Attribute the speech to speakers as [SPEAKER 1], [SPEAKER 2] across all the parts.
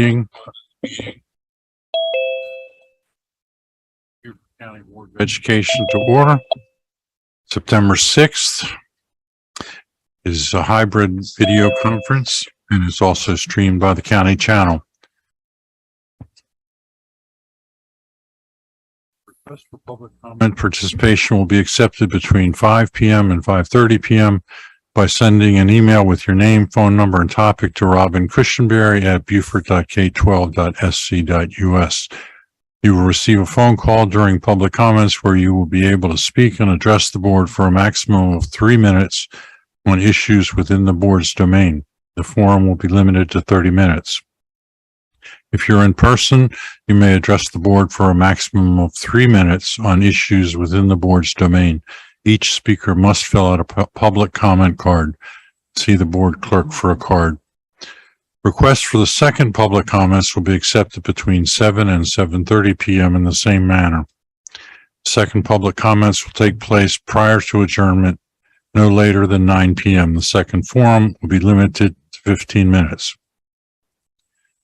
[SPEAKER 1] meeting. Beaufort County Board of Education to order. September 6th is a hybrid video conference and is also streamed by the county channel. Request for public comment participation will be accepted between 5 p.m. and 5:30 p.m. by sending an email with your name, phone number, and topic to Robin Cushionberry at beaufort.k12.sc.us. You will receive a phone call during public comments where you will be able to speak and address the board for a maximum of 3 minutes on issues within the board's domain. The forum will be limited to 30 minutes. If you're in person, you may address the board for a maximum of 3 minutes on issues within the board's domain. Each speaker must fill out a public comment card. See the board clerk for a card. Requests for the second public comments will be accepted between 7 and 7:30 p.m. in the same manner. Second public comments will take place prior to adjournment, no later than 9 p.m. The second forum will be limited to 15 minutes.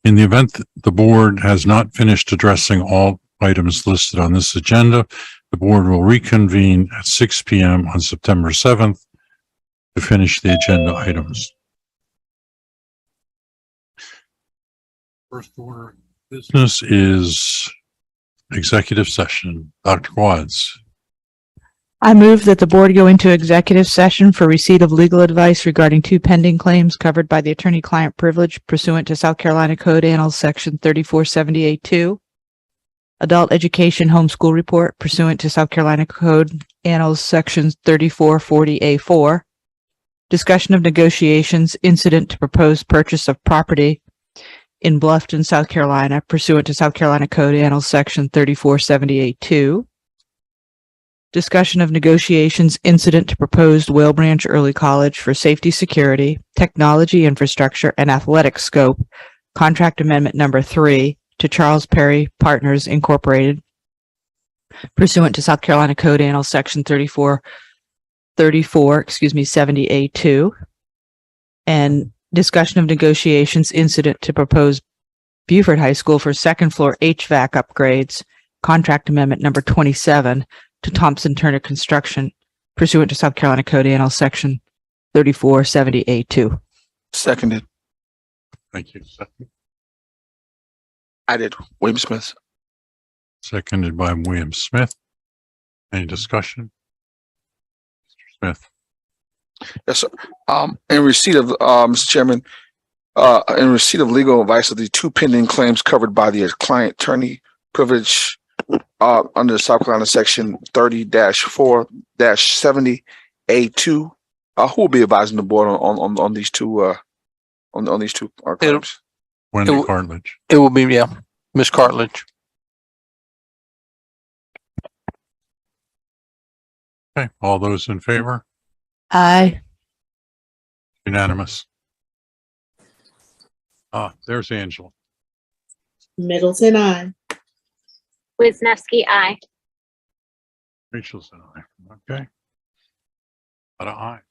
[SPEAKER 1] In the event that the board has not finished addressing all items listed on this agenda, the board will reconvene at 6 p.m. on September 7th to finish the agenda items. First order of business is executive session. Dr. Quads.
[SPEAKER 2] I move that the board go into executive session for receipt of legal advice regarding 2 pending claims covered by the attorney-client privilege pursuant to South Carolina Code Annals Section 3478-2, Adult Education Homeschool Report pursuant to South Carolina Code Annals Sections 3440A4, discussion of negotiations incident to proposed purchase of property in Bluffton, South Carolina pursuant to South Carolina Code Annals Section 3478-2, discussion of negotiations incident to proposed Whale Branch Early College for safety, security, technology infrastructure, and athletic scope, contract amendment number 3 to Charles Perry Partners Incorporated, pursuant to South Carolina Code Annals Section 70A2, and discussion of negotiations incident to proposed Beaufort High School for second floor HVAC upgrades, contract amendment number 27 to Thompson Turner Construction, pursuant to South Carolina Code Annals Section 3470A2.
[SPEAKER 3] Seconded.
[SPEAKER 1] Thank you. Second.
[SPEAKER 3] I did. William Smith.
[SPEAKER 1] Seconded by William Smith. Any discussion? Mr. Smith.
[SPEAKER 3] Yes, sir. In receipt of, Mr. Chairman, in receipt of legal advice of the 2 pending claims covered by the client attorney privilege under South Carolina Section 30-4-70A2, who will be advising the board on these two claims?
[SPEAKER 1] Wendy Cartledge.
[SPEAKER 4] It will be, yeah, Ms. Cartledge.
[SPEAKER 1] Okay. All those in favor?
[SPEAKER 2] Aye.
[SPEAKER 1] Unanimous. There's Angela.
[SPEAKER 5] Middleton, aye.
[SPEAKER 6] Wisniewski, aye.
[SPEAKER 1] Rachel's an aye. Okay. A lot of ayes.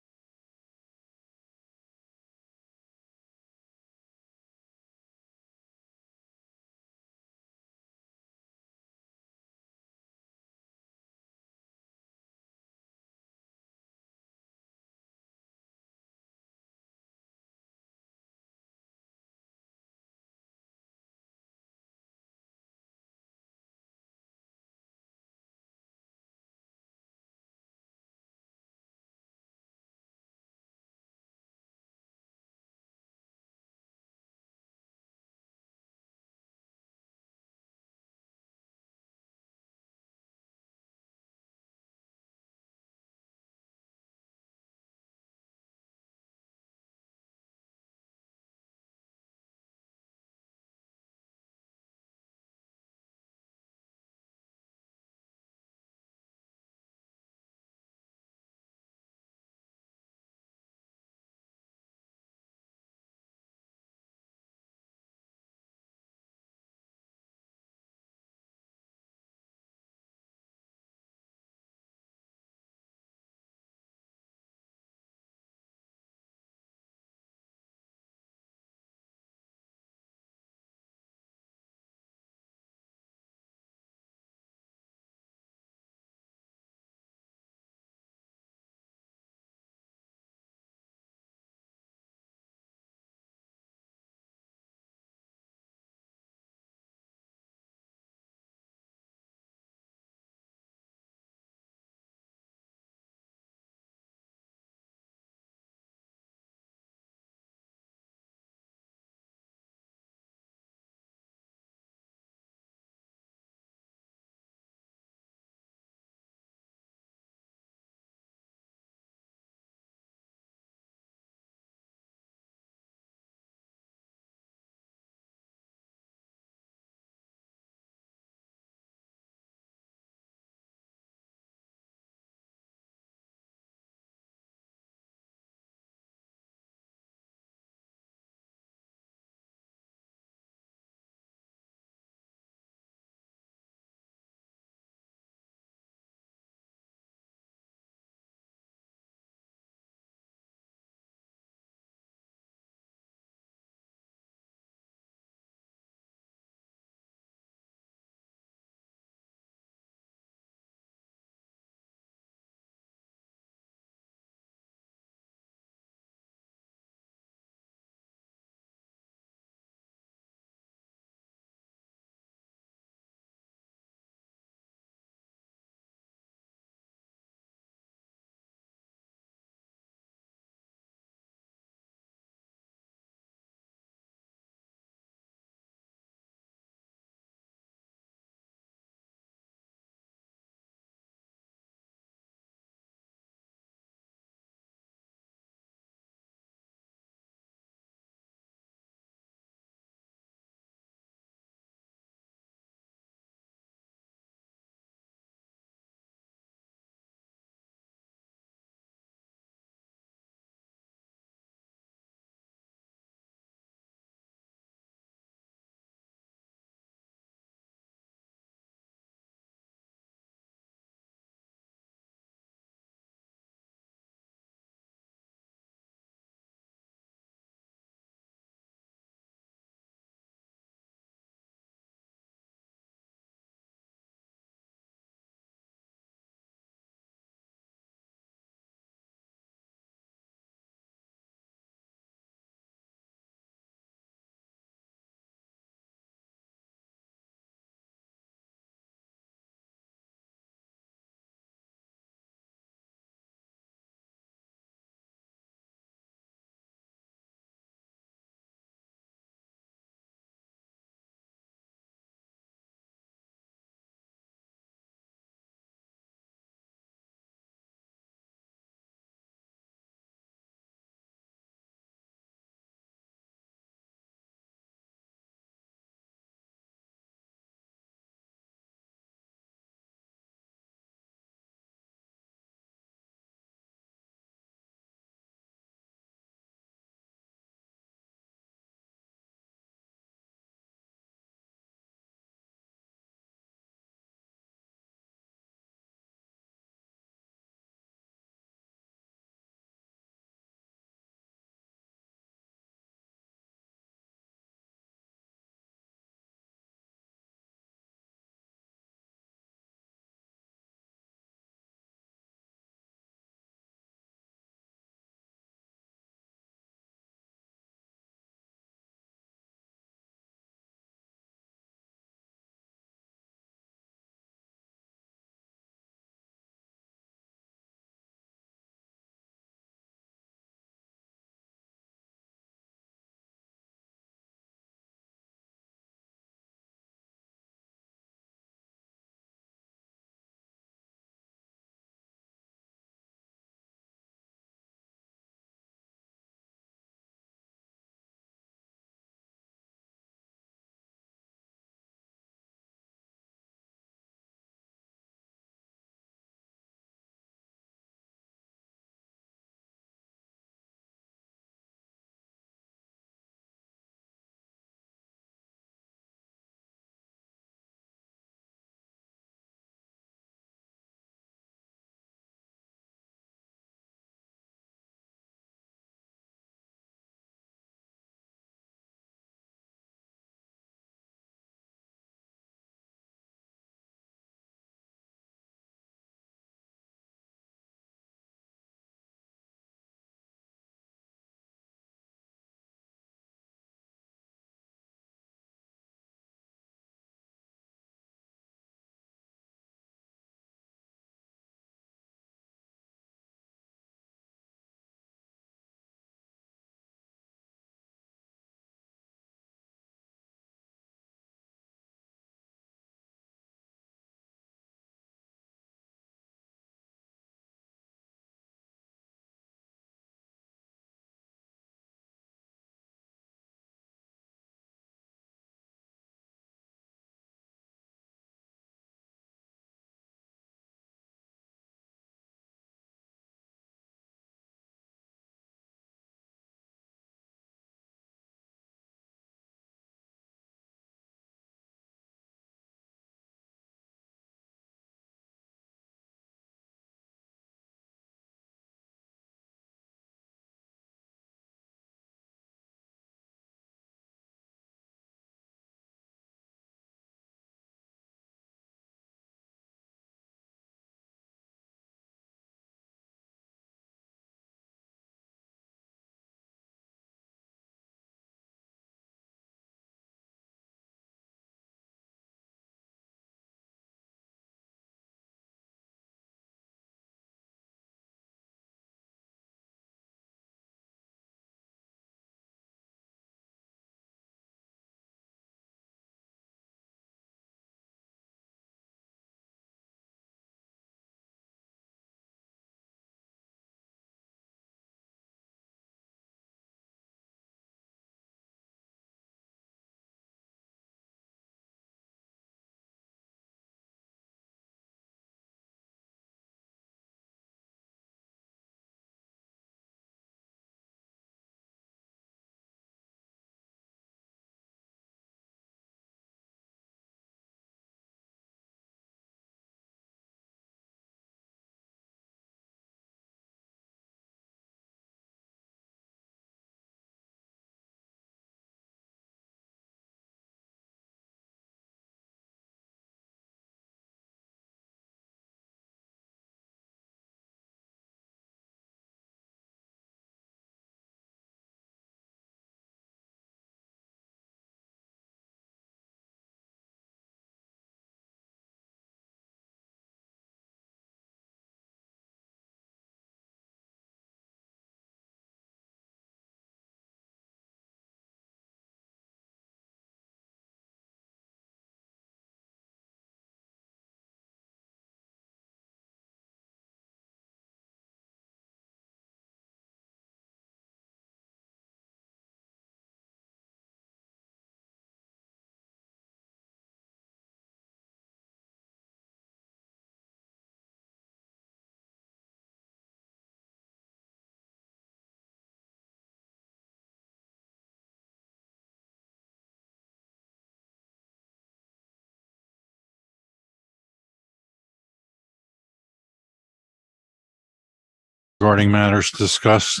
[SPEAKER 1] regarding matters discussed.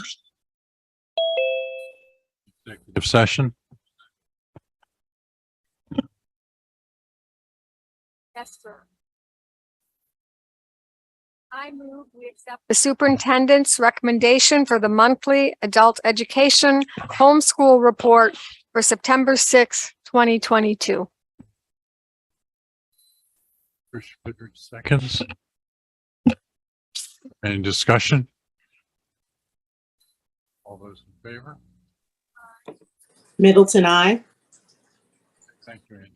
[SPEAKER 1] Executive session.
[SPEAKER 7] Yes, sir. I move we accept the superintendent's recommendation for the monthly adult education homeschool report for September 6, 2022.
[SPEAKER 1] Seconds. Any discussion? All those in favor?
[SPEAKER 5] Middleton, I.
[SPEAKER 1] Thank you, Angela.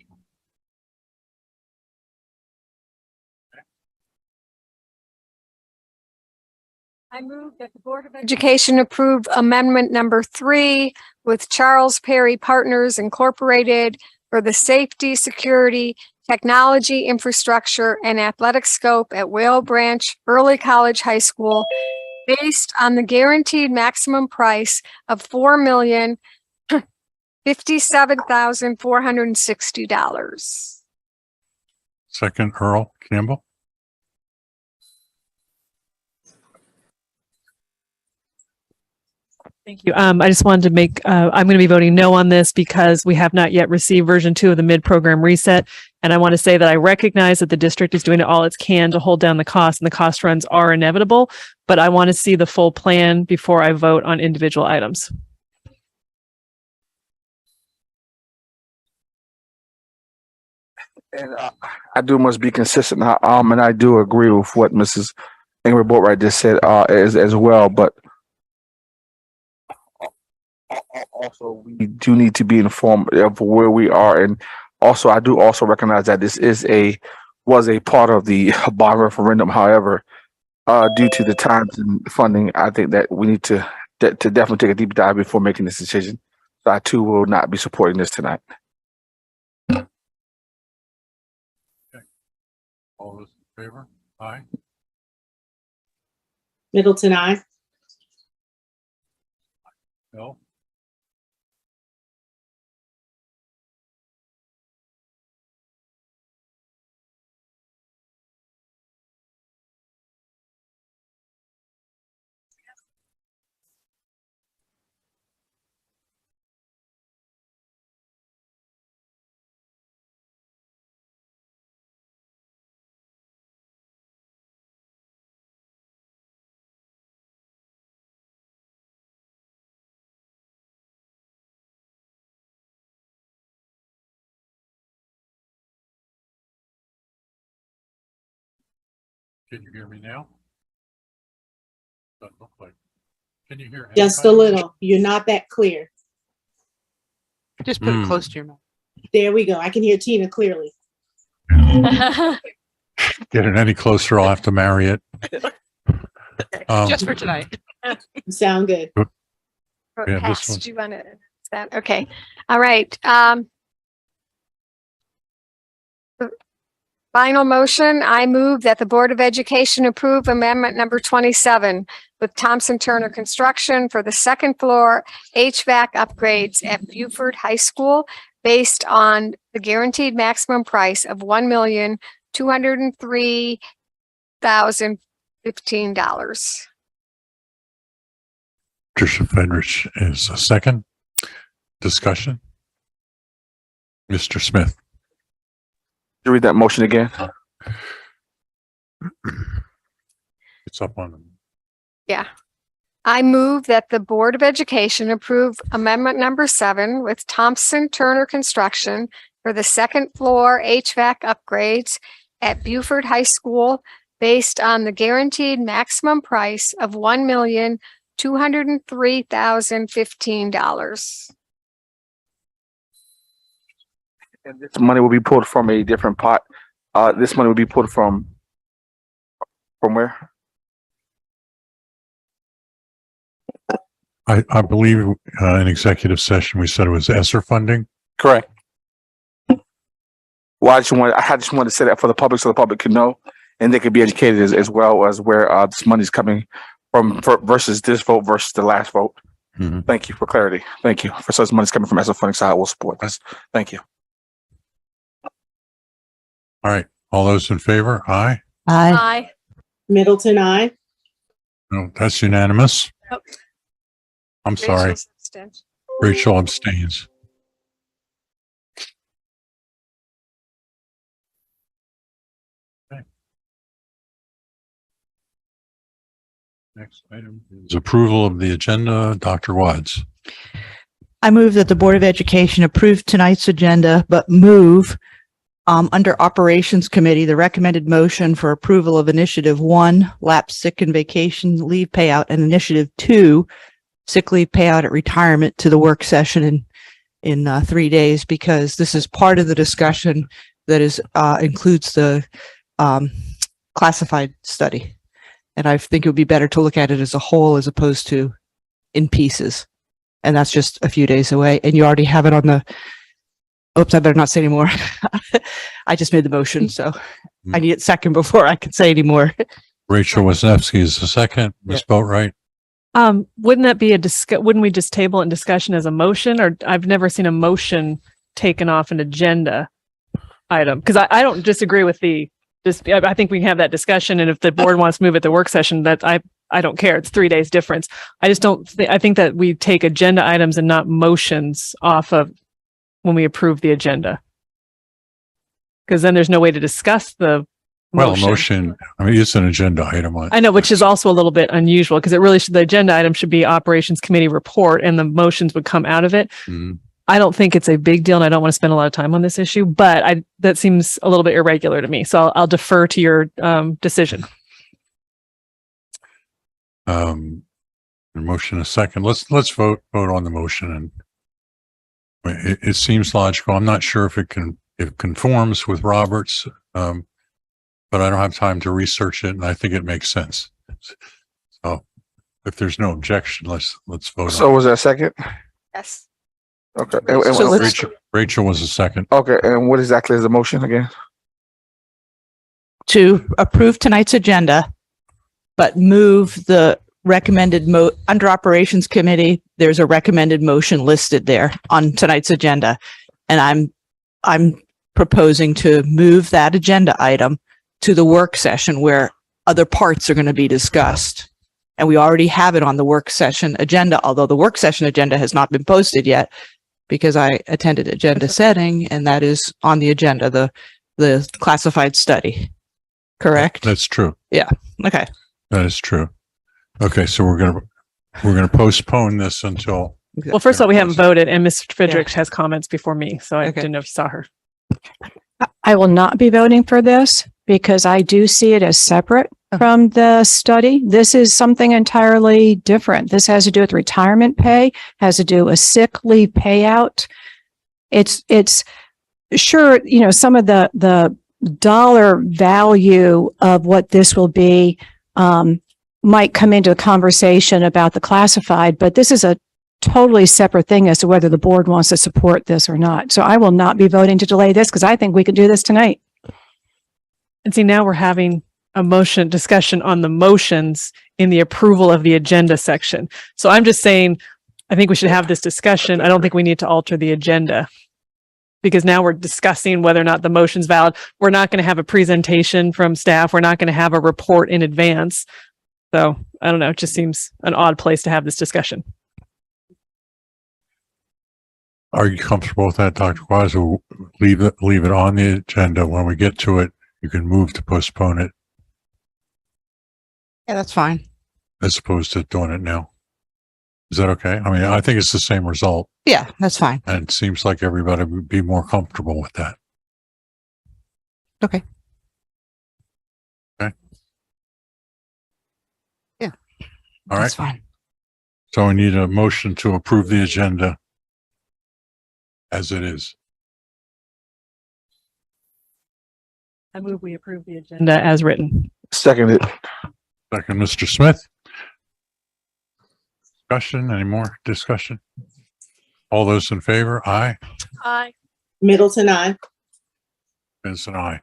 [SPEAKER 7] I move that the Board of Education approve amendment number 3 with Charles Perry Partners Incorporated for the safety, security, technology, infrastructure, and athletic scope at Whale Branch Early College High School based on the guaranteed maximum price of $4,057,460.
[SPEAKER 1] Second, Earl Campbell.
[SPEAKER 8] Thank you. I just wanted to make, I'm going to be voting no on this because we have not yet received version 2 of the mid-program reset. And I want to say that I recognize that the district is doing all it can to hold down the cost, and the cost runs are inevitable, but I want to see the full plan before I vote on individual items.
[SPEAKER 3] And I do must be consistent. And I do agree with what Mrs. Ingrid Boatwright just said as well. But also, we do need to be informed of where we are, and also I do also recognize that this was a part of the bond referendum. However, due to the times and funding, I think that we need to definitely take a deep dive before making this decision. So I too will not be supporting this tonight.
[SPEAKER 1] All those in favor? Aye.
[SPEAKER 5] Middleton, I.
[SPEAKER 1] Bill? Can you hear me now? Doesn't look like. Can you hear?
[SPEAKER 5] Just a
[SPEAKER 1] anybody?
[SPEAKER 5] little. You're not that clear.
[SPEAKER 2] Just put it
[SPEAKER 1] Hmm.
[SPEAKER 2] close to your mouth.
[SPEAKER 5] There we go. I can hear Tina clearly.
[SPEAKER 1] Get it any closer, I'll have to marry it.
[SPEAKER 2] Just for tonight.
[SPEAKER 5] You sound good.
[SPEAKER 1] Yeah, this
[SPEAKER 7] Passed.
[SPEAKER 1] one.
[SPEAKER 7] Do you want to, that? Okay. All right. The final motion, I move that the Board of Education approve amendment number 27 with Thompson Turner Construction for the second floor HVAC upgrades at Beaufort High School based on the guaranteed maximum price of $1,203,015.
[SPEAKER 1] Patricia Fedrich is a second. Discussion. Mr. Smith.
[SPEAKER 3] You read that motion again?
[SPEAKER 1] It's up on them.
[SPEAKER 7] Yeah. I move that the Board of Education approve amendment number 7 with Thompson Turner Construction for the second floor HVAC upgrades at Beaufort High School based on the guaranteed maximum price of $1,203,015.
[SPEAKER 3] And this money will be pulled from a different pot. This money will be pulled from where?
[SPEAKER 1] I believe in executive session, we said it was ESSER funding.
[SPEAKER 4] Correct.
[SPEAKER 3] Well, I just wanted to say that for the public, so the public can know, and they can be educated as well as where this money's coming from versus this vote versus the last vote.
[SPEAKER 1] Mhm.
[SPEAKER 3] Thank you for clarity. Thank you. For such money's coming from ESSER funding, so I will support this. Thank you.
[SPEAKER 1] All right. All those in favor? Aye.
[SPEAKER 2] Aye.
[SPEAKER 7] Aye.
[SPEAKER 5] Middleton, I.
[SPEAKER 1] No, that's unanimous.
[SPEAKER 7] Oh.
[SPEAKER 1] I'm sorry.
[SPEAKER 7] Rachel's abstention.
[SPEAKER 1] Rachel abstains. Okay. Next item is approval of the agenda. Dr. Wads.
[SPEAKER 2] I move that the Board of Education approve tonight's agenda, but move under Operations Committee, the recommended motion for approval of Initiative 1, lapse sick and vacation leave payout, and Initiative 2, sick leave payout at retirement, to the work session in 3 days, because this is part of the discussion that is includes the classified study. And I think it would be better to look at it as a whole as opposed to in pieces. And that's just a few days away. And you already have it on the, oops, I better not say anymore. I just made the motion, so I need it second before I can say anymore.
[SPEAKER 1] Rachel Wisniewski is the second. Ms. Boatright.
[SPEAKER 8] Wouldn't that be wouldn't we just table it in discussion as a motion? Or I've never seen a motion taken off an agenda item. Because I don't disagree with I think we can have that discussion. And if the board wants to move it to work session, that I don't care. It's 3 days difference. I just don't I think that we take agenda items and not motions off of when we approve the agenda. Because then there's no way to discuss the motion.
[SPEAKER 1] I mean, it's an agenda item.
[SPEAKER 8] I know, which is also a little bit unusual because the agenda item should be Operations Committee report and the motions would come out of it.
[SPEAKER 1] Mhm.
[SPEAKER 8] I don't think it's a big deal and I don't want to spend a lot of time on this issue, but that seems a little bit irregular to me. So I'll defer to your decision.
[SPEAKER 1] Motion a second. Let's vote on the motion, and it seems logical. I'm not sure if it conforms with Roberts, but I don't have time to research it, and I think it makes sense. So if there's no objection, let's vote.
[SPEAKER 3] So was that a second?
[SPEAKER 7] Yes.
[SPEAKER 3] Okay.
[SPEAKER 2] So let's-
[SPEAKER 1] Rachel was a second.
[SPEAKER 3] Okay. And what exactly is the motion again?
[SPEAKER 2] To approve tonight's agenda, but move the recommended under Operations Committee, there's a recommended motion listed there on tonight's agenda. And I'm proposing to move that agenda item to the work session where other parts are going to be discussed. And we already have it on the work session agenda, although the work session agenda has not been posted yet because I attended agenda setting, and that is on the agenda, the classified study. Correct?
[SPEAKER 1] That's true.
[SPEAKER 2] Okay.
[SPEAKER 1] That is true. Okay, so we're gonna postpone this until.
[SPEAKER 8] Well, first of all, we haven't voted and Ms. Friedrich has comments before me. So I
[SPEAKER 2] Okay.
[SPEAKER 8] didn't know if you saw her.
[SPEAKER 9] I will not be voting for this because I do see it as separate from the study. This is something entirely different. This has to do with retirement pay, has to do with sick leave payout. It's sure, some of the dollar value of what this will be, might come into the conversation about the classified, but this is a totally separate thing as to whether the board wants to support this or not. So I will not be voting to delay this because I think we can do this tonight.
[SPEAKER 8] And see, now we're having a motion discussion on the motions in the approval of the agenda section. So I'm just saying, I think we should have this discussion. I don't think we need to alter the agenda because now we're discussing whether or not the motion's valid. We're not going to have a presentation from staff. We're not going to have a report in advance. So I don't know. It just seems an odd place to have this discussion.
[SPEAKER 1] Are you comfortable with that, Dr. Quaz? We'll leave it on the agenda. When we get to it, you can move to postpone it
[SPEAKER 2] Yeah, that's fine.
[SPEAKER 1] as opposed to doing it now. Is that okay? I mean, I think it's the same result,
[SPEAKER 2] Yeah, that's fine.
[SPEAKER 1] and it seems like everybody would be more comfortable with that.
[SPEAKER 2] Okay.
[SPEAKER 1] Okay.
[SPEAKER 2] Yeah.
[SPEAKER 1] All
[SPEAKER 2] That's
[SPEAKER 1] right.
[SPEAKER 2] fine.
[SPEAKER 1] So we need a motion to approve the agenda as it is.
[SPEAKER 8] I move we approve the agenda as written.
[SPEAKER 3] Seconded.
[SPEAKER 1] Second, Mr. Smith. Discussion, any more discussion? All those in favor? Aye.
[SPEAKER 7] Aye.
[SPEAKER 5] Middleton, I.
[SPEAKER 1] Vincent, aye.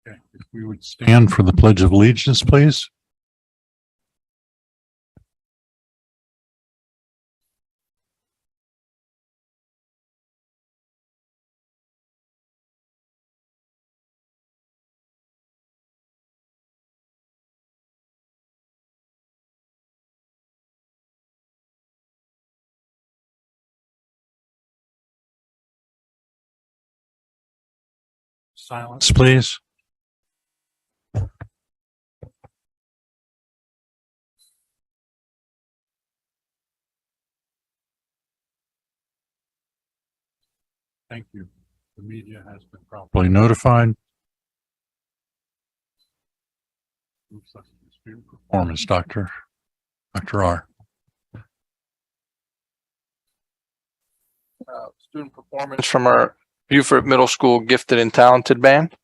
[SPEAKER 1] Okay, if we would stand for the Pledge of Allegiance, please. Silence, please. Thank you. The media has been properly notified. Student performance, Dr. R.
[SPEAKER 4] Student performance from our Beaufort Middle School Gifted and Talented Band.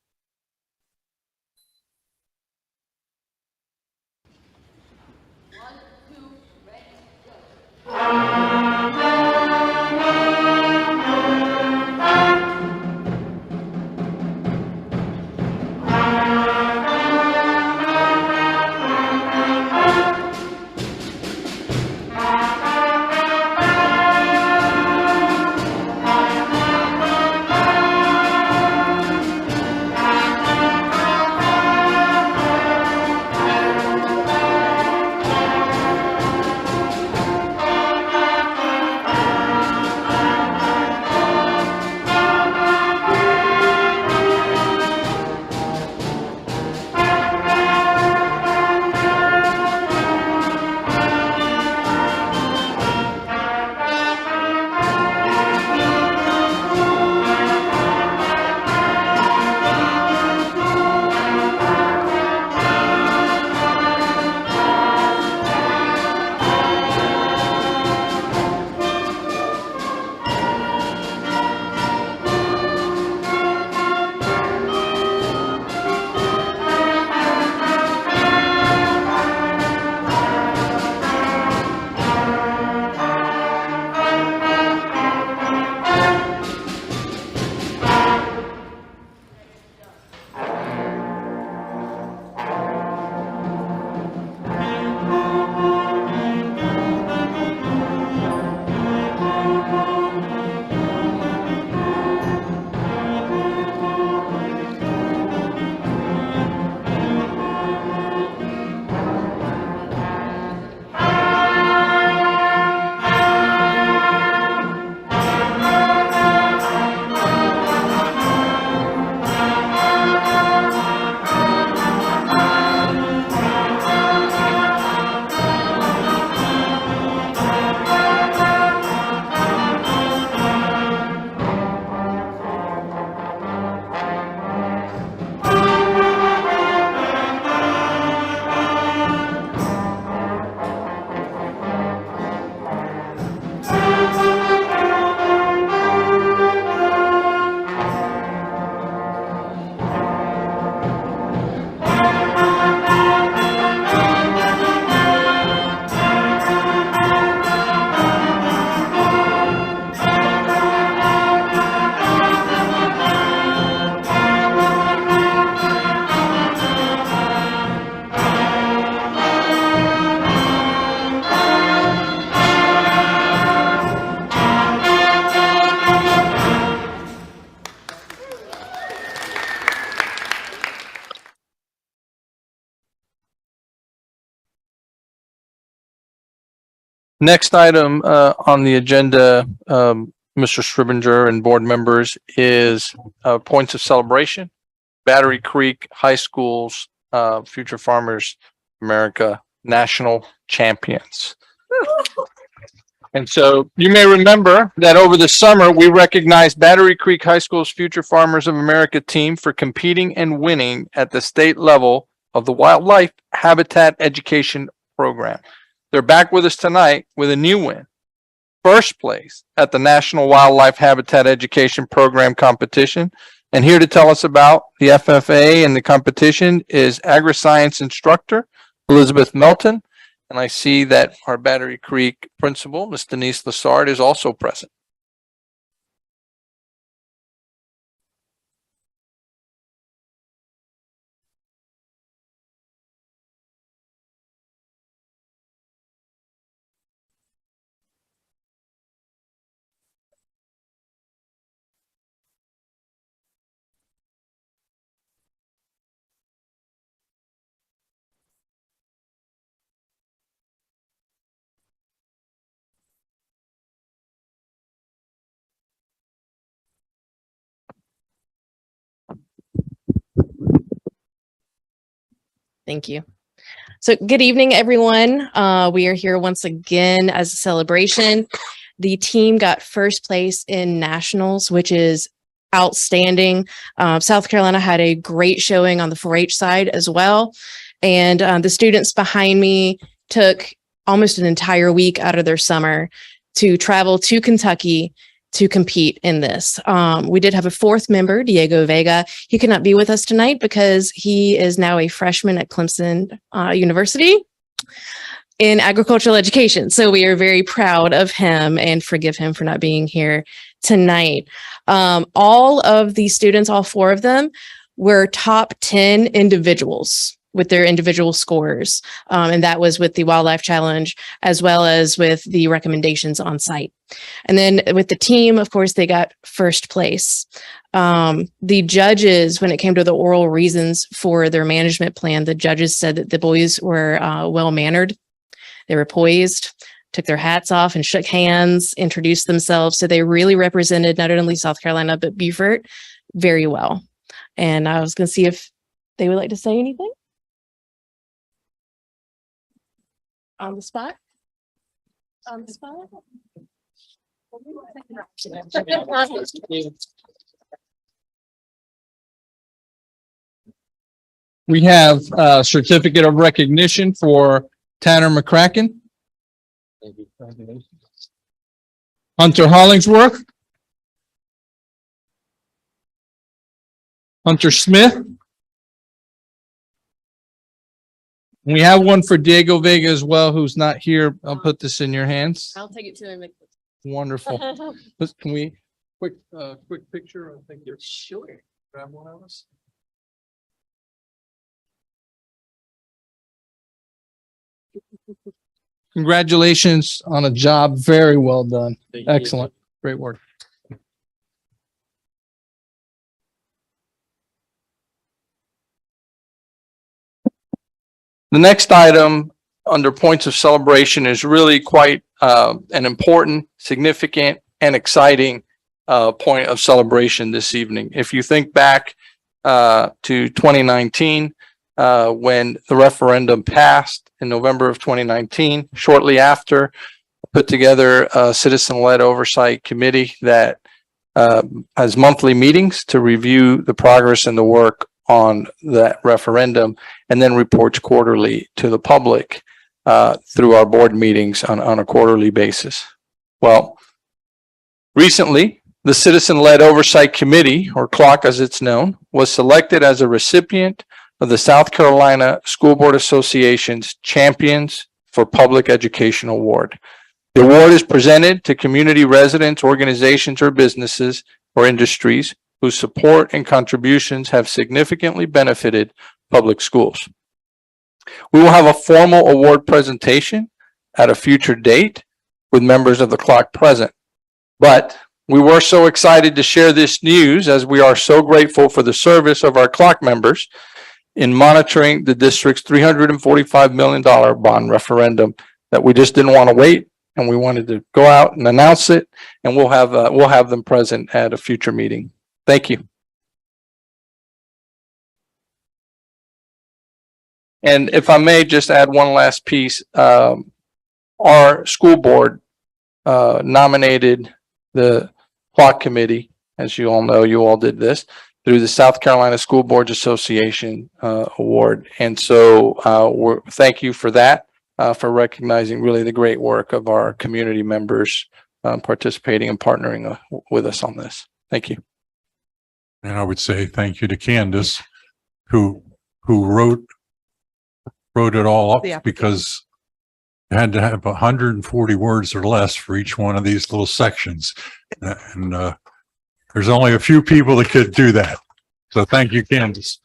[SPEAKER 4] Next item on the agenda, Mr. Scrivener and board members, is points of celebration. Battery Creek High School's Future Farmers America National Champions. And so you may remember that over the summer, we recognized Battery Creek High School's Future Farmers of America team for competing and winning at the state level of the Wildlife Habitat Education Program. They're back with us tonight with a new win. First place at the National Wildlife Habitat Education Program competition. And here to tell us about the FFA and the competition is agri-science instructor Elizabeth Melton. And I see that our Battery Creek principal, Ms. Denise Lassard, is also present.
[SPEAKER 10] Thank you. So good evening, everyone. We are here once again as a celebration. The team got first place in nationals, which is outstanding. South Carolina had a great showing on the 4-H side as well. And the students behind me took almost an entire week out of their summer to travel to Kentucky to compete in this. We did have a fourth member, Diego Vega. He could not be with us tonight because he is now a freshman at Clemson University in agricultural education. So we are very proud of him and forgive him for not being here tonight. All of the students, all 4 of them, were top 10 individuals with their individual scores. And that was with the Wildlife Challenge, as well as with the recommendations on site. And then with the team, of course, they got first place. The judges, when it came to the oral reasons for their management plan, the judges said that the boys were well-mannered. They were poised, took their hats off and shook hands, introduced themselves. So they really represented not only South Carolina, but Beaufort very well. And I was going to see if they would like to say anything. On the spot? On the spot?
[SPEAKER 4] We have a certificate of recognition for Tanner McCracken. Hunter Hollingsworth. Hunter Smith. We have one for Diego Vega as well, who's not here. I'll put this in your hands.
[SPEAKER 10] I'll take it to him.
[SPEAKER 4] Wonderful. Can we quick picture? I think you're sure. Grab one of us. Congratulations on a job. Very well done. Excellent. Great work. The next item under points of celebration is really quite an important, significant, and exciting point of celebration this evening. If you think back to 2019, when the referendum passed in November of 2019, shortly after, put together a citizen-led oversight committee that has monthly meetings to review the progress and the work on that referendum, and then reports quarterly to the public through our board meetings on a quarterly basis. Well, recently, the Citizen-Led Oversight Committee, or CLOC as it's known, was selected as a recipient of the South Carolina School Board Association's Champions for Public Education Award. The award is presented to community residents, organizations, or businesses or industries whose support and contributions have significantly benefited public schools. We will have a formal award presentation at a future date with members of the CLOC present. But we were so excited to share this news as we are so grateful for the service of our CLOC members in monitoring the district's $345 million bond referendum that we just didn't want to wait, and we wanted to go out and announce it, and we'll have them present at a future meeting. Thank you. And if I may just add one last piece, our school board nominated the CLOC committee, as you all know, you all did this, through the South Carolina School Boards Association award. And so thank you for that, for recognizing really the great work of our community members participating and partnering with us on this. Thank you.
[SPEAKER 1] And I would say thank you to Candace, who wrote it all up, because you had to have 140 words or less for each one of these little sections. And there's only a few people that could do that. So thank you, Candace.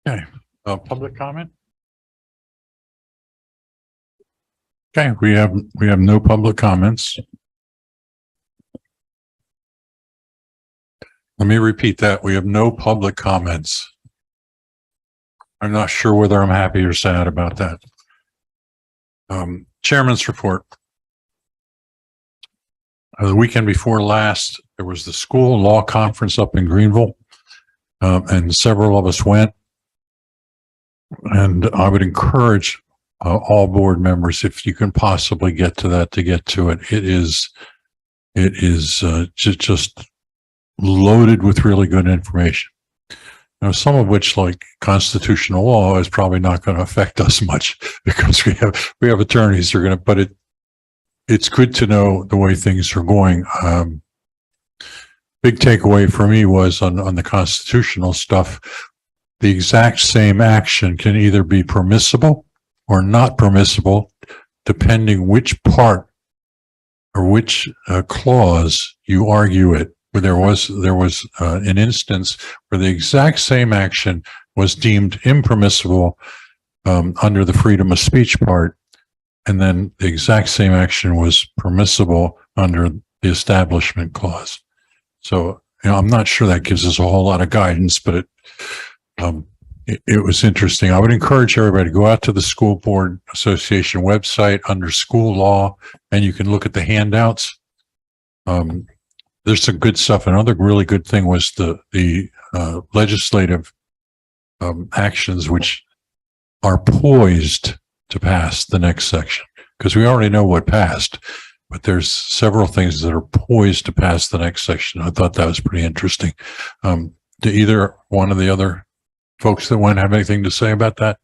[SPEAKER 1] Okay, public comment? Okay, we have no public comments. Let me repeat that. We have no public comments. I'm not sure whether I'm happy or sad about that. Chairman's report. The weekend before last, there was the school law conference up in Greenville. and several of us went. And I would encourage all board members, if you can possibly get to that, to get to it. It is just loaded with really good information. Now, some of which, like constitutional law, is probably not going to affect us much because we have attorneys who are going to. But it's good to know the way things are going. Big takeaway for me was on the constitutional stuff. The exact same action can either be permissible or not permissible, depending which part or which clause you argue it. There was an instance where the exact same action was deemed impermissible under the freedom of speech part, and then the exact same action was permissible under the establishment clause. So, I'm not sure that gives us a whole lot of guidance, but it was interesting. I would encourage everybody to go out to the School Board Association website under school law, and you can look at the handouts. There's some good stuff. Another really good thing was the legislative actions which are poised to pass the next section, because we already know what passed, but there's several things that are poised to pass the next section. I thought that was pretty interesting. Do either one of the other folks that went have anything to say about that?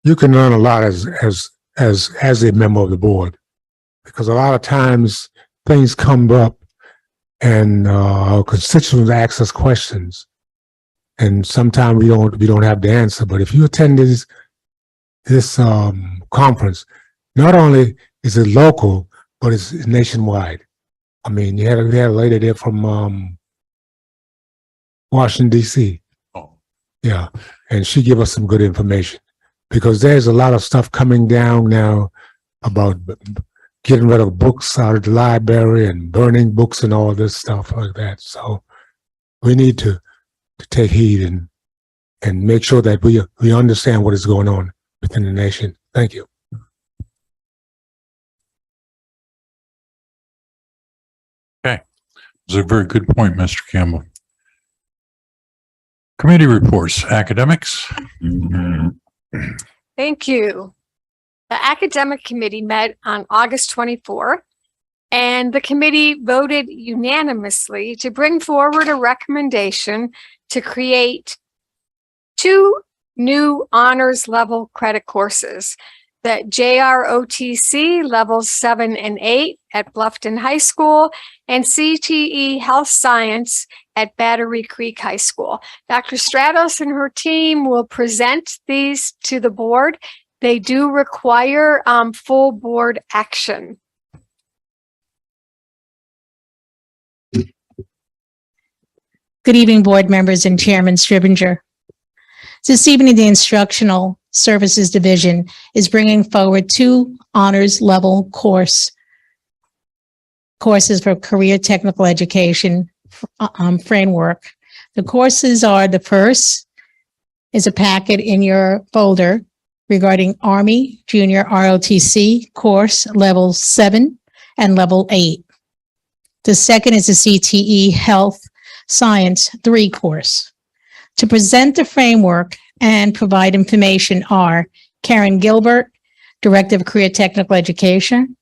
[SPEAKER 11] You can learn a lot as a member of the board, because a lot of times things come up and constituents ask us questions, and sometimes we don't have the answer. But if you attend this conference, not only is it local, but it's nationwide. I mean, we had a lady there from Washington, D.C.
[SPEAKER 1] Oh.
[SPEAKER 11] Yeah, and she gave us some good information, because there's a lot of stuff coming down now about getting rid of books out of the library and burning books and all this stuff like that. So we need to take heed and make sure that we understand what is going on within the nation. Thank you.
[SPEAKER 1] It's a very good point, Mr. Campbell. Committee reports, academics.
[SPEAKER 7] Thank you. The Academic Committee met on August 24th, and the committee voted unanimously to bring forward a recommendation to create 2 new honors level credit courses: the JROTC levels 7 and 8 at Bluffton High School and CTE Health Science at Battery Creek High School. Dr. Stratos and her team will present these to the board. They do require full board action.
[SPEAKER 12] Good evening, board members and Chairman Stribinger. This evening, the Instructional Services Division is bringing forward 2 honors level courses for career technical education framework. The courses are: the first is a packet in your folder regarding Army Junior ROTC course level 7 and level 8. The second is a CTE Health Science 3 course. To present the framework and provide information are Karen Gilbert, Director of Career Technical Education;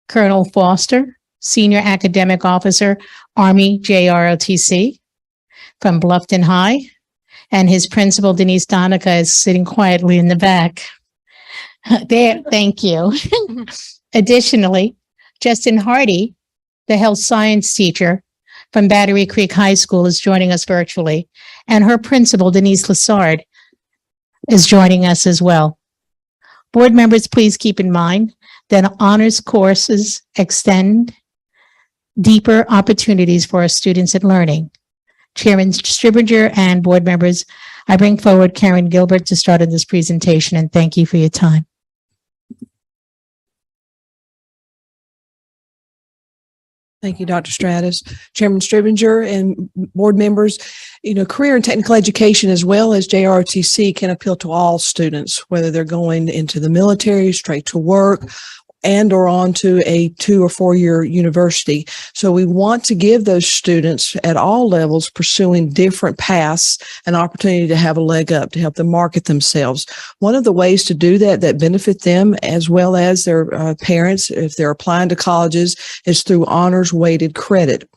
[SPEAKER 12] Colonel Foster, Senior Academic Officer, Army JROTC from Bluffton High, and his principal, Denise Donica, is sitting quietly in the back. There, thank you. Additionally, Justin Hardy, the health science teacher from Battery Creek High School, is joining us virtually, and her principal, Denise Lassard, is joining us as well. Board members, please keep in mind that honors courses extend deeper opportunities for our students in learning. Chairman Stribinger and board members, I bring forward Karen Gilbert to start on this presentation, and thank you for your time.
[SPEAKER 13] Thank you, Dr. Stratus. Chairman Stribinger and board members, career and technical education as well as JROTC can appeal to all students, whether they're going into the military, straight to work, and or on to a 2 or 4 year university. So we want to give those students at all levels pursuing different paths an opportunity to have a leg up, to help them market themselves. One of the ways to do that benefit them as well as their parents, if they're applying to colleges, is through honors weighted credit.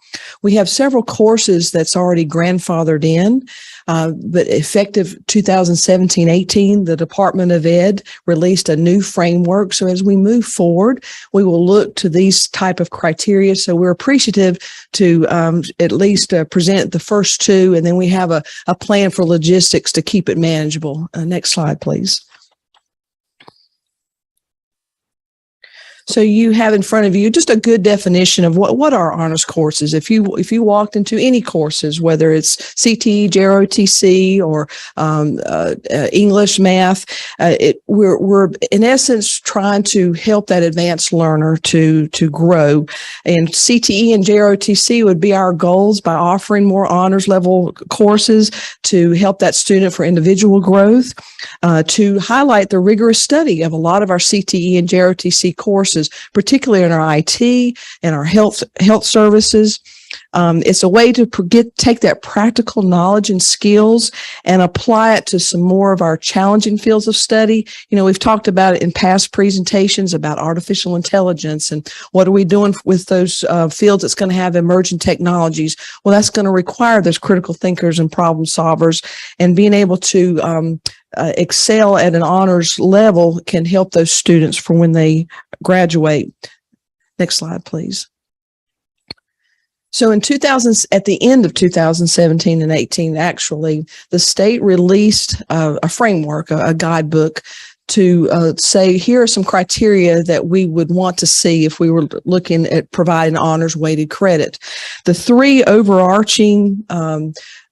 [SPEAKER 13] We have several courses that's already grandfathered in, but effective 2017-18, the Department of Ed released a new framework. So as we move forward, we will look to these type of criteria. So we're appreciative to at least present the first two, and then we have a plan for logistics to keep it manageable. Next slide, please. So you have in front of you just a good definition of what are honors courses. If you walked into any courses, whether it's CTE, JROTC, or English, math, we're in essence trying to help that advanced learner to grow. And CTE and JROTC would be our goals by offering more honors level courses to help that student for individual growth, to highlight the rigorous study of a lot of our CTE and JROTC courses, particularly in our IT and our health services. It's a way to take that practical knowledge and skills and apply it to some more of our challenging fields of study. You know, we've talked about it in past presentations about artificial intelligence and what are we doing with those fields that's going to have emerging technologies. Well, that's going to require those critical thinkers and problem solvers, and being able to excel at an honors level can help those students for when they graduate. Next slide, please. So at the end of 2017 and 18, actually, the state released a framework, a guidebook to say, here are some criteria that we would want to see if we were looking at providing honors weighted credit. The three overarching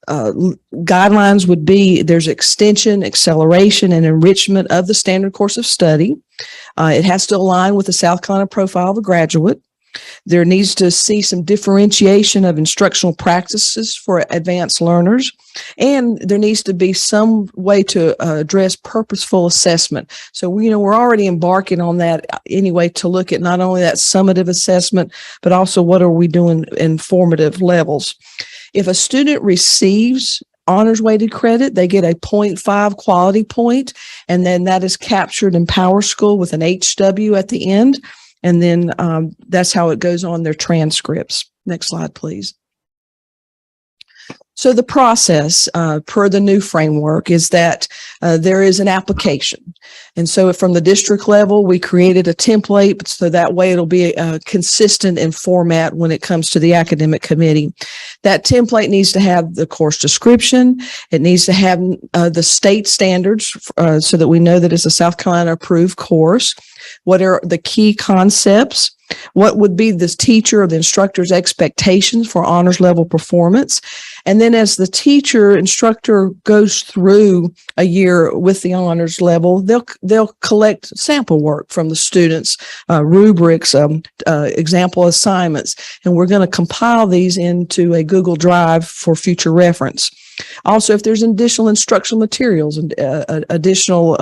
[SPEAKER 13] guidelines would be there's extension, acceleration, and enrichment of the standard course of study. It has to align with the South Carolina profile of a graduate. There needs to see some differentiation of instructional practices for advanced learners, and there needs to be some way to address purposeful assessment. So we're already embarking on that anyway, to look at not only that summative assessment, but also what are we doing in formative levels. If a student receives honors weighted credit, they get a 0.5 quality point, and then that is captured in PowerSchool with an HW at the end. And then that's how it goes on their transcripts. Next slide, please. So the process per the new framework is that there is an application. And so from the district level, we created a template so that way it'll be consistent in format when it comes to the academic committee. That template needs to have the course description. It needs to have the state standards so that we know that it's a South Carolina approved course. What are the key concepts? What would be the teacher or the instructor's expectations for honors level performance? And then as the teacher instructor goes through a year with the honors level, they'll collect sample work from the students, rubrics, example assignments, and we're going to compile these into a Google Drive for future reference. Also, if there's additional instructional materials and additional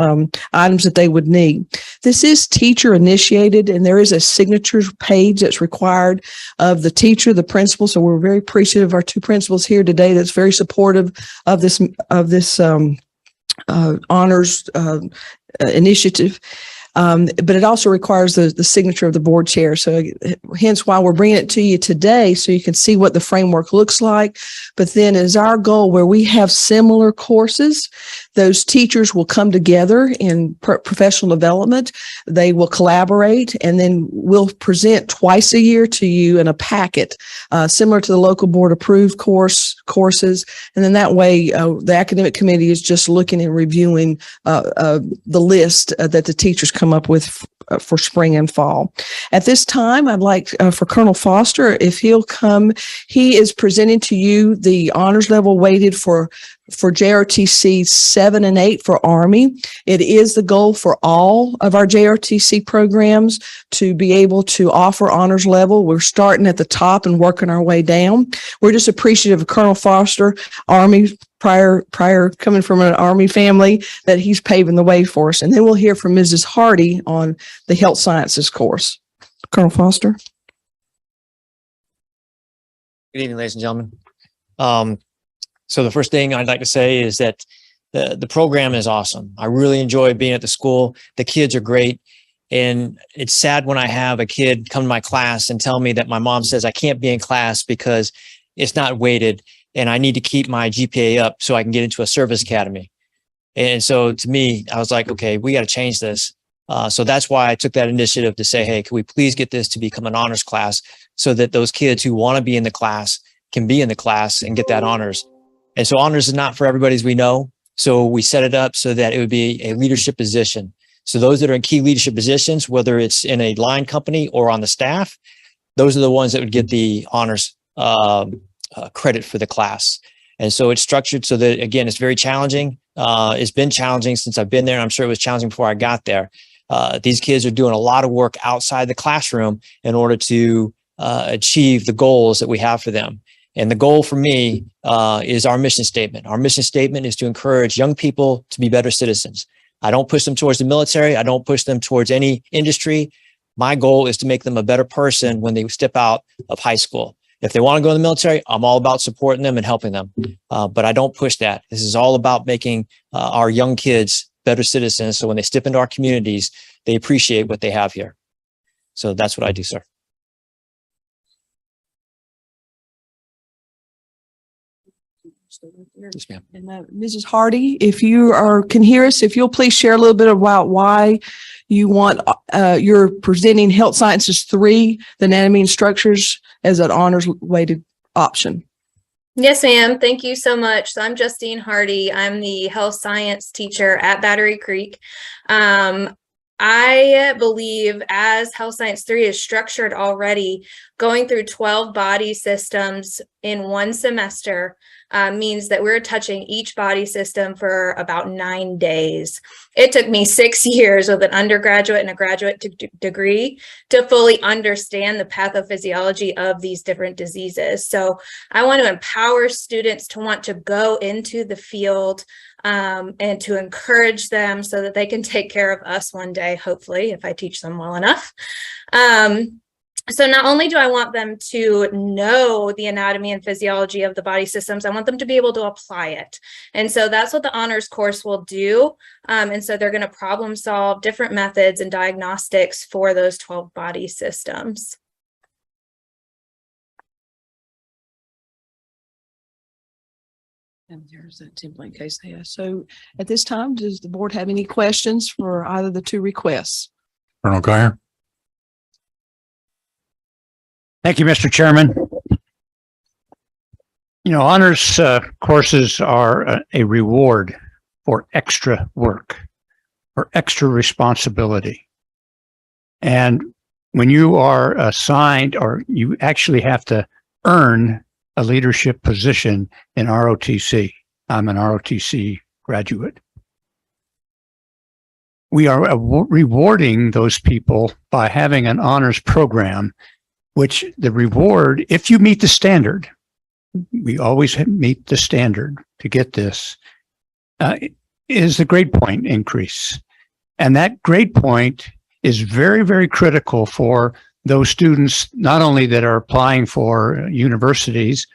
[SPEAKER 13] items that they would need. This is teacher initiated, and there is a signature page that's required of the teacher, the principal. So we're very appreciative of our two principals here today that's very supportive of this honors initiative. But it also requires the signature of the board chair. So hence why we're bringing it to you today, so you can see what the framework looks like. But then is our goal where we have similar courses, those teachers will come together in professional development. They will collaborate, and then we'll present twice a year to you in a packet, similar to the local board approved courses. And then that way, the academic committee is just looking and reviewing the list that the teachers come up with for spring and fall. At this time, I'd like for Colonel Foster, if he'll come. He is presenting to you the honors level weighted for JRTC 7 and 8 for Army. It is the goal for all of our JRTC programs to be able to offer honors level. We're starting at the top and working our way down. We're just appreciative of Colonel Foster, Army prior coming from an Army family, that he's paving the way for us. And then we'll hear from Mrs. Hardy on the health sciences course. Colonel Foster.
[SPEAKER 14] Good evening, ladies and gentlemen. So the first thing I'd like to say is that the program is awesome. I really enjoy being at the school. The kids are great. And it's sad when I have a kid come to my class and tell me that my mom says I can't be in class because it's not weighted and I need to keep my GPA up so I can get into a service academy. And so to me, I was like, okay, we got to change this. So that's why I took that initiative to say, hey, can we please get this to become an honors class so that those kids who want to be in the class can be in the class and get that honors. And so honors is not for everybody, as we know. So we set it up so that it would be a leadership position. So those that are in key leadership positions, whether it's in a line company or on the staff, those are the ones that would get the honors credit for the class. And so it's structured so that, again, it's very challenging. It's been challenging since I've been there. And I'm sure it was challenging before I got there. These kids are doing a lot of work outside the classroom in order to achieve the goals that we have for them. And the goal for me is our mission statement. Our mission statement is to encourage young people to be better citizens. I don't push them towards the military. I don't push them towards any industry. My goal is to make them a better person when they step out of high school. If they want to go in the military, I'm all about supporting them and helping them. But I don't push that. This is all about making our young kids better citizens. So when they step into our communities, they appreciate what they have here. So that's what I do, sir. Yes, ma'am.
[SPEAKER 13] And Mrs. Hardy, if you can hear us, if you'll please share a little bit about why you want, you're presenting Health Sciences 3, the anatomy and structures, as an honors weighted option.
[SPEAKER 15] Yes, ma'am. Thank you so much. So I'm Justine Hardy. I'm the health science teacher at Battery Creek. I believe as Health Science 3 is structured already, going through 12 body systems in one semester means that we're touching each body system for about 9 days. It took me 6 years with an undergraduate and a graduate degree to fully understand the pathophysiology of these different diseases. So I want to empower students to want to go into the field and to encourage them so that they can take care of us one day, hopefully, if I teach them well enough. So not only do I want them to know the anatomy and physiology of the body systems, I want them to be able to apply it. And so that's what the honors course will do. And so they're going to problem solve different methods and diagnostics for those 12 body systems.
[SPEAKER 13] And there's that template case there. So at this time, does the board have any questions for either of the two requests?
[SPEAKER 1] Colonel Guyer.
[SPEAKER 16] Thank you, Mr. Chairman. You know, honors courses are a reward for extra work, for extra responsibility. And when you are assigned, or you actually have to earn a leadership position in ROTC, I'm an ROTC graduate. We are rewarding those people by having an honors program, which the reward, if you meet the standard, we always meet the standard to get this, is the grade point increase. And that grade point is very, very critical for those students, not only that are applying for universities,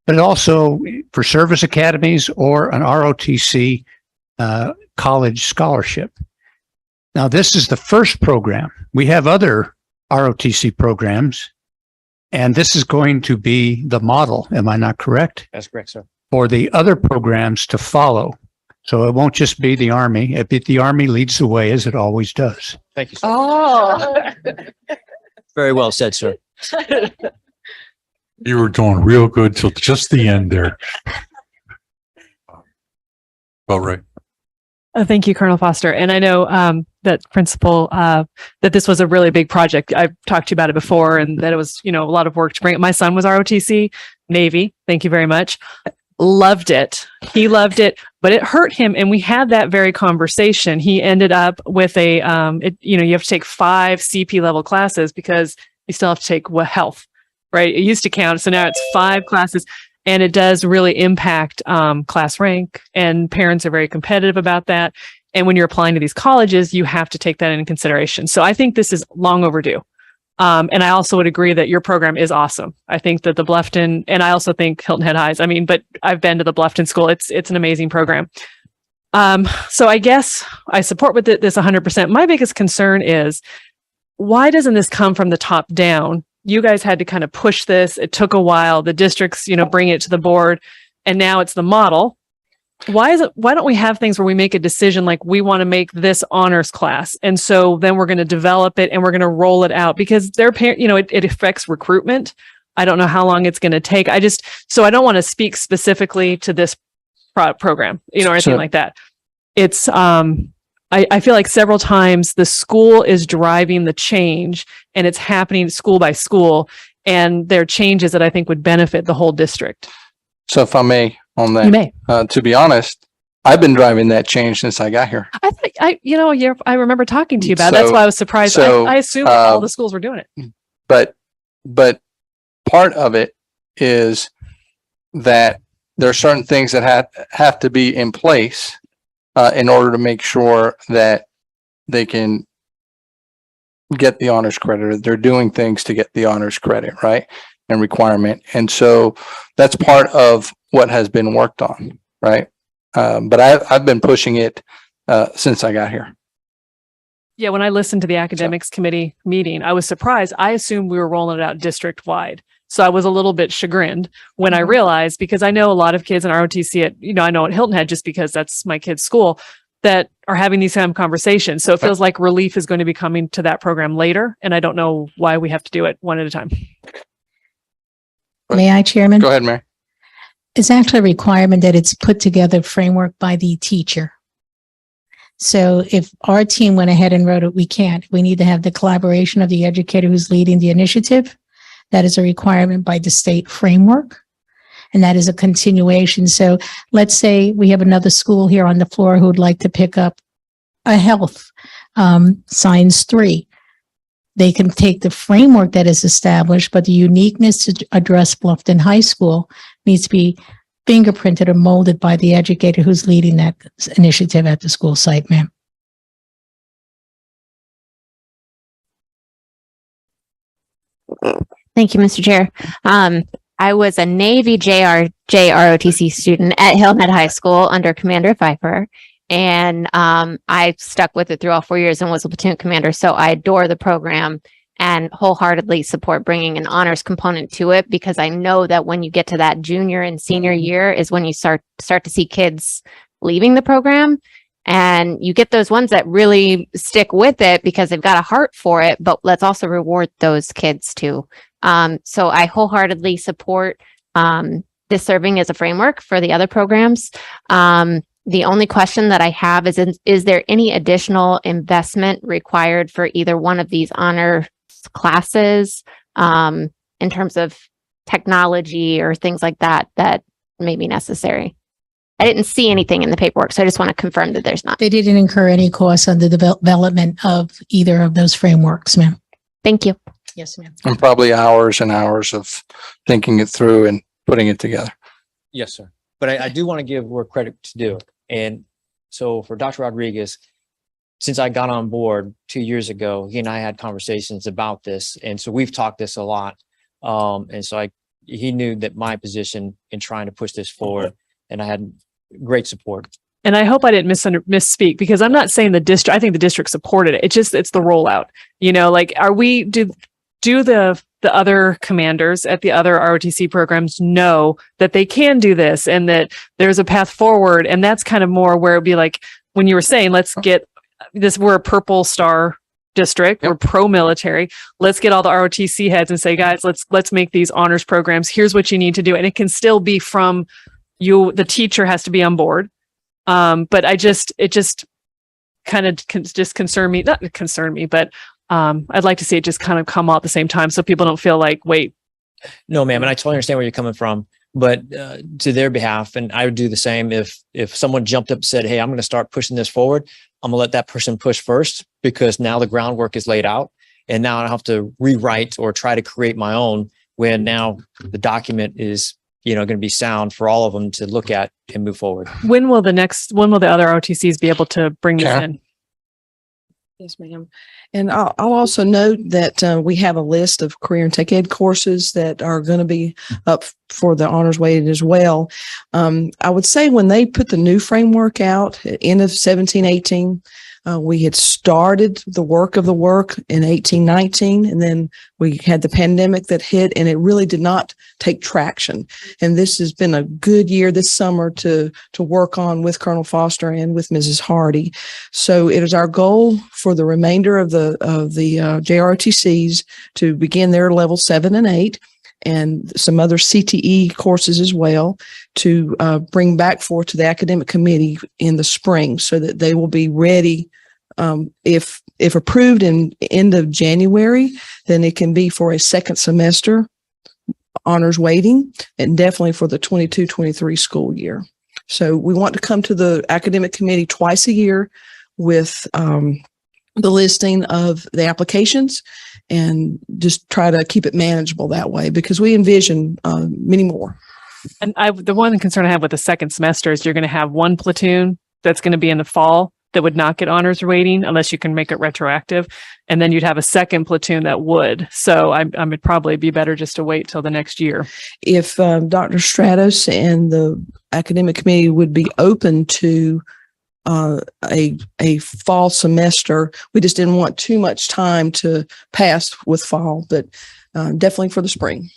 [SPEAKER 16] but also for service academies or an ROTC college scholarship. Now, this is the first program. We have other ROTC programs, and this is going to be the model. Am I not correct?
[SPEAKER 14] That's correct, sir. For
[SPEAKER 16] the other programs to follow. So it won't just be the Army. The Army leads the way, as it always does.
[SPEAKER 14] Thank you, sir.
[SPEAKER 13] Oh.
[SPEAKER 14] Very well said, sir.
[SPEAKER 1] You were doing real good till just the end there. Well, Ray.
[SPEAKER 8] Thank you, Colonel Foster. And I know that principal, that this was a really big project. I've talked to you about it before, and that it was, a lot of work to bring it. My son was ROTC, Navy. Thank you very much. Loved it. He loved it, but it hurt him. And we had that very conversation. He ended up with you have to take 5 CP level classes because you still have to take health, right? It used to count. So now it's 5 classes. And it does really impact class rank, and parents are very competitive about that. And when you're applying to these colleges, you have to take that into consideration. So I think this is long overdue. And I also would agree that your program is awesome. I think that the Bluffton, and I also think Hilton Head Highs, I mean, but I've been to the Bluffton school. It's an amazing program. So I guess I support with this 100%. My biggest concern is, why doesn't this come from the top down? You guys had to kind of push this. It took a while. The districts, bring it to the board, and now it's the model. Why don't we have things where we make a decision like, we want to make this honors class, and so then we're going to develop it and we're going to roll it out, because it affects recruitment. I don't know how long it's going to take. So I don't want to speak specifically to this program, or anything like that. It's I feel like several times the school is driving the change, and it's happening school by school, and there are changes that I think would benefit the whole district.
[SPEAKER 4] So if I may on that,
[SPEAKER 8] You may.
[SPEAKER 4] To be honest, I've been driving that change since I got here.
[SPEAKER 8] I remember talking to you about it. That's why I was surprised. I assumed all the schools were doing it.
[SPEAKER 4] But part of it is that there are certain things that have to be in place in order to make sure that they can get the honors credit. They're doing things to get the honors credit, right? And requirement. And so that's part of what has been worked on, right? But I've been pushing it since I got here.
[SPEAKER 8] Yeah, when I listened to the academics committee meeting, I was surprised. I assumed we were rolling it out district wide. So I was a little bit chagrined when I realized, because I know a lot of kids in ROTC I know at Hilton Head, just because that's my kid's school, that are having these kind of conversations. So it feels like relief is going to be coming to that program later. And I don't know why we have to do it one at a time.
[SPEAKER 12] May I, Chairman?
[SPEAKER 4] Go ahead, Mary.
[SPEAKER 12] It's actually a requirement that it's put together framework by the teacher. So if our team went ahead and wrote it, we can't. We need to have the collaboration of the educator who's leading the initiative. That is a requirement by the state framework. And that is a continuation. So let's say we have another school here on the floor who would like to pick up a health science 3. They can take the framework that is established, but the uniqueness to address Bluffton High School needs to be fingerprinted or molded by the educator who's leading that initiative at the school site, ma'am.
[SPEAKER 6] Thank you, Mr. Chair. I was a Navy JROTC student at Hilton Head High School under Commander Pfeiffer, and I stuck with it through all 4 years and was a platoon commander. So I adore the program and wholeheartedly support bringing an honors component to it, because I know that when you get to that junior and senior year is when you start to see kids leaving the program. And you get those ones that really stick with it because they've got a heart for it, but let's also reward those kids too. So I wholeheartedly support this serving as a framework for the other programs. The only question that I have is there any additional investment required for either one of these honor classes in terms of technology or things like that may be necessary? I didn't see anything in the paperwork, so I just want to confirm that there's not.
[SPEAKER 12] They didn't incur any costs on the development of either of those frameworks, ma'am.
[SPEAKER 6] Thank you.
[SPEAKER 12] Yes, ma'am.
[SPEAKER 4] And probably hours and hours of thinking it through and putting it together.
[SPEAKER 14] Yes, sir. But I do want to give where credit to due. And so for Dr. Rodriguez, since I got on board 2 years ago, he and I had conversations about this. And so we've talked this a lot. And so he knew that my position in trying to push this forward, and I had great support.
[SPEAKER 8] And I hope I didn't misspeak, because I'm not saying the district, I think the district supported it. It's the rollout, do the other commanders at the other ROTC programs know that they can do this and that there's a path forward? And that's kind of more where it'd be like, when you were saying, let's get this, we're a purple star district, we're pro-military. Let's get all the ROTC heads and say, guys, let's make these honors programs. Here's what you need to do. And it can still be from you, the teacher has to be on board. But it just kind of concern me, not concern me, but I'd like to see it just kind of come out at the same time so people don't feel like, wait.
[SPEAKER 14] No, ma'am. And I totally understand where you're coming from, but to their behalf, and I would do the same if someone jumped up and said, hey, I'm going to start pushing this forward. I'm going to let that person push first, because now the groundwork is laid out. And now I don't have to rewrite or try to create my own when now the document is going to be sound for all of them to look at and move forward.
[SPEAKER 8] When will the other ROTCs be able to bring this in?
[SPEAKER 13] Yes, ma'am. And I'll also note that we have a list of career and tech ed courses that are going to be up for the honors weighted as well. I would say when they put the new framework out at end of 17-18, we had started the work of the work in 18-19, and then we had the pandemic that hit, and it really did not take traction. And this has been a good year this summer to work on with Colonel Foster and with Mrs. Hardy. So it is our goal for the remainder of the JROTCs to begin their level 7 and 8. And some other CTE courses as well to bring back forth to the academic committee in the spring so that they will be ready. If approved in end of January, then it can be for a second semester honors weighting and definitely for the 22-23 school year. So we want to come to the academic committee twice a year with the listing of the applications and just try to keep it manageable that way because we envision many more.
[SPEAKER 8] And the one concern I have with the second semester is you're going to have one platoon that's going to be in the fall that would not get honors rating unless you can make it retroactive. And then you'd have a second platoon that would. So I would probably be better just to wait till the next year.
[SPEAKER 13] If Dr. Stratos and the academic committee would be open to a fall semester. We just didn't want too much time to pass with fall, but definitely for the spring.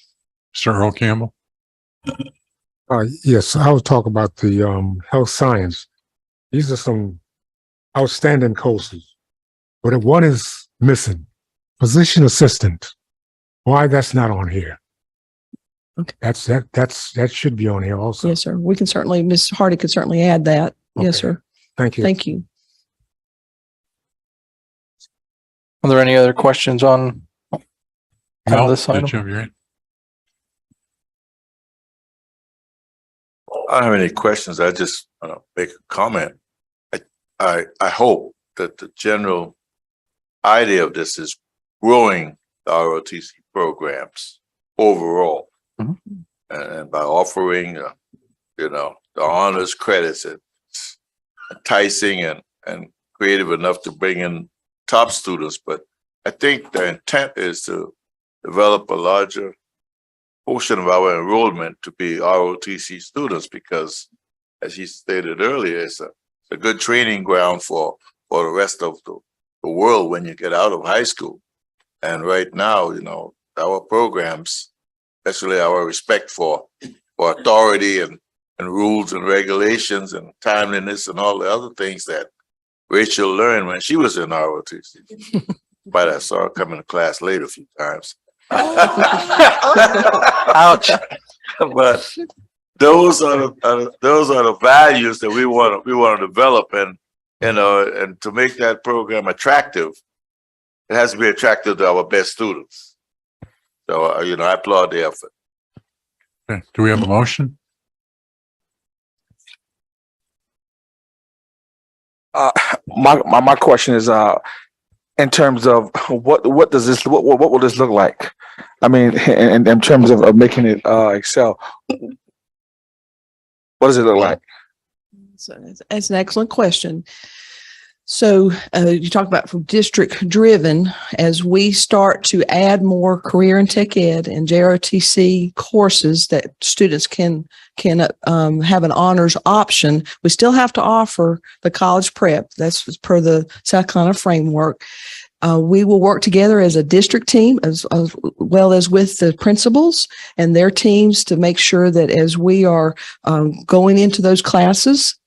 [SPEAKER 1] Sir Earl Campbell.
[SPEAKER 11] Yes, I will talk about the health science. These are some outstanding courses, but if one is missing, physician assistant. Why that's not on here?
[SPEAKER 13] Okay,
[SPEAKER 11] that should be on here also.
[SPEAKER 13] Yes, sir. We can certainly, Ms. Hardy could certainly add that.
[SPEAKER 11] Okay.
[SPEAKER 13] Yes, sir.
[SPEAKER 11] Thank you.
[SPEAKER 13] Thank you.
[SPEAKER 4] Are there any other questions on this item?
[SPEAKER 17] I don't have any questions. I just want to make a comment. I hope that the general idea of this is growing the ROTC programs overall, and by offering, the honors credits, it's enticing and creative enough to bring in top students. But I think the intent is to develop a larger portion of our enrollment to be ROTC students, because as you stated earlier, it's a good training ground for the rest of the world when you get out of high school. And right now, our programs, especially our respect for authority and rules and regulations and timeliness and all the other things that Rachel learned when she was in ROTC. But I saw her coming to class late a few times. Ouch. But those are the values that we want to develop, and to make that program attractive, it has to be attractive to our best students. So I applaud the effort.
[SPEAKER 1] Okay. Do we have a motion?
[SPEAKER 3] My question is in terms of what will this look like? I mean, in terms of making it excel, what does it look like?
[SPEAKER 13] So that's an excellent question. So you talk about from district driven, as we start to add more career and tech ed and JROTC courses that students can have an honors option. We still have to offer the college prep. That's per the South Carolina framework. We will work together as a district team as well as with the principals and their teams to make sure that as we are going into those classes,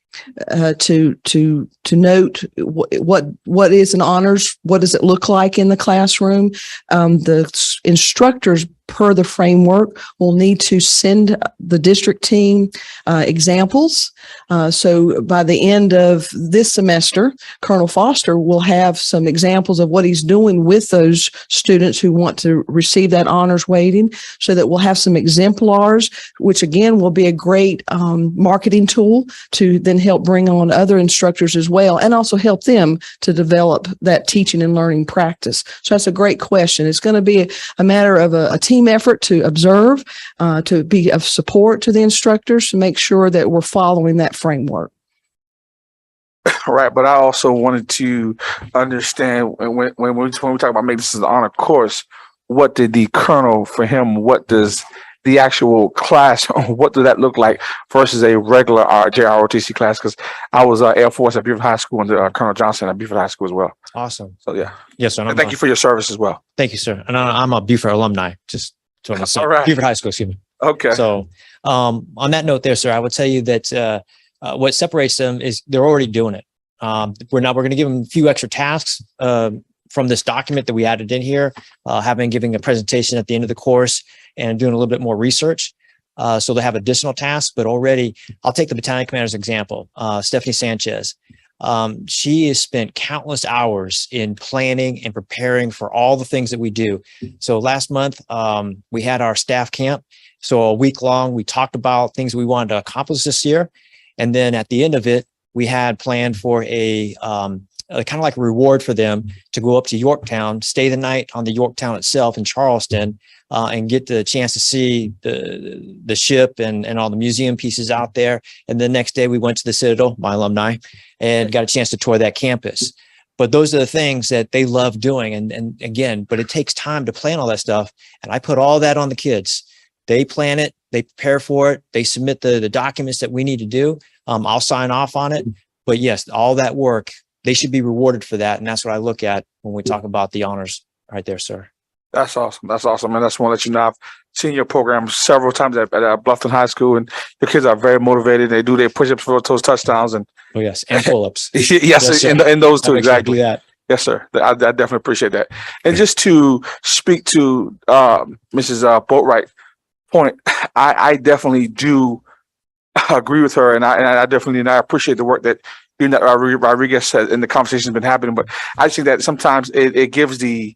[SPEAKER 13] to note what is an honors, what does it look like in the classroom. The instructors per the framework will need to send the district team examples. So by the end of this semester, Colonel Foster will have some examples of what he's doing with those students who want to receive that honors weighting, so that we'll have some exemplars, which again will be a great marketing tool to then help bring on other instructors as well. well, and also help them to develop that teaching and learning practice. So that's a great question. It's going to be a matter of a team effort to observe, to be of support to the instructors to make sure that we're following that framework.
[SPEAKER 3] Right, but I also wanted to understand when we talk about making this an honor course, what did the kernel for him? What does the actual class? What does that look like versus a regular JROTC class? Because I was Air Force at Beaufort High School under Colonel Johnson at Beaufort High School as well.
[SPEAKER 14] Awesome.
[SPEAKER 3] So yeah,
[SPEAKER 14] Yes, sir.
[SPEAKER 3] and thank you for your service as well.
[SPEAKER 14] Thank you, sir. And I'm a Beaufort alumni. Just so I say,
[SPEAKER 3] All right.
[SPEAKER 14] Beaufort High School, excuse me.
[SPEAKER 3] Okay.
[SPEAKER 14] So, on that note there, sir, I would tell you that what separates them is they're already doing it. We're going to give them a few extra tasks from this document that we added in here, giving a presentation at the end of the course and doing a little bit more research. So they have additional tasks, but already I'll take the battalion commander's example, Stephanie Sanchez. She has spent countless hours in planning and preparing for all the things that we do. So last month, we had our staff camp. So a week long, we talked about things we wanted to accomplish this year. And then at the end of it, we had planned for a kind of like a reward for them to go up to Yorktown, stay the night on the Yorktown itself in Charleston, and get the chance to see the ship and all the museum pieces out there. And the next day we went to the Citadel, my alumni, and got a chance to tour that campus. But those are the things that they love doing. And again, but it takes time to plan all that stuff. And I put all that on the kids. They plan it, they prepare for it, they submit the documents that we need to do. I'll sign off on it. But yes, all that work, they should be rewarded for that. And that's what I look at when we talk about the honors right there, sir.
[SPEAKER 3] That's awesome. That's awesome. And I just want to let you know, I've seen your program several times at Bluffton High School, and your kids are very motivated. They do their push-ups for those touchdowns. And
[SPEAKER 14] oh, yes. And pull-ups.
[SPEAKER 3] yes, in those two. Exactly.
[SPEAKER 14] Do that.
[SPEAKER 3] Yes, sir. I definitely appreciate that. And just to speak to Mrs. Boatwright point, I definitely do agree with her, and I definitely I appreciate the work that Rodriguez said, and the conversation has been happening. But I think that sometimes it gives a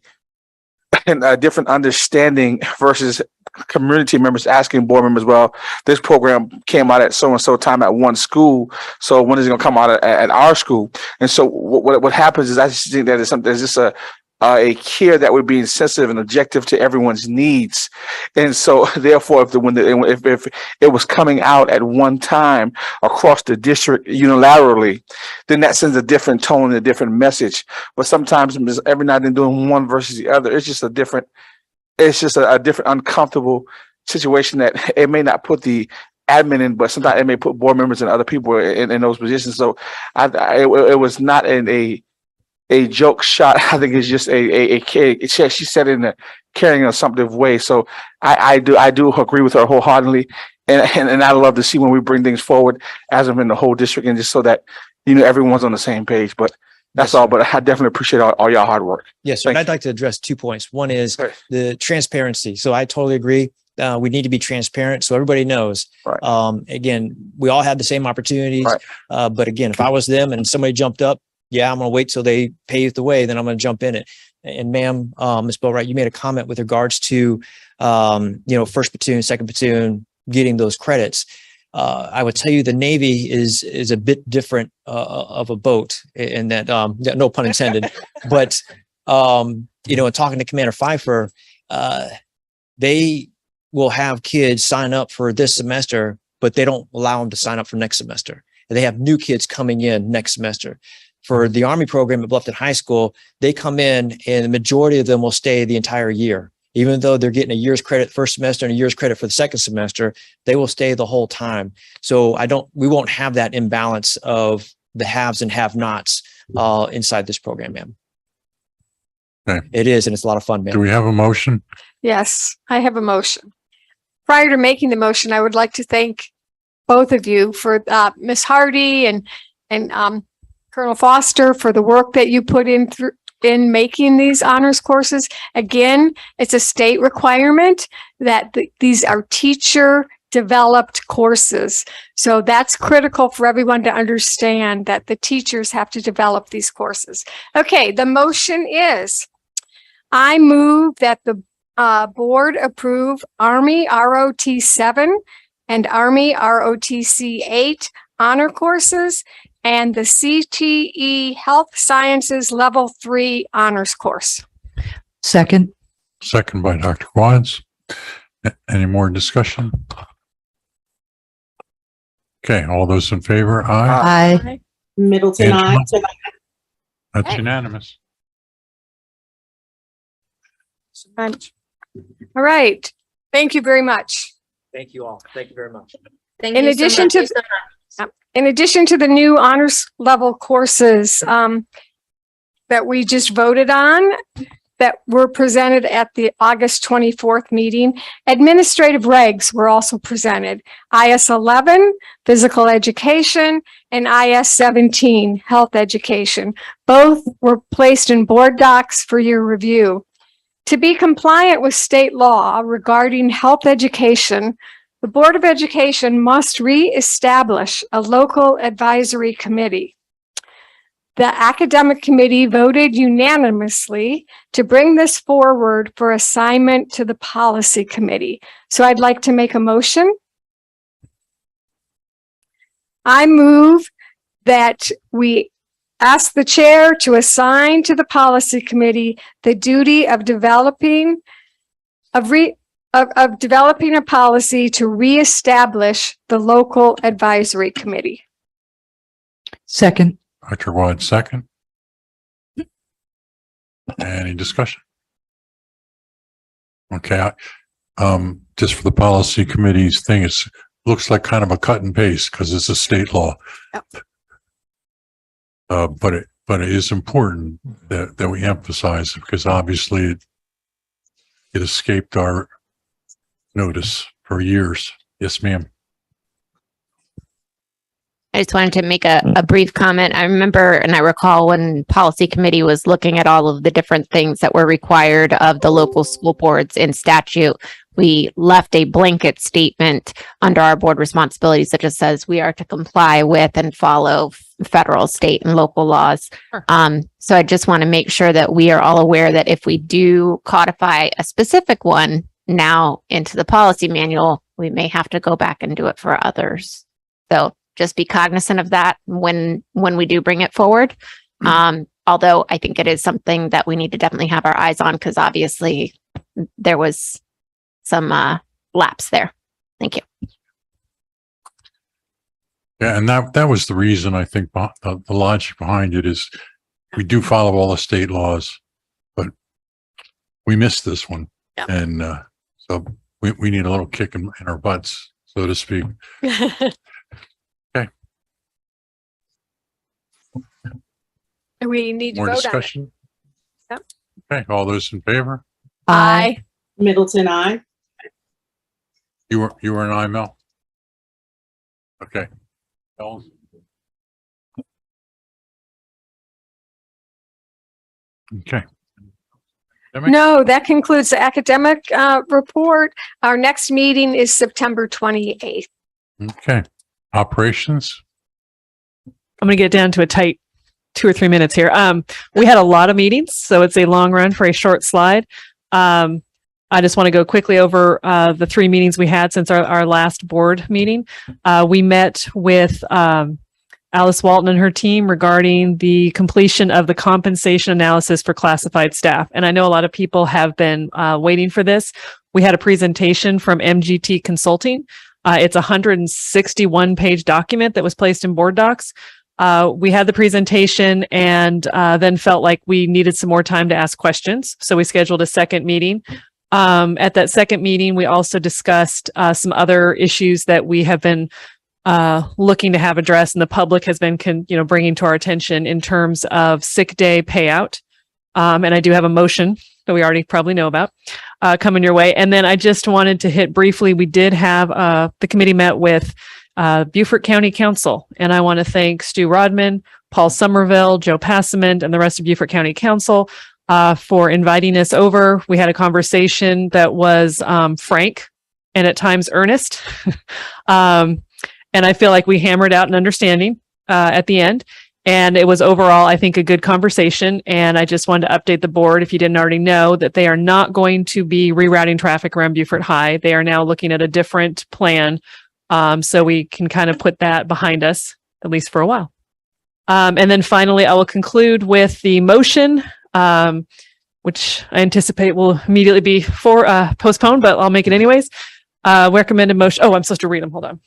[SPEAKER 3] different understanding versus community members asking board members, well, this program came out at so and so time at one school, so when is it going to come out at our school? And so what happens is I just think that there's just a care that we're being sensitive and objective to everyone's needs. And so therefore, if it was coming out at one time across the district unilaterally, then that sends a different tone and a different message. But sometimes every night they're doing one versus the other, it's just a different uncomfortable situation that it may not put the admin in, but sometimes it may put board members and other people in those positions. So it was not a joke shot. I think it's just she said it in a caring or assumptive way. So I do agree with her wholeheartedly, and I love to see when we bring things forward as I'm in the whole district, and just so that everyone's on the same page. But that's all. But I definitely appreciate all y'all hard work.
[SPEAKER 14] Yes, sir. And I'd like to address 2 points. One is the transparency. So I totally agree. We need to be transparent so everybody knows.
[SPEAKER 3] Right.
[SPEAKER 14] Again, we all had the same opportunities. Right. But again, if I was them and somebody jumped up, yeah, I'm going to wait till they pave the way, then I'm going to jump in it. And ma'am, Ms. Boatwright, you made a comment with regards to, first platoon, second platoon, getting those credits. I would tell you the Navy is a bit different of a boat in that, no pun intended, but, talking to Commander Pfeiffer, they will have kids sign up for this semester, but they don't allow them to sign up for next semester. And they have new kids coming in next semester. For the Army program at Bluffton High School, they come in and the majority of them will stay the entire year. Even though they're getting a year's credit first semester and a year's credit for the second semester, they will stay the whole time. So we won't have that imbalance of the haves and have-nots inside this program, ma'am.
[SPEAKER 1] Okay.
[SPEAKER 14] It is, and it's a lot of fun, ma'am.
[SPEAKER 1] Do we have a motion?
[SPEAKER 7] Yes, I have a motion. Prior to making the motion, I would like to thank both of you for Ms. Hardy and Colonel Foster for the work that you put in making these honors courses. Again, it's a state requirement that these are teacher developed courses. So that's critical for everyone to understand that the teachers have to develop these courses. Okay, the motion is, I move that the board approve Army ROT 7 and Army ROTC 8 honor courses and the CTE Health Sciences Level 3 Honors Course.
[SPEAKER 2] Second.
[SPEAKER 1] Second by Dr. Quads. Any more discussion? Okay, all those in favor? Aye.
[SPEAKER 2] Aye.
[SPEAKER 5] Middleton, I.
[SPEAKER 1] Angela? That's unanimous.
[SPEAKER 7] All right. Thank you very much.
[SPEAKER 14] Thank you all. Thank you very much.
[SPEAKER 15] Thank
[SPEAKER 7] In
[SPEAKER 15] you so
[SPEAKER 7] addition
[SPEAKER 15] much.
[SPEAKER 7] to, in addition to the new honors level courses that we just voted on, that were presented at the August 24th meeting, administrative regs were also presented. IS 11, physical education, and IS 17, health education. Both were placed in board docs for your review. To be compliant with state law regarding health education, the Board of Education must reestablish a local advisory committee. The academic committee voted unanimously to bring this forward for assignment to the policy committee. So I'd like to make a motion. I move that we ask the chair to assign to the policy committee the duty of developing a policy to reestablish the local advisory committee.
[SPEAKER 2] Second.
[SPEAKER 1] Dr. Quad, second. Any discussion? Okay, just for the policy committee's thing, it looks like kind of a cut and paste because it's a state law.
[SPEAKER 7] Yep.
[SPEAKER 1] But it is important that we emphasize it because obviously it escaped our notice for years. Yes, ma'am.
[SPEAKER 6] I just wanted to make a brief comment. I remember and I recall when policy committee was looking at all of the different things that were required of the local school boards in statute, we left a blanket statement under our board responsibilities that just says we are to comply with and follow federal, state, and local laws.
[SPEAKER 10] Sure.
[SPEAKER 6] So I just want to make sure that we are all aware that if we do codify a specific one now into the policy manual, we may have to go back and do it for others. So just be cognizant of that when we do bring it forward. Although I think it is something that we need to definitely have our eyes on because obviously there was some lapse there. Thank you.
[SPEAKER 1] Yeah, and that was the reason I think the logic behind it is we do follow all the state laws, but we missed this one.
[SPEAKER 10] Yeah.
[SPEAKER 1] And so we need a little kick in our butts, so to speak.
[SPEAKER 7] We need to
[SPEAKER 1] More
[SPEAKER 7] vote
[SPEAKER 1] discussion?
[SPEAKER 7] on it.
[SPEAKER 1] Okay, all those in favor?
[SPEAKER 7] Aye.
[SPEAKER 5] Middleton, I.
[SPEAKER 1] You were an aye, Mel? Okay. Ellen? Okay.
[SPEAKER 7] No, that concludes the academic report. Our next meeting is September 28th.
[SPEAKER 1] Okay. Operations?
[SPEAKER 8] I'm going to get down to a tight 2 or 3 minutes here. We had a lot of meetings, so it's a long run for a short slide. I just want to go quickly over the 3 meetings we had since our last board meeting. We met with Alice Walton and her team regarding the completion of the compensation analysis for classified staff. And I know a lot of people have been waiting for this. We had a presentation from MGT Consulting. It's a 161-page document that was placed in board docs. We had the presentation and then felt like we needed some more time to ask questions. So we scheduled a second meeting. At that second meeting, we also discussed some other issues that we have been looking to have addressed and the public has been bringing to our attention in terms of sick day payout. And I do have a motion that we already probably know about coming your way. And then I just wanted to hit briefly, we did have the committee met with Beaufort County Council. And I want to thank Stu Rodman, Paul Somerville, Joe Passament, and the rest of Beaufort County Council for inviting us over. We had a conversation that was frank and at times earnest. And I feel like we hammered out an understanding at the end. And it was overall, I think, a good conversation. And I just wanted to update the board, if you didn't already know, that they are not going to be rerouting traffic around Beaufort High. They are now looking at a different plan. So we can kind of put that behind us, at least for a while. And then finally, I will conclude with the motion, which I anticipate will immediately be postponed, but I'll make it anyways. Recommended motion. Oh, I'm supposed to read them. Hold on.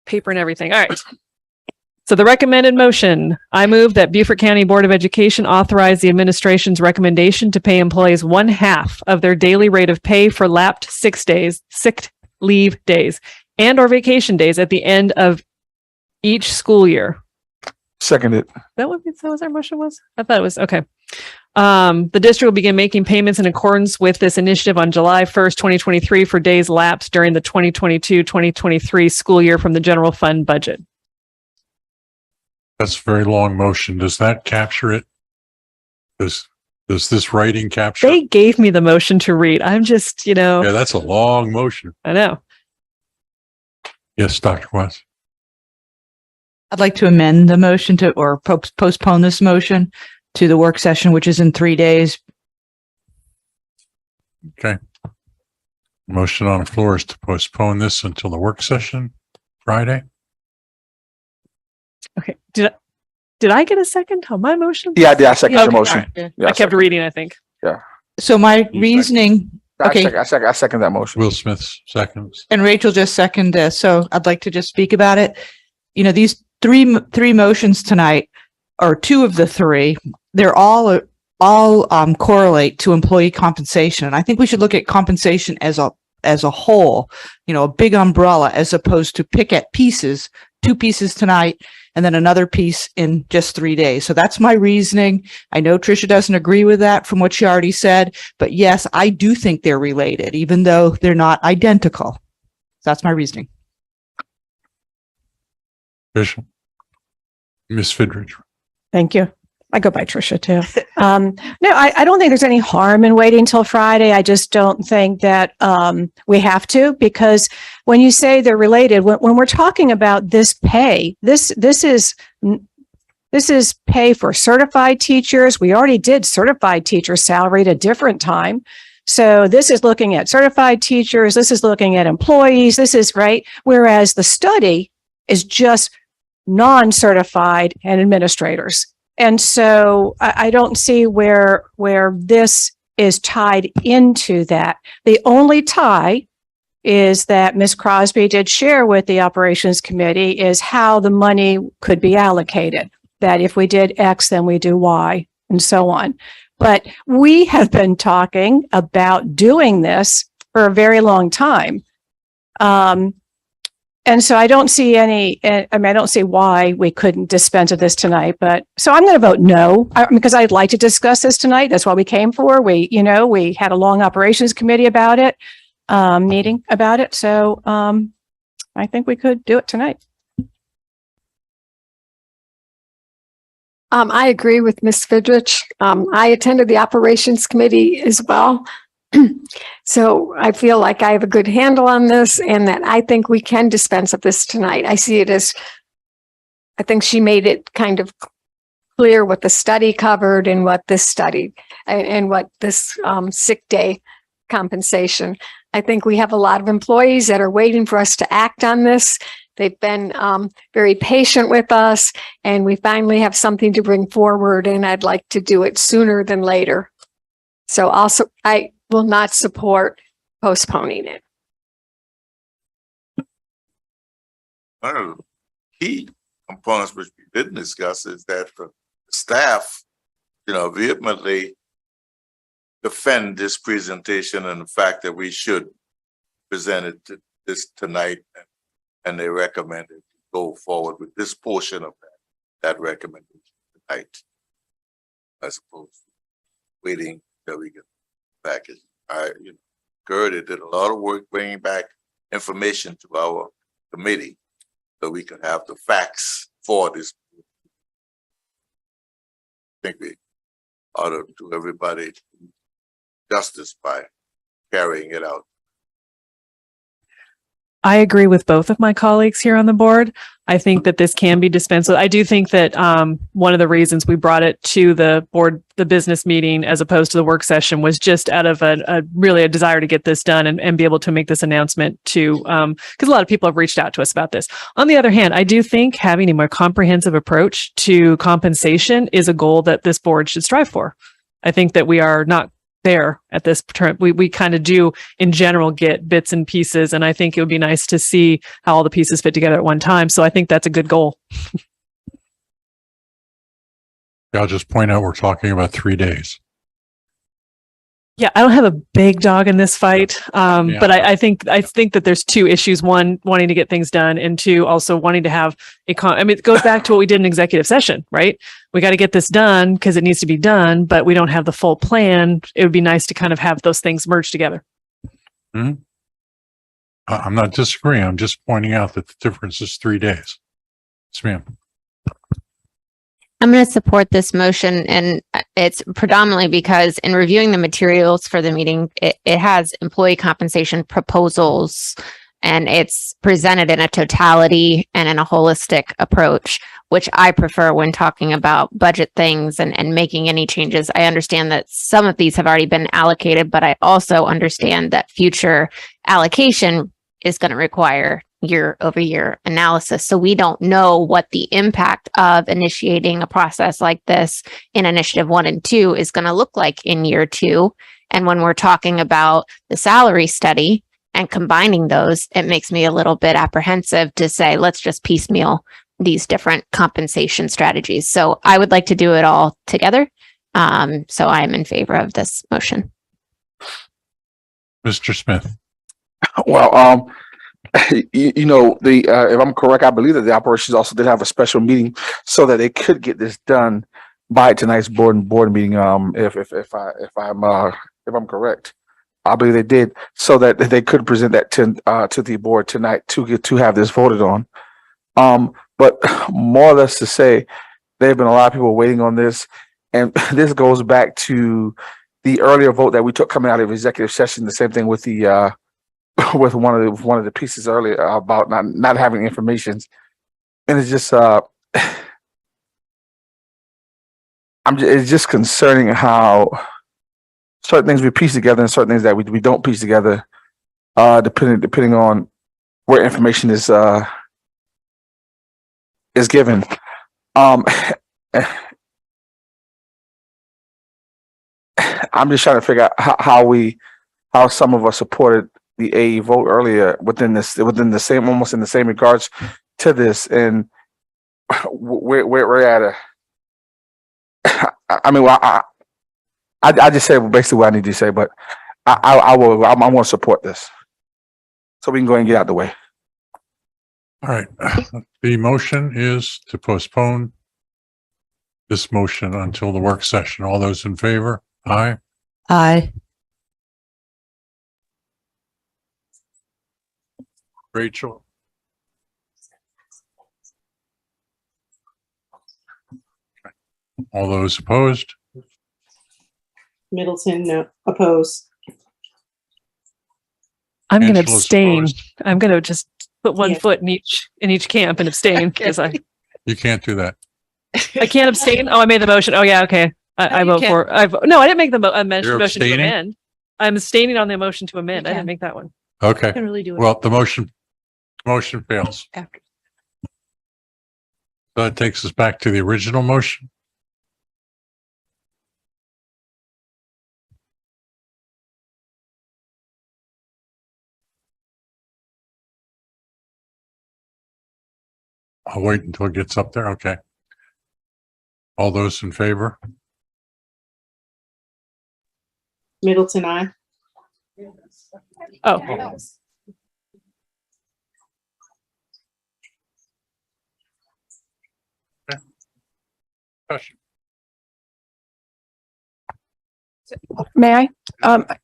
[SPEAKER 8] Paper and everything. All right. So the recommended motion, I move that Beaufort County Board of Education authorize the administration's recommendation to pay employees 1/2 of their daily rate of pay for lapped sick leave days and or vacation days at the end of each school year.
[SPEAKER 3] Seconded.
[SPEAKER 8] That was our motion was? I thought it was, okay. The district will begin making payments in accordance with this initiative on July 1st, 2023 for days lapsed during the 2022-2023 school year from the general fund budget.
[SPEAKER 1] That's a very long motion. Does that capture it? Does this writing capture?
[SPEAKER 8] They gave me the motion to read. I'm just,
[SPEAKER 1] Yeah, that's a long motion.
[SPEAKER 8] I know.
[SPEAKER 1] Yes, Dr. West.
[SPEAKER 2] I'd like to amend the motion or postpone this motion to the work session, which is in 3 days.
[SPEAKER 1] Okay. Motion on the floor is to postpone this until the work session Friday.
[SPEAKER 8] Okay. Did I get a second on my motion?
[SPEAKER 3] Yeah, I did. I second your
[SPEAKER 8] Okay,
[SPEAKER 3] motion.
[SPEAKER 8] all right.
[SPEAKER 3] Yeah,
[SPEAKER 8] I kept reading, I think.
[SPEAKER 3] Yeah.
[SPEAKER 2] So my reasoning, okay,
[SPEAKER 3] I second that motion.
[SPEAKER 1] Will Smith seconds.
[SPEAKER 2] and Rachel just seconded this, so I'd like to just speak about it. These three motions tonight, or two of the three, they're all correlate to employee compensation. And I think we should look at compensation as a whole, a big umbrella, as opposed to pick at pieces, 2 pieces tonight, and then another piece in just 3 days. So that's my reasoning. I know Tricia doesn't agree with that from what she already said, but yes, I do think they're related, even though they're not identical. That's my reasoning.
[SPEAKER 1] Tricia. Ms. Fidrich.
[SPEAKER 9] Thank you. I go by Tricia too. No, I don't think there's any harm in waiting till Friday. I just don't think that we have to, because when you say they're related, when we're talking about this pay, this is pay for certified teachers. We already did certified teacher salary at a different time. So this is looking at certified teachers. This is looking at employees. This is right. Whereas the study is just non-certified and administrators. And so I don't see where this is tied into that. The only tie is that Ms. Crosby did share with the operations committee is how the money could be allocated. That if we did X, then we do Y, and so on. But we have been talking about doing this for a very long time. And so I don't see I don't see why we couldn't dispense with this tonight, but so I'm going to vote no, because I'd like to discuss this tonight. That's what we came for. We had a long operations committee about it, meeting about it. So, I think we could do it tonight.
[SPEAKER 7] I agree with Ms. Fidrich. I attended the operations committee as well. So I feel like I have a good handle on this and that I think we can dispense of this tonight. I see it as, I think she made it kind of clear what the study covered and what this study and what this sick day compensation. I think we have a lot of employees that are waiting for us to act on this. They've been very patient with us, and we finally have something to bring forward, and I'd like to do it sooner than later. So also, I will not support postponing it.
[SPEAKER 17] One of the key components which we didn't discuss is that the staff, vehemently defend this presentation and the fact that we should present it this tonight, and they recommended to go forward with this portion of that recommendation tonight, as opposed to waiting till we get back. Gertie did a lot of work bringing back information to our committee so we could have the facts for this. I think we ought to do everybody justice by carrying it out.
[SPEAKER 8] I agree with both of my colleagues here on the board. I think that this can be dispensed with. I do think that one of the reasons we brought it to the board, the business meeting, as opposed to the work session, was just out of a really a desire to get this done and be able to make this announcement to, because a lot of people have reached out to us about this. On the other hand, I do think having a more comprehensive approach to compensation is a goal that this board should strive for. I think that we are not there at this term. We kind of do in general get bits and pieces, and I think it would be nice to see how all the pieces fit together at one time. So I think that's a good goal.
[SPEAKER 1] I'll just point out we're talking about 3 days.
[SPEAKER 8] Yeah, I don't have a big dog in this fight, but I think that there's two issues: one, wanting to get things done, and two, also wanting to have I mean, it goes back to what we did in executive session, right? We got to get this done because it needs to be done, but we don't have the full plan. It would be nice to kind of have those things merged together.
[SPEAKER 1] I'm not disagreeing. I'm just pointing out that the difference is 3 days. Yes, ma'am.
[SPEAKER 6] I'm going to support this motion, and it's predominantly because in reviewing the materials for the meeting, it has employee compensation proposals, and it's presented in a totality and in a holistic approach, which I prefer when talking about budget things and making any changes. I understand that some of these have already been allocated, but I also understand that future allocation is going to require year over year analysis. So we don't know what the impact of initiating a process like this in initiative 1 and 2 is going to look like in year 2. And when we're talking about the salary study and combining those, it makes me a little bit apprehensive to say, let's just piecemeal these different compensation strategies. So I would like to do it all together. So I am in favor of this motion.
[SPEAKER 1] Mr. Smith.
[SPEAKER 3] Well, you know, if I'm correct, I believe that the operations also did have a special meeting so that they could get this done by tonight's board meeting. If I'm correct, I believe they did, so that they could present that to the board tonight to have this voted on. But more or less to say, there have been a lot of people waiting on this, and this goes back to the earlier vote that we took coming out of executive session. The same thing with the with one of the pieces earlier about not having information, and it's just it's just concerning how certain things we piece together and certain things that we don't piece together, depending on where information is given. I'm just trying to figure out how some of us supported the AE vote earlier within the same, almost in the same regards to this, and we're at I mean, well, I just said basically what I need to say, but I'm going to support this, so we can go ahead and get out of the way.
[SPEAKER 1] All right. The motion is to postpone this motion until the work session. All those in favor? Aye.
[SPEAKER 2] Aye.
[SPEAKER 1] Rachel? Okay. All those opposed?
[SPEAKER 5] Middleton, no. Opposed.
[SPEAKER 8] I'm going to
[SPEAKER 1] Angela's
[SPEAKER 8] abstain.
[SPEAKER 1] opposed.
[SPEAKER 8] I'm going to just put one
[SPEAKER 5] Yeah.
[SPEAKER 8] foot in each camp and abstain because
[SPEAKER 1] You can't do that.
[SPEAKER 8] I can't abstain. Oh, I made the motion. Oh yeah, okay. I vote for. No, I didn't make the motion to
[SPEAKER 1] abstaining?
[SPEAKER 8] amend. I'm abstaining on the motion to amend. I
[SPEAKER 2] You
[SPEAKER 8] didn't
[SPEAKER 2] can.
[SPEAKER 8] make that one.
[SPEAKER 1] Okay.
[SPEAKER 2] Can really do it
[SPEAKER 1] Well, the motion fails.
[SPEAKER 2] after.
[SPEAKER 1] So that takes us back to the original motion. I'll wait until it gets up there. Okay. All those in favor?
[SPEAKER 5] Middleton, aye.
[SPEAKER 8] Oh,
[SPEAKER 1] Discussion.
[SPEAKER 9] May I?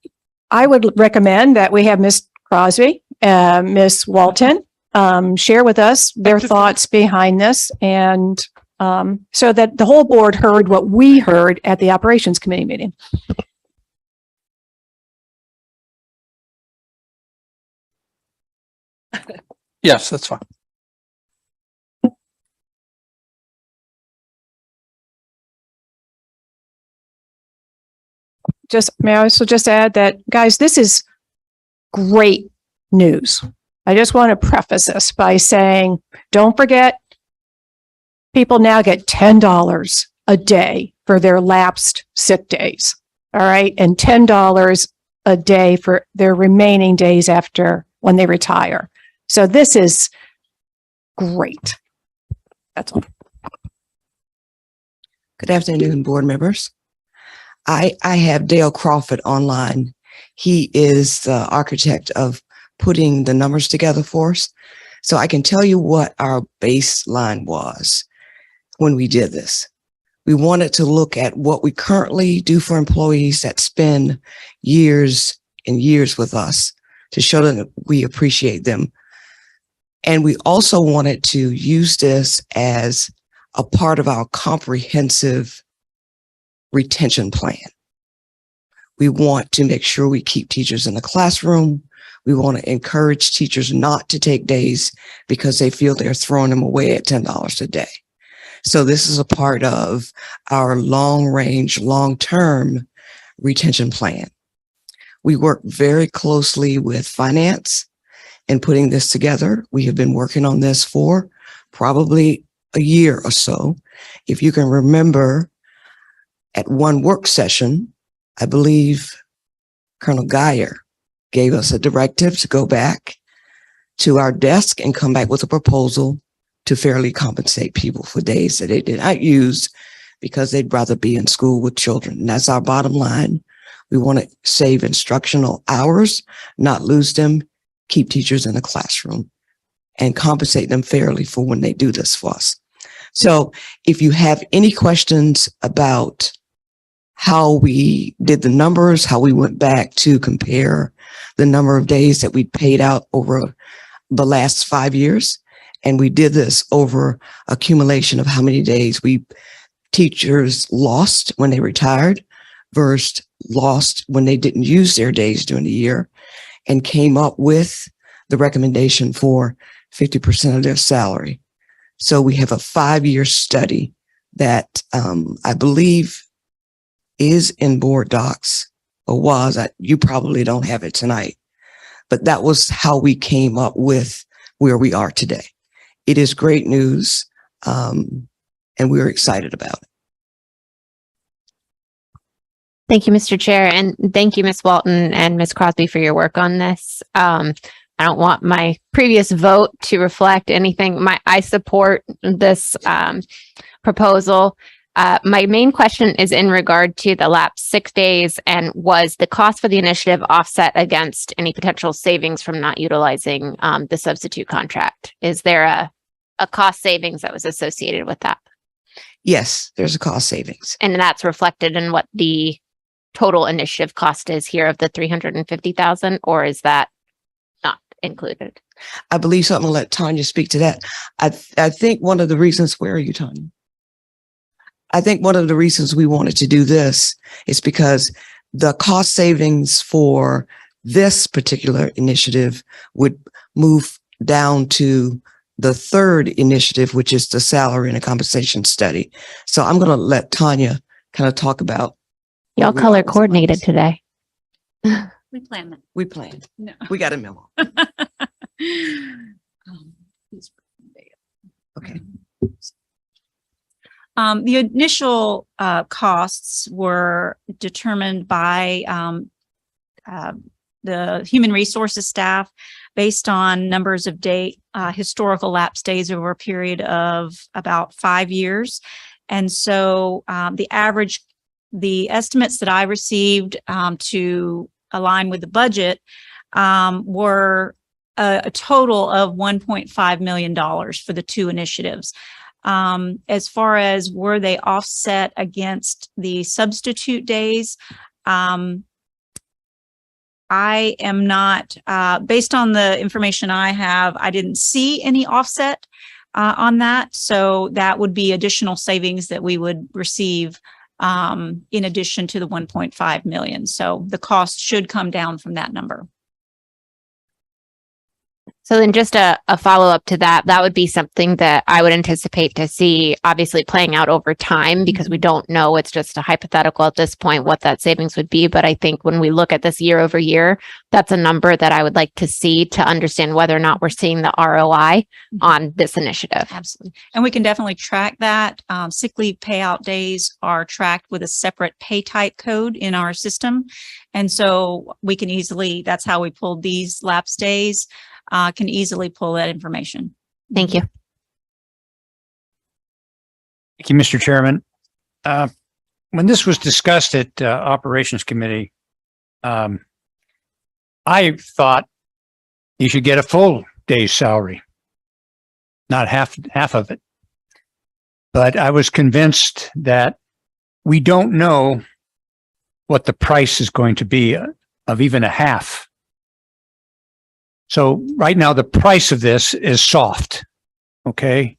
[SPEAKER 9] I would recommend that we have Ms. Crosby, Ms. Walton, share with us their thoughts behind this, and so that the whole board heard what we heard at the operations committee meeting.
[SPEAKER 4] Yes, that's fine.
[SPEAKER 9] May I also just add that, guys, this is great news. I just want to preface this by saying, don't forget, people now get $10 a day for their lapsed sick days. All right. And $10 a day for their remaining days after when they retire. So this is great. That's all.
[SPEAKER 18] Good afternoon, board members. I have Dale Crawford online. He is the architect of putting the numbers together for us. So I can tell you what our baseline was when we did this. We wanted to look at what we currently do for employees that spend years and years with us to show them that we appreciate them. And we also wanted to use this as a part of our comprehensive retention plan. We want to make sure we keep teachers in the classroom. We want to encourage teachers not to take days because they feel they're throwing them away at $10 a day. So this is a part of our long-range, long-term retention plan. We work very closely with finance in putting this together. We have been working on this for probably a year or so. If you can remember, at one work session, I believe Colonel Geyer gave us a directive to go back to our desk and come back with a proposal to fairly compensate people for days that they did not use because they'd rather be in school with children. And that's our bottom line. We want to save instructional hours, not lose them, keep teachers in the classroom, and compensate them fairly for when they do this for us. So if you have any questions about how we did the numbers, how we went back to compare the number of days that we paid out over the last 5 years, and we did this over accumulation of how many days teachers lost when they retired versus lost when they didn't use their days during the year, and came up with the recommendation for 50% of their salary. So we have a 5-year study that I believe is in board docs, or was. You probably don't have it tonight, but that was how we came up with where we are today. It is great news, and we're excited about it.
[SPEAKER 6] Thank you, Mr. Chair, and thank you, Ms. Walton and Ms. Crosby, for your work on this. I don't want my previous vote to reflect anything. I support this proposal. My main question is in regard to the lapsed 6 days, and was the cost for the initiative offset against any potential savings from not utilizing the substitute contract? Is there a cost savings that was associated with that?
[SPEAKER 18] Yes, there's a cost savings.
[SPEAKER 6] And that's reflected in what the total initiative cost is here of the 350,000, or is that not included?
[SPEAKER 18] I believe so. I'm going to let Tanya speak to that. I think one of the reasons, where are you, Tanya? I think one of the reasons we wanted to do this is because the cost savings for this particular initiative would move down to the third initiative, which is the salary and a compensation study. So I'm going to let Tanya kind of talk about.
[SPEAKER 6] Y'all color coordinated today.
[SPEAKER 19] We planned that.
[SPEAKER 18] We planned.
[SPEAKER 19] No.
[SPEAKER 18] We got a memo. Okay.
[SPEAKER 19] The initial costs were determined by the human resources staff based on numbers of historical lapse days over a period of about 5 years. And so the estimates that I received to align with the budget were a total of $1.5 million for the two initiatives. As far as were they offset against the substitute days, I am not, based on the information I have, I didn't see any offset on that. So that would be additional savings that we would receive in addition to the 1.5 million. So the cost should come down from that number.
[SPEAKER 6] So then just a follow-up to that, that would be something that I would anticipate to see obviously playing out over time because we don't know, it's just a hypothetical at this point what that savings would be. But I think when we look at this year over year, that's a number that I would like to see to understand whether or not we're seeing the ROI on this initiative.
[SPEAKER 19] Absolutely. And we can definitely track that. Sick leave payout days are tracked with a separate pay type code in our system. And so we can easily, that's how we pulled these lapse days. Can easily pull that information.
[SPEAKER 6] Thank you.
[SPEAKER 16] Thank you, Mr. Chairman. When this was discussed at Operations Committee, I thought you should get a full day's salary, not half of it. But I was convinced that we don't know what the price is going to be of even a half. So right now, the price of this is soft. Okay.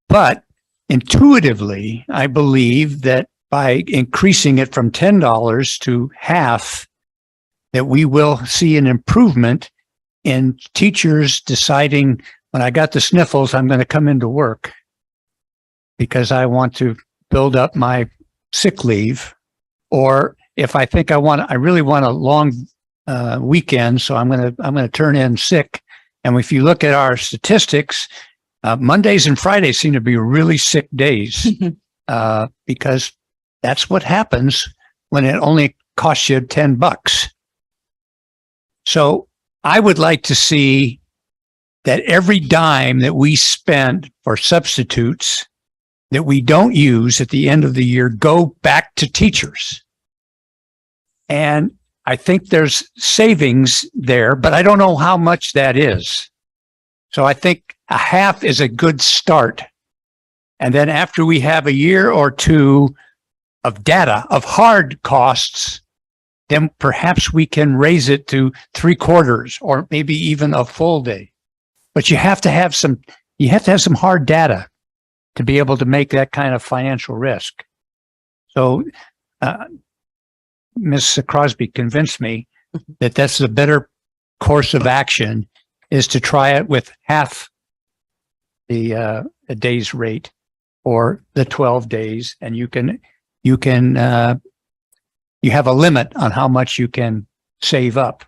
[SPEAKER 16] But intuitively, I believe that by increasing it from $10 to half, that we will see an improvement in teachers deciding when I got the sniffles, I'm going to come into work because I want to build up my sick leave. Or if I think I really want a long weekend, so I'm gonna turn in sick. And if you look at our statistics, Mondays and Fridays seem to be really sick days because that's what happens when it only costs you $10. So I would like to see that every dime that we spend for substitutes that we don't use at the end of the year go back to teachers. And I think there's savings there, but I don't know how much that is. So I think a half is a good start. And then after we have a year or two of data of hard costs, then perhaps we can raise it to 3/4 or maybe even a full day. But you have to have some hard data to be able to make that kind of financial risk. So, Ms. Crosby convinced me that that's the better course of action is to try it with half the day's rate or the 12 days. And you have a limit on how much you can save up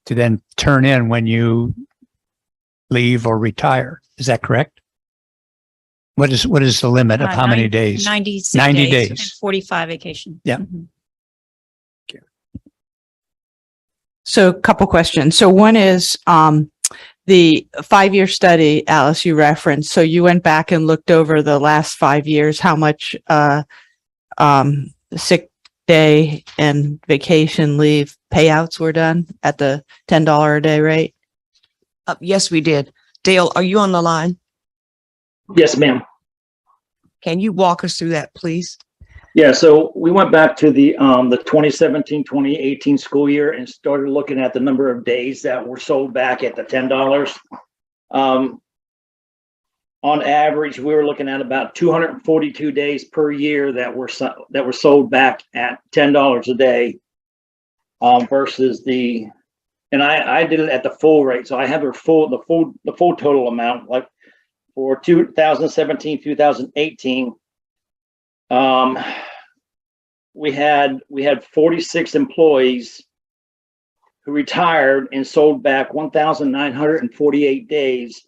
[SPEAKER 16] to then turn in when you leave or retire. Is that correct? What is the limit of how many days?
[SPEAKER 19] 90
[SPEAKER 16] days.
[SPEAKER 19] And 45 vacation.
[SPEAKER 16] Yeah.
[SPEAKER 19] Mhm.
[SPEAKER 2] So a couple questions. So one is, the 5-year study, Alice, you referenced. So you went back and looked over the last 5 years, how much, sick day and vacation leave payouts were done at the $10 a day rate?
[SPEAKER 18] Yes, we did. Dale, are you on the line?
[SPEAKER 20] Yes, ma'am.
[SPEAKER 18] Can you walk us through that, please?
[SPEAKER 20] Yeah, so we went back to the 2017-2018 school year and started looking at the number of days that were sold back at the $10. On average, we were looking at about 242 days per year that were sold back at $10 a day, versus and I did it at the full rate. So I have the full total amount, like for 2017, 2018. We had 46 employees who retired and sold back 1,948 days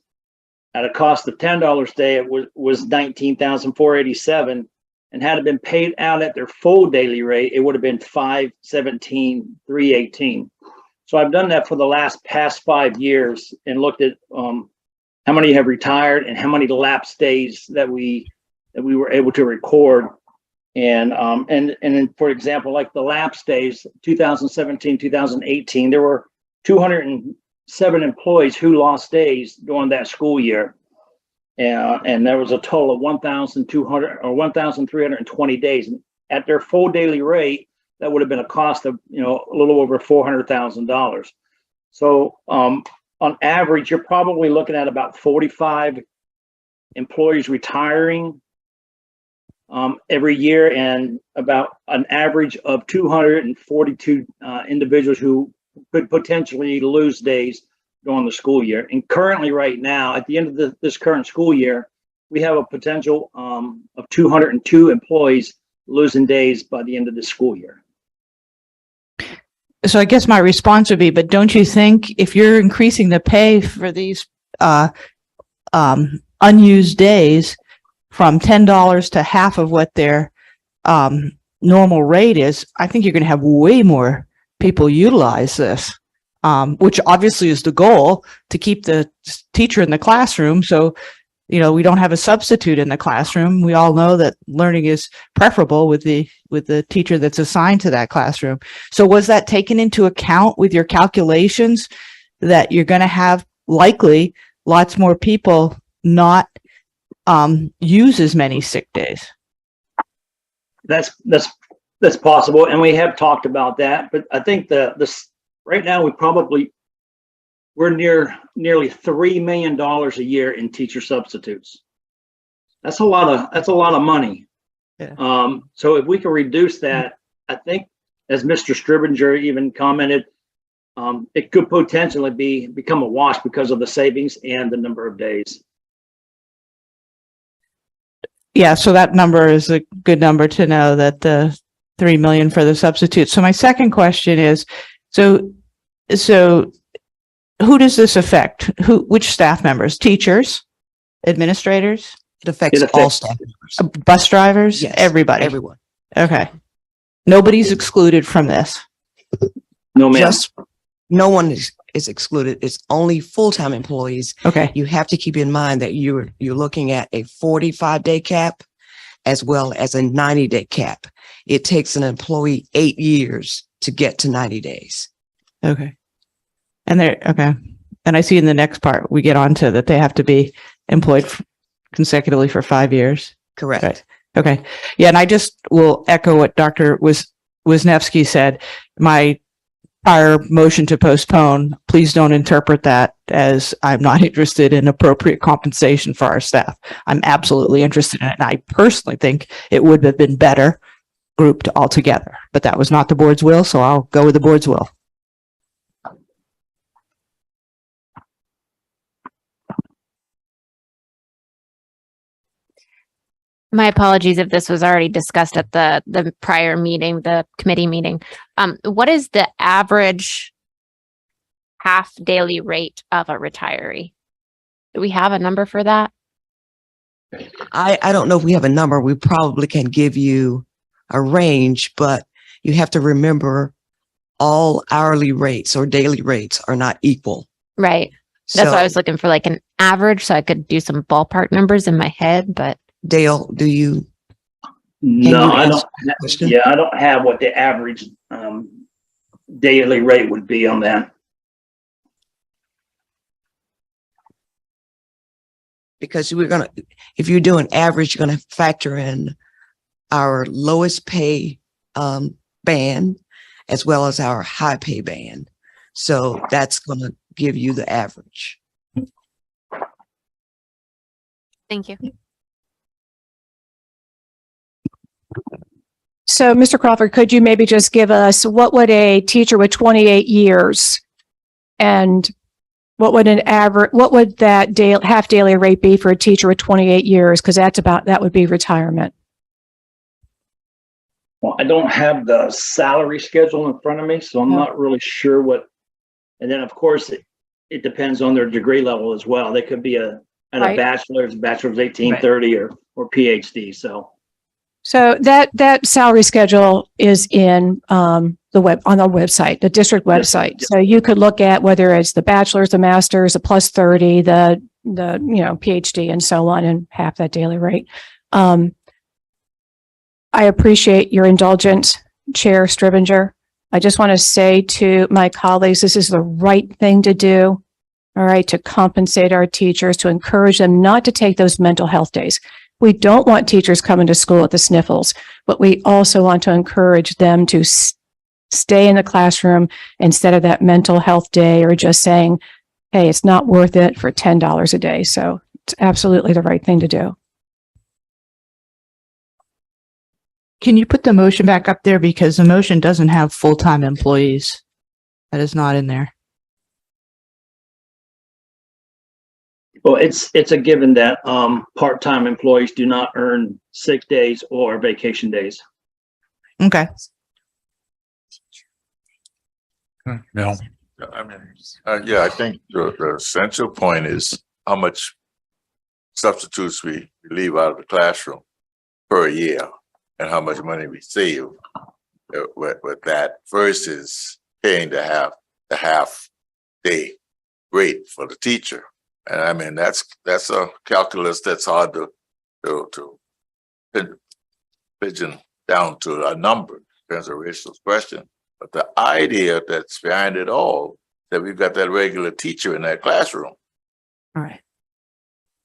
[SPEAKER 20] at a cost of $10 a day. It was 19,487, and had it been paid out at their full daily rate, it would have been 517,318. So I've done that for the past 5 years and looked at how many have retired and how many lapse days that we were able to record. And then, for example, like the lapse days, 2017, 2018, there were 207 employees who lost days during that school year. And there was a total of 1,320 days. And at their full daily rate, that would have been a cost of, a little over $400,000. So on average, you're probably looking at about 45 employees retiring every year, and about an average of 242 individuals who could potentially lose days during the school year. And currently, right now, at the end of this current school year, we have a potential of 202 employees losing days by the end of the school year.
[SPEAKER 2] So I guess my response would be, but don't you think if you're increasing the pay for these unused days from $10 to half of what their normal rate is, I think you're going to have way more people utilize this, which obviously is the goal, to keep the teacher in the classroom. So, you know, we don't have a substitute in the classroom. We all know that learning is preferable with the teacher that's assigned to that classroom. So was that taken into account with your calculations, that you're going to have likely lots more people not use as many sick days?
[SPEAKER 20] That's possible, and we have talked about that. But I think this right now we're nearly $3 million a year in teacher substitutes. That's a lot of money. Yeah. So if we can reduce that, I think, as Mr. Stribinger even commented, it could potentially become a wash because of the savings and the number of days.
[SPEAKER 2] Yeah, so that number is a good number to know, that the 3 million for the substitute. So my second question is, so who does this affect? Which staff members? Teachers, administrators?
[SPEAKER 18] It affects all staff members.
[SPEAKER 2] Bus drivers?
[SPEAKER 18] Yes,
[SPEAKER 2] everybody?
[SPEAKER 18] everyone.
[SPEAKER 2] Okay. Nobody's excluded from this?
[SPEAKER 20] No, ma'am.
[SPEAKER 18] No one is excluded. It's only full-time employees.
[SPEAKER 2] Okay.
[SPEAKER 18] You have to keep in mind that you're looking at a 45-day cap as well as a 90-day cap. It takes an employee 8 years to get to 90 days.
[SPEAKER 2] Okay. And okay. And I see in the next part, we get on to that they have to be employed consecutively for 5 years.
[SPEAKER 18] Correct.
[SPEAKER 2] Right. Okay. Yeah. And I just will echo what Dr. Wisniewski said. My prior motion to postpone, please don't interpret that as I'm not interested in appropriate compensation for our staff. I'm absolutely interested in it. And I personally think it would have been better grouped all together, but that was not the board's will. So I'll go with the board's will.
[SPEAKER 6] My apologies if this was already discussed at the prior meeting, the committee meeting. What is the average half daily rate of a retiree? Do we have a number for that?
[SPEAKER 18] I don't know if we have a number. We probably can give you a range, but you have to remember all hourly rates or daily rates are not equal.
[SPEAKER 6] Right. That's why I was looking for like an average, so I could do some ballpark numbers in my head, but
[SPEAKER 18] Dale, do you?
[SPEAKER 20] No, I don't. Yeah, I don't have what the average daily rate would be on that.
[SPEAKER 18] Because if you're doing average, you're gonna factor in our lowest pay band as well as our high pay band. So that's gonna give you the average.
[SPEAKER 6] thank you.
[SPEAKER 9] So, Mr. Crawford, could you maybe just give us, what would a teacher with 28 years and what would that half daily rate be for a teacher with 28 years? Because that would be retirement.
[SPEAKER 20] Well, I don't have the salary schedule in front of me, so I'm not really sure what. And then, of course, it depends on their degree level as well. They could be a bachelor's 1830 or PhD.
[SPEAKER 9] So that salary schedule is in on the website, the district website. So you could look at whether it's the bachelor's, the master's, the plus 30, the PhD and so on, and half that daily rate. I appreciate your indulgence, Chair Stribinger. I just want to say to my colleagues, this is the right thing to do. All right, to compensate our teachers, to encourage them not to take those mental health days. We don't want teachers coming to school with the sniffles, but we also want to encourage them to stay in the classroom instead of that mental health day or just saying, hey, it's not worth it for $10 a day. So it's absolutely the right thing to do.
[SPEAKER 2] Can you put the motion back up there? Because the motion doesn't have full-time employees. That is not in there.
[SPEAKER 20] Well, it's a given that part-time employees do not earn sick days or vacation days.
[SPEAKER 2] Okay.
[SPEAKER 1] Mel?
[SPEAKER 17] I mean, yeah, I think the essential point is how much substitutes we leave out of the classroom per year and how much money we save with that versus paying the half day rate for the teacher. And I mean, that's a calculus that's hard to pigeon down to a number, depends on Rachel's question. But the idea that's behind it all, that we've got that regular teacher in that classroom.
[SPEAKER 2] All right.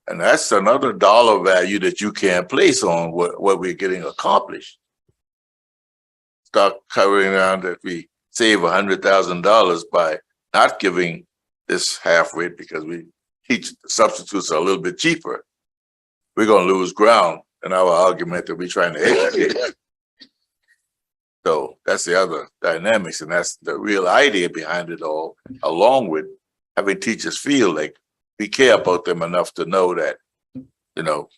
[SPEAKER 17] And that's another dollar value that you can't place on what we're getting accomplished. Start covering around that we save $100,000 by not giving this half rate because we teach the substitutes are a little bit cheaper. We're going to lose ground in our argument that we're trying to educate. So that's the other dynamics, and that's the real idea behind it all, along with having teachers feel like we care about them enough to know that, you know,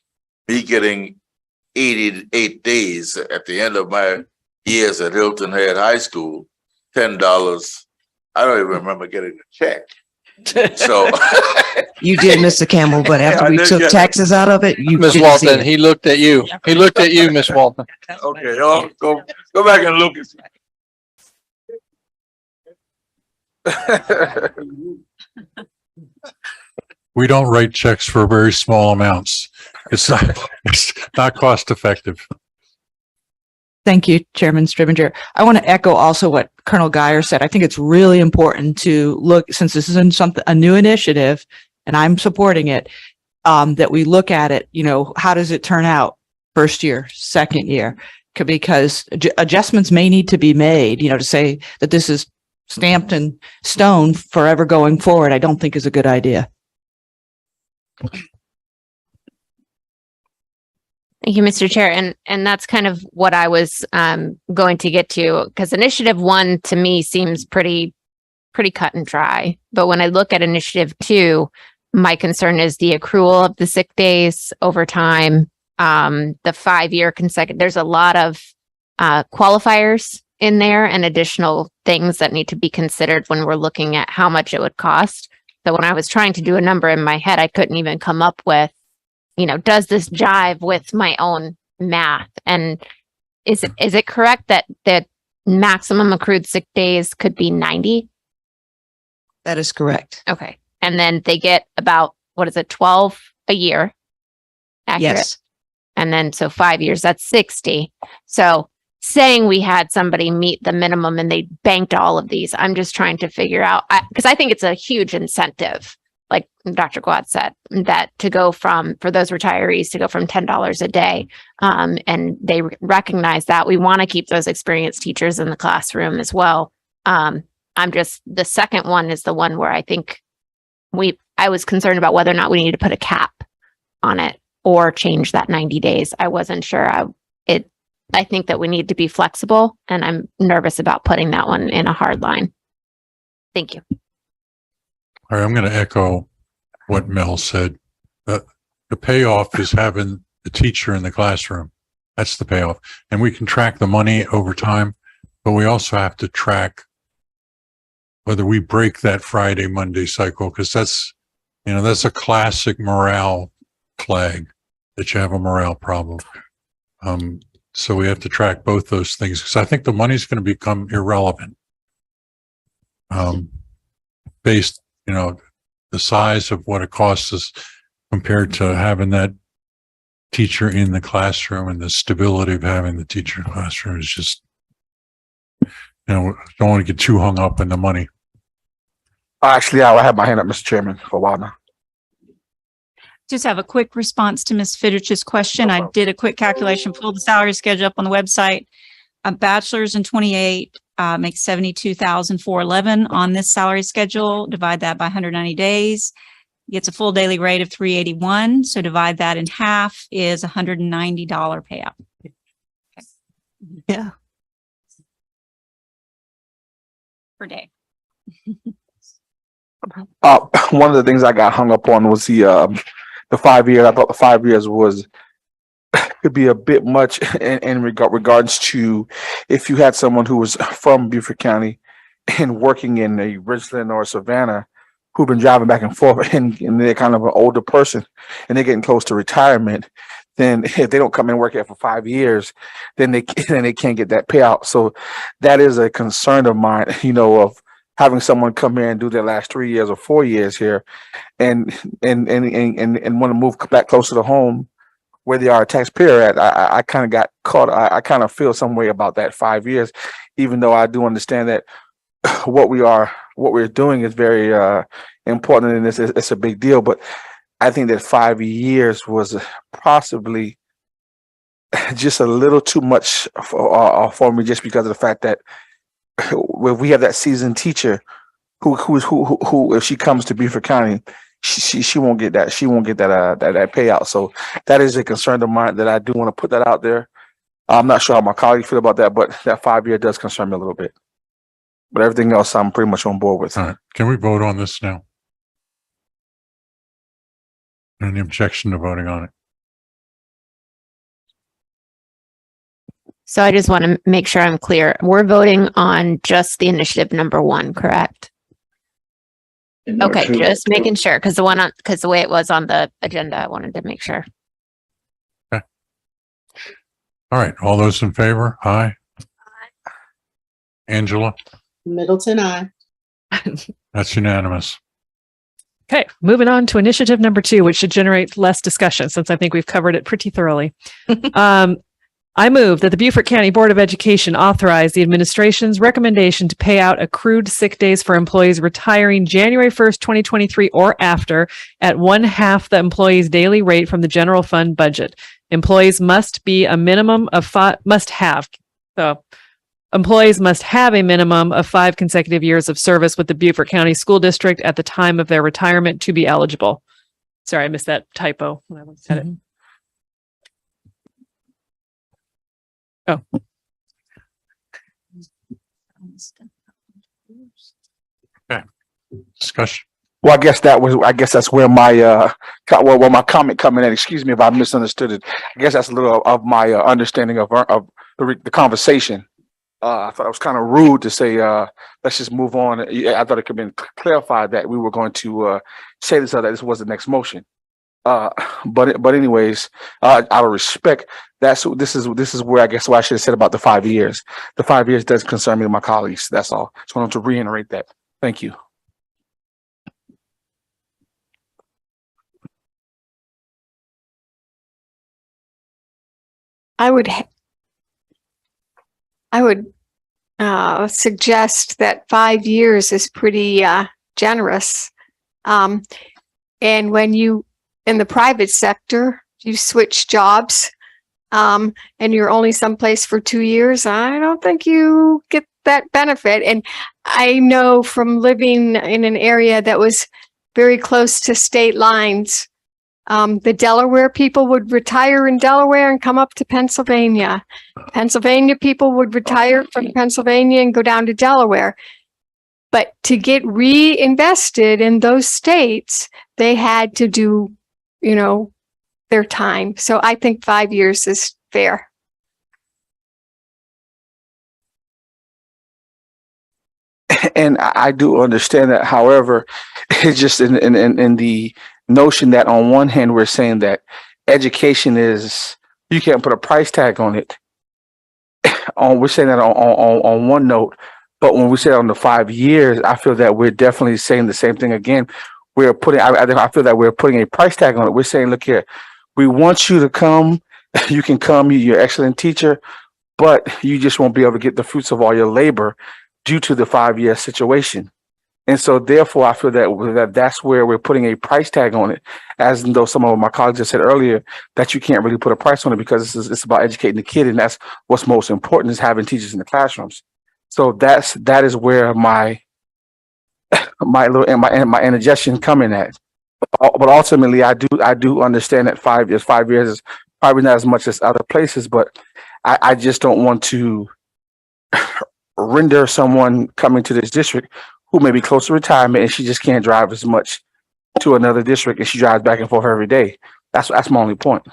[SPEAKER 17] me getting 88 days at the end of my years at Hilton Head High School, $10, I don't even remember getting a check. So
[SPEAKER 18] you did, Mr. Campbell, but after we took taxes out of it, you
[SPEAKER 4] Ms.
[SPEAKER 18] didn't see
[SPEAKER 4] Walton,
[SPEAKER 18] it.
[SPEAKER 4] he looked at you. He looked at you, Ms. Walton.
[SPEAKER 17] Okay, go back and look at
[SPEAKER 1] We don't write checks for very small amounts. It's not cost effective.
[SPEAKER 2] Thank you, Chairman Stribinger. I want to echo also what Colonel Geyer said. I think it's really important to look, since this is a new initiative, and I'm supporting it, that we look at it, you know, how does it turn out first year, second year? Because adjustments may need to be made, you know, to say that this is stamped in stone forever going forward, I don't think is a good idea.
[SPEAKER 6] Thank you, Mr. Chair. And that's kind of what I was going to get to, because initiative 1 to me seems pretty cut and dry. But when I look at initiative 2, my concern is the accrual of the sick days over time, the 5-year consecutive. There's a lot of qualifiers in there and additional things that need to be considered when we're looking at how much it would cost. So when I was trying to do a number in my head, I couldn't even come up with, you know, does this jive with my own math? And is it correct that the maximum accrued sick days could be 90?
[SPEAKER 18] That is correct.
[SPEAKER 6] Okay. And then they get about, 12 a year? Accurate.
[SPEAKER 18] Yes.
[SPEAKER 6] And then, so 5 years, that's 60. So saying we had somebody meet the minimum and they banked all of these, I'm just trying to figure out, because I think it's a huge incentive, like Dr. Quad said, that to go from, for those retirees to go from $10 a day. And they recognize that we want to keep those experienced teachers in the classroom as well. The second one is the one where I think I was concerned about whether or not we need to put a cap on it or change that 90 days. I wasn't sure. I think that we need to be flexible, and I'm nervous about putting that one in a hard line. Thank you.
[SPEAKER 1] All right, I'm going to echo what Mel said. The payoff is having the teacher in the classroom. That's the payoff. And we can track the money over time, but we also have to track whether we break that Friday, Monday cycle, because that's a classic morale flag that you have a morale problem. So we have to track both those things, because I think the money's going to become irrelevant based, the size of what it costs us compared to having that teacher in the classroom, and the stability of having the teacher in the classroom is just, don't want to get too hung up in the money.
[SPEAKER 3] Actually, I have my hand up, Mr. Chairman, for a while now.
[SPEAKER 19] Just have a quick response to Ms. Fittich's question. I did a quick calculation, pulled the salary schedule up on the website. A bachelor's in 28 makes $72,411 on this salary schedule. Divide that by 190 days, gets a full daily rate of $381. So divide that in half is $190 payout. Okay.
[SPEAKER 2] Yeah.
[SPEAKER 19] Per day.
[SPEAKER 3] One of the things I got hung up on was the 5 years. I thought the 5 years was could be a bit much in regards to if you had someone who was from Beaufort County and working in a Richland or Savannah who've been driving back and forth and they're kind of an older person and they're getting close to retirement, then if they don't come and work here for 5 years, then they can't get that payout. So that is a concern of mine, of having someone come here and do their last 3 years or 4 years here and want to move back closer to home where they are a taxpayer at. I kind of got caught. I kind of feel some way about that 5 years, even though I do understand that what we're doing is very important and it's a big deal. But I think that 5 years was possibly just a little too much for me, just because of the fact that we have that seasoned teacher who if she comes to Beaufort County, she won't get that. She won't get that payout. So that is a concern of mine that I do want to put that out there. I'm not sure how my colleagues feel about that, but that 5 year does concern me a little bit. But everything else, I'm pretty much on board with.
[SPEAKER 1] All right. Can we vote on this now? Any objection to voting on it?
[SPEAKER 6] So I just want to make sure I'm clear. We're voting on just the initiative number 1, correct? Okay, just making sure because the way it was on the agenda, I wanted to make sure.
[SPEAKER 1] Okay. All right. All those in favor? Aye. Angela?
[SPEAKER 5] Middleton, I.
[SPEAKER 1] That's unanimous.
[SPEAKER 8] Okay, moving on to initiative number 2, which should generate less discussion since I think we've covered it pretty thoroughly. I move that the Beaufort County Board of Education authorize the administration's recommendation to pay out accrued sick days for employees retiring January 1st, 2023 or after at 1/2 the employee's daily rate from the general fund budget. Employees must have a minimum of 5 consecutive years of service with the Beaufort County School District at the time of their retirement to be eligible. Sorry, I missed that typo when I said it. Oh.
[SPEAKER 1] Okay. Discussion.
[SPEAKER 3] Well, I guess that's where my my comment coming in. Excuse me if I misunderstood it. I guess that's a little of my understanding of the conversation. I thought it was kind of rude to say, let's just move on. I thought it could have been clarified that we were going to say this, that this was the next motion. But anyways, out of respect, this is where I guess what I should have said about the 5 years. The 5 years does concern me and my colleagues. That's all. Just wanted to reiterate that. Thank you.
[SPEAKER 7] I would suggest that 5 years is pretty generous. And when you in the private sector, you switch jobs, and you're only someplace for 2 years, I don't think you get that benefit. And I know from living in an area that was very close to state lines, the Delaware people would retire in Delaware and come up to Pennsylvania. Pennsylvania people would retire from Pennsylvania and go down to Delaware. But to get reinvested in those states, they had to do, their time. So I think 5 years is fair.
[SPEAKER 3] And I do understand that. However, it's just in the notion that on one hand, we're saying that education is, you can't put a price tag on it. We're saying that on one note, but when we say on the 5 years, I feel that we're definitely saying the same thing again. I feel that we're putting a price tag on it. We're saying, look here, we want you to come. You can come. You're an excellent teacher, but you just won't be able to get the fruits of all your labor due to the 5 year situation. And so therefore, I feel that that's where we're putting a price tag on it, as though some of my colleagues have said earlier that you can't really put a price on it because it's about educating the kid. And that's what's most important, is having teachers in the classrooms. So that is where my indigestion coming at. But ultimately, I do understand that 5 years. 5 years is probably not as much as other places, but I just don't want to render someone coming to this district who may be close to retirement and she just can't drive as much to another district and she drives back and forth every day. That's my only point.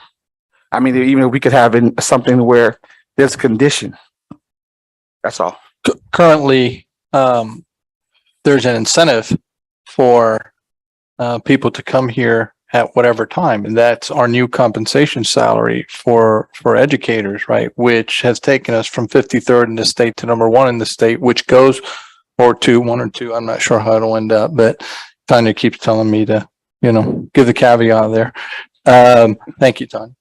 [SPEAKER 3] I mean, even if we could have something where there's a condition. That's all.
[SPEAKER 4] Currently, there's an incentive for people to come here at whatever time, and that's our new compensation salary for educators, right? Which has taken us from 53rd in the state to number 1 in the state, which goes or 1 or 2. I'm not sure how it'll end up, but Tanya keeps telling me to, give the caveat there. Thank you, Tanya.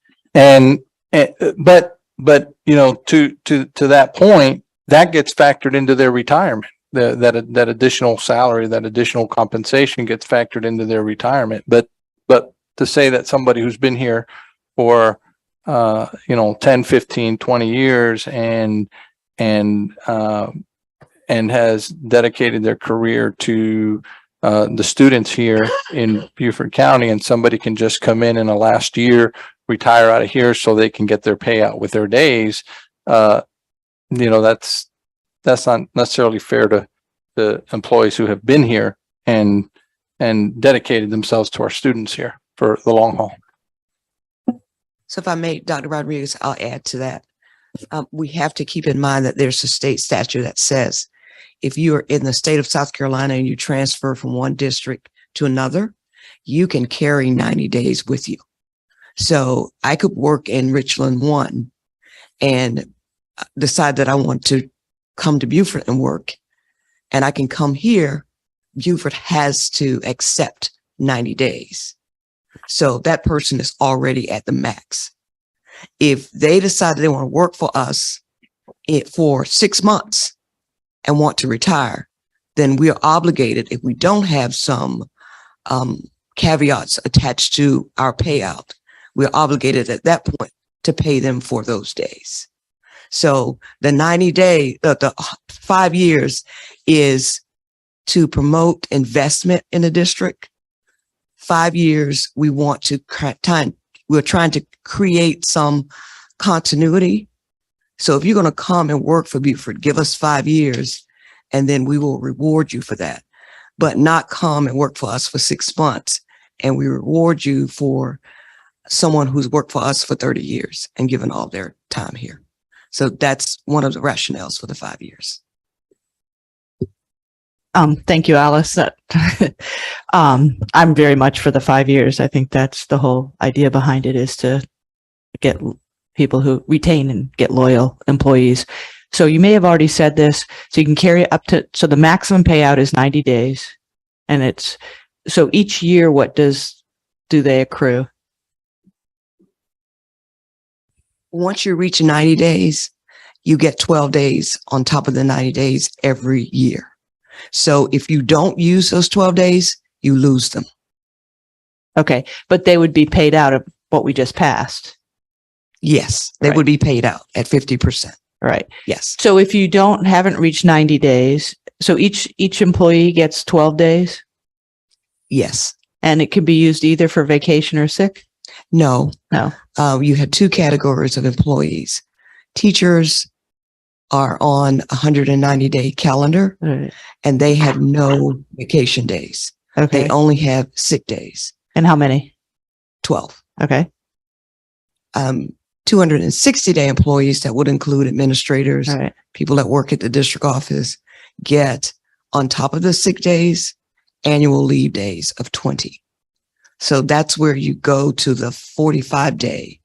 [SPEAKER 4] But to that point, that gets factored into their retirement. That additional salary, that additional compensation gets factored into their retirement. But to say that somebody who's been here for 10, 15, 20 years and has dedicated their career to the students here in Beaufort County, and somebody can just come in the last year, retire out of here so they can get their payout with their days, that's not necessarily fair to the employees who have been here and dedicated themselves to our students here for the long haul.
[SPEAKER 18] So if I may, Dr. Rodriguez, I'll add to that. We have to keep in mind that there's a state statute that says if you are in the state of South Carolina and you transfer from one district to another, you can carry 90 days with you. So I could work in Richland 1 and decide that I want to come to Beaufort and work, and I can come here. Beaufort has to accept 90 days. So that person is already at the max. If they decide they want to work for us for 6 months and want to retire, then we are obligated, if we don't have some caveats attached to our payout, we're obligated at that point to pay them for those days. So the 90-day, the 5 years is to promote investment in the district. 5 years, we want to we're trying to create some continuity. So if you're going to come and work for Beaufort, give us 5 years, and then we will reward you for that. But not come and work for us for 6 months, and we reward you for someone who's worked for us for 30 years and given all their time here. So that's one of the rationales for the 5 years.
[SPEAKER 2] Thank you, Alice. I'm very much for the 5 years. I think that's the whole idea behind it, is to get people who retain and get loyal employees. So you may have already said this, so you can carry up to, so the maximum payout is 90 days. And it's, so each year, what do they accrue?
[SPEAKER 18] Once you reach 90 days, you get 12 days on top of the 90 days every year. So if you don't use those 12 days, you lose them.
[SPEAKER 2] Okay, but they would be paid out of what we just passed.
[SPEAKER 18] Yes, they would be paid out at 50%.
[SPEAKER 2] Right.
[SPEAKER 18] Yes.
[SPEAKER 2] So if you haven't reached 90 days, so each employee gets 12 days?
[SPEAKER 18] Yes.
[SPEAKER 2] And it can be used either for vacation or sick?
[SPEAKER 18] No.
[SPEAKER 2] No.
[SPEAKER 18] You had 2 categories of employees. Teachers are on a 190-day calendar,
[SPEAKER 2] right,
[SPEAKER 18] and they have no vacation days.
[SPEAKER 2] Okay.
[SPEAKER 18] They only have sick days.
[SPEAKER 2] And how many?
[SPEAKER 18] 12.
[SPEAKER 2] Okay.
[SPEAKER 18] 260-day employees, that would include administrators,
[SPEAKER 2] All right.
[SPEAKER 18] people that work at the district office, get, on top of the sick days, annual leave days of 20. So that's where you go to the 45-day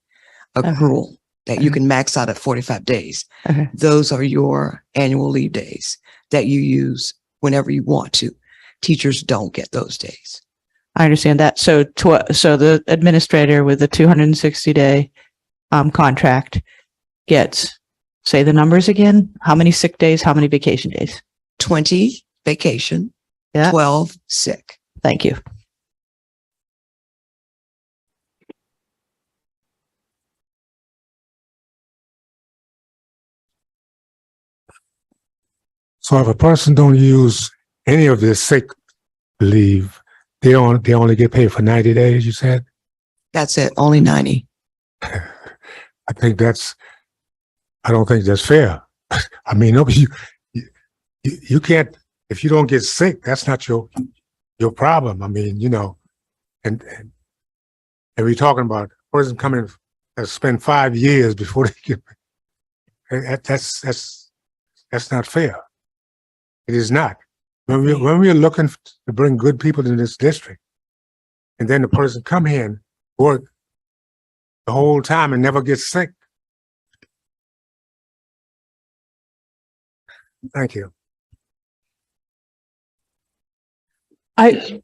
[SPEAKER 18] accrual that you can max out at 45 days.
[SPEAKER 2] Okay.
[SPEAKER 18] Those are your annual leave days that you use whenever you want to. Teachers don't get those days.
[SPEAKER 2] I understand that. So the administrator with the 260-day contract gets, say the numbers again, how many sick days, how many vacation days?
[SPEAKER 18] 20 vacation,
[SPEAKER 2] Yeah.
[SPEAKER 18] 12 sick.
[SPEAKER 2] Thank you.
[SPEAKER 11] So if a person don't use any of this sick leave, they only get paid for 90 days, you said?
[SPEAKER 18] That's it, only 90.
[SPEAKER 11] I don't think that's fair. I mean, nobody, you can't, if you don't get sick, that's not your problem. I mean, you know, and we're talking about a person coming to spend 5 years before they get, that's not fair. It is not. When we're looking to bring good people in this district, and then the person come here and work the whole time and never get sick. Thank you.
[SPEAKER 8] I'm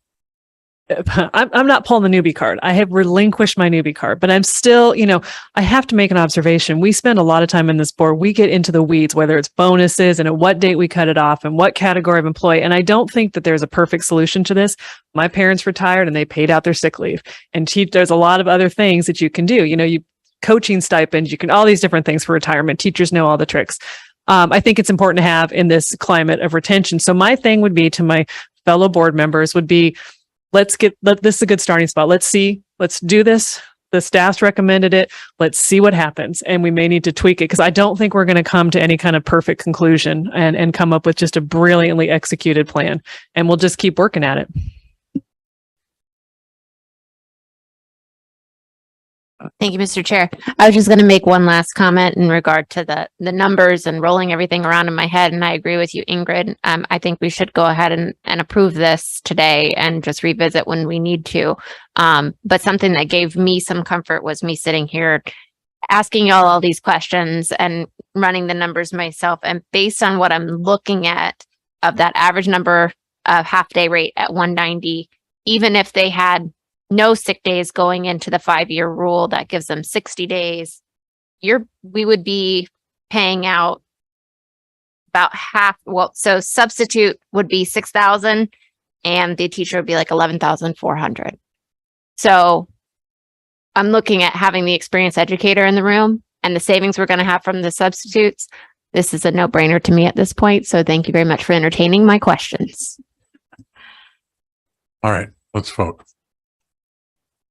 [SPEAKER 8] not pulling the newbie card. I have relinquished my newbie card, but I'm still, you know, I have to make an observation. We spend a lot of time in this board. We get into the weeds, whether it's bonuses and at what date we cut it off and what category of employee. And I don't think that there's a perfect solution to this. My parents retired and they paid out their sick leave, and there's a lot of other things that you can do. You know, coaching stipends, you can, all these different things for retirement. Teachers know all the tricks. I think it's important to have in this climate of retention. So my thing would be to my fellow board members would be, this is a good starting spot. Let's do this. The staff's recommended it. Let's see what happens. And we may need to tweak it, because I don't think we're going to come to any kind of perfect conclusion and come up with just a brilliantly executed plan. And we'll just keep working at it.
[SPEAKER 6] Thank you, Mr. Chair. I was just going to make one last comment in regard to the numbers and rolling everything around in my head. And I agree with you, Ingrid. I think we should go ahead and approve this today and just revisit when we need to. But something that gave me some comfort was me sitting here asking y'all all these questions and running the numbers myself. And based on what I'm looking at of that average number of half-day rate at 190, even if they had no sick days going into the 5-year rule, that gives them 60 days. We would be paying out about half. Well, so substitute would be 6,000 and the teacher would be like 11,400. So I'm looking at having the experienced educator in the room and the savings we're going to have from the substitutes. This is a no-brainer to me at this point. So thank you very much for entertaining my questions.
[SPEAKER 1] All right, let's vote.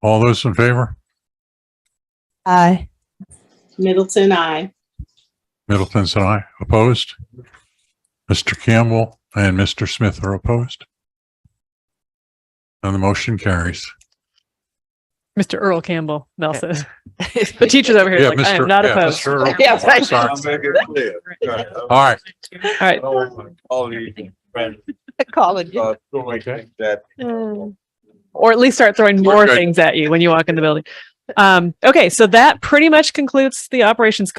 [SPEAKER 1] All those in favor?
[SPEAKER 2] Aye.
[SPEAKER 5] Middleton, aye.
[SPEAKER 1] Middleton's and I. Opposed? Mr. Campbell and Mr. Smith are opposed. And the motion carries.
[SPEAKER 8] Mr. Earl Campbell, Mel says. The teacher's over here.
[SPEAKER 1] Yeah,
[SPEAKER 8] I am not opposed.
[SPEAKER 1] Mr. Earl.
[SPEAKER 8] Yeah, right.
[SPEAKER 1] Sorry. All right.
[SPEAKER 8] All right. Calling you. Or at least start throwing more things at you when you walk in the building. Okay, so that pretty much concludes the operations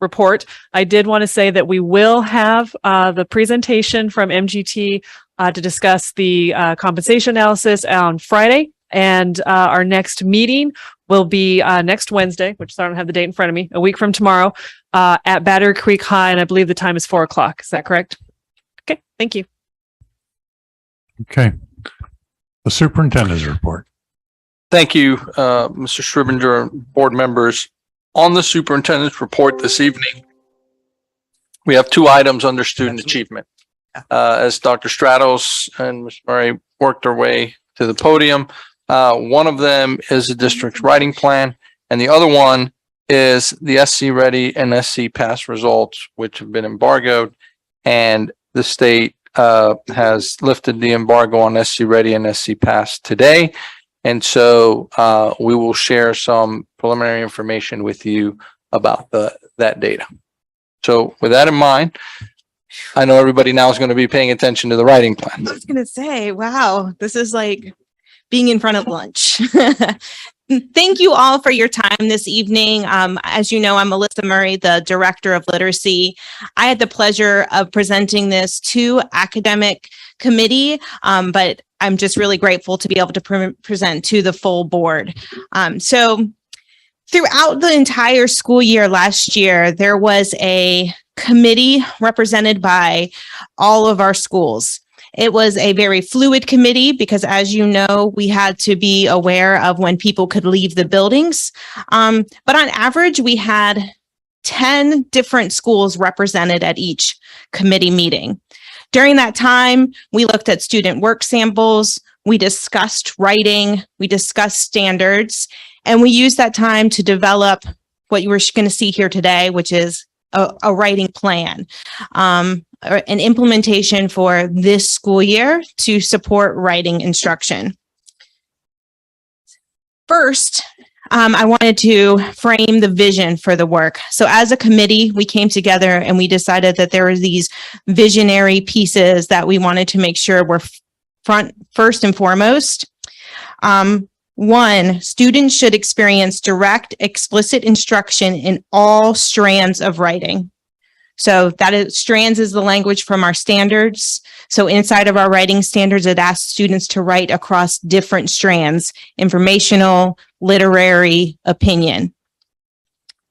[SPEAKER 8] report. I did want to say that we will have the presentation from MGT to discuss the compensation analysis on Friday. And our next meeting will be next Wednesday, which I don't have the date in front of me, a week from tomorrow, at Battery Creek High. And I believe the time is 4:00. Is that correct? Okay, thank you.
[SPEAKER 1] Okay. The superintendent's report.
[SPEAKER 4] Thank you, Mr. Scrivener and board members. On the superintendent's report this evening, we have 2 items under student achievement. As Dr. Stratos and Ms. Murray worked their way to the podium, one of them is the district's writing plan, and the other one is the SC Ready and SC Pass results, which have been embargoed, and the state has lifted the embargo on SC Ready and SC Pass today. And so we will share some preliminary information with you about that data. So with that in mind, I know everybody now is going to be paying attention to the writing plan.
[SPEAKER 21] I was going to say, wow, this is like being in front of lunch. Thank you all for your time this evening. As you know, I'm Melissa Murray, the Director of Literacy. I had the pleasure of presenting this to academic committee, but I'm just really grateful to be able to present to the full board. So throughout the entire school year last year, there was a committee represented by all of our schools. It was a very fluid committee because, as you know, we had to be aware of when people could leave the buildings. But on average, we had 10 different schools represented at each committee meeting. During that time, we looked at student work samples, we discussed writing, we discussed standards, and we used that time to develop what you were going to see here today, which is a writing plan. an implementation for this school year to support writing instruction. First, I wanted to frame the vision for the work. So as a committee, we came together and we decided that there were these visionary pieces that we wanted to make sure were first and foremost. One, students should experience direct, explicit instruction in all strands of writing. So that is, strands is the language from our standards. So inside of our writing standards, it asks students to write across different strands: informational, literary, opinion.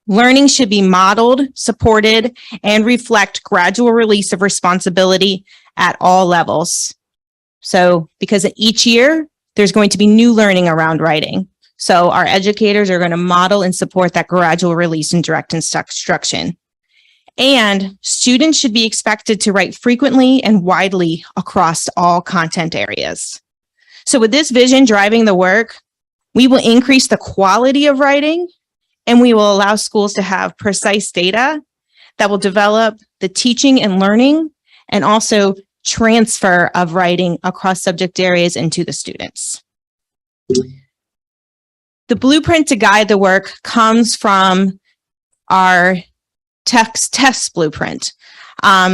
[SPEAKER 21] Learning should be modeled, supported, and reflect gradual release of responsibility at all levels. So because each year, there's going to be new learning around writing. So our educators are going to model and support that gradual release and direct instruction. And students should be expected to write frequently and widely across all content areas. So with this vision driving the work, we will increase the quality of writing, and we will allow schools to have precise data that will develop the teaching and learning, and also transfer of writing across subject areas into the students. The blueprint to guide the work comes from our test blueprint.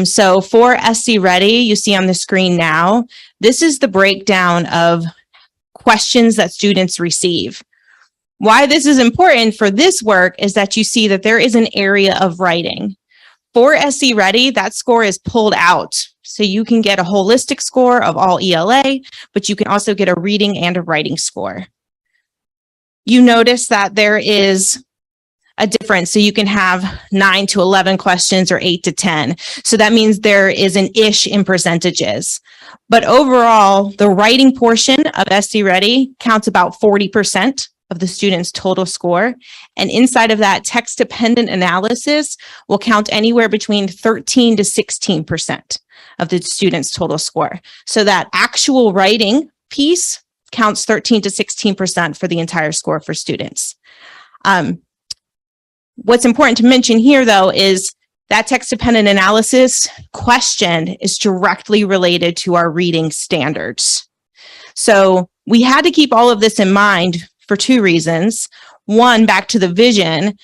[SPEAKER 21] So for SC Ready, you see on the screen now, this is the breakdown of questions that students receive. Why this is important for this work is that you see that there is an area of writing. For SC Ready, that score is pulled out. So you can get a holistic score of all ELA, but you can also get a reading and a writing score. You notice that there is a difference. So you can have 9 to 11 questions or 8 to 10. So that means there is an ish in percentages. But overall, the writing portion of SC Ready counts about 40% of the student's total score. And inside of that, text-dependent analysis will count anywhere between 13 to 16% of the student's total score. So that actual writing piece counts 13 to 16% for the entire score for students. What's important to mention here, though, is that text-dependent analysis question is directly related to our reading standards. So we had to keep all of this in mind for two reasons. One, back to the vision,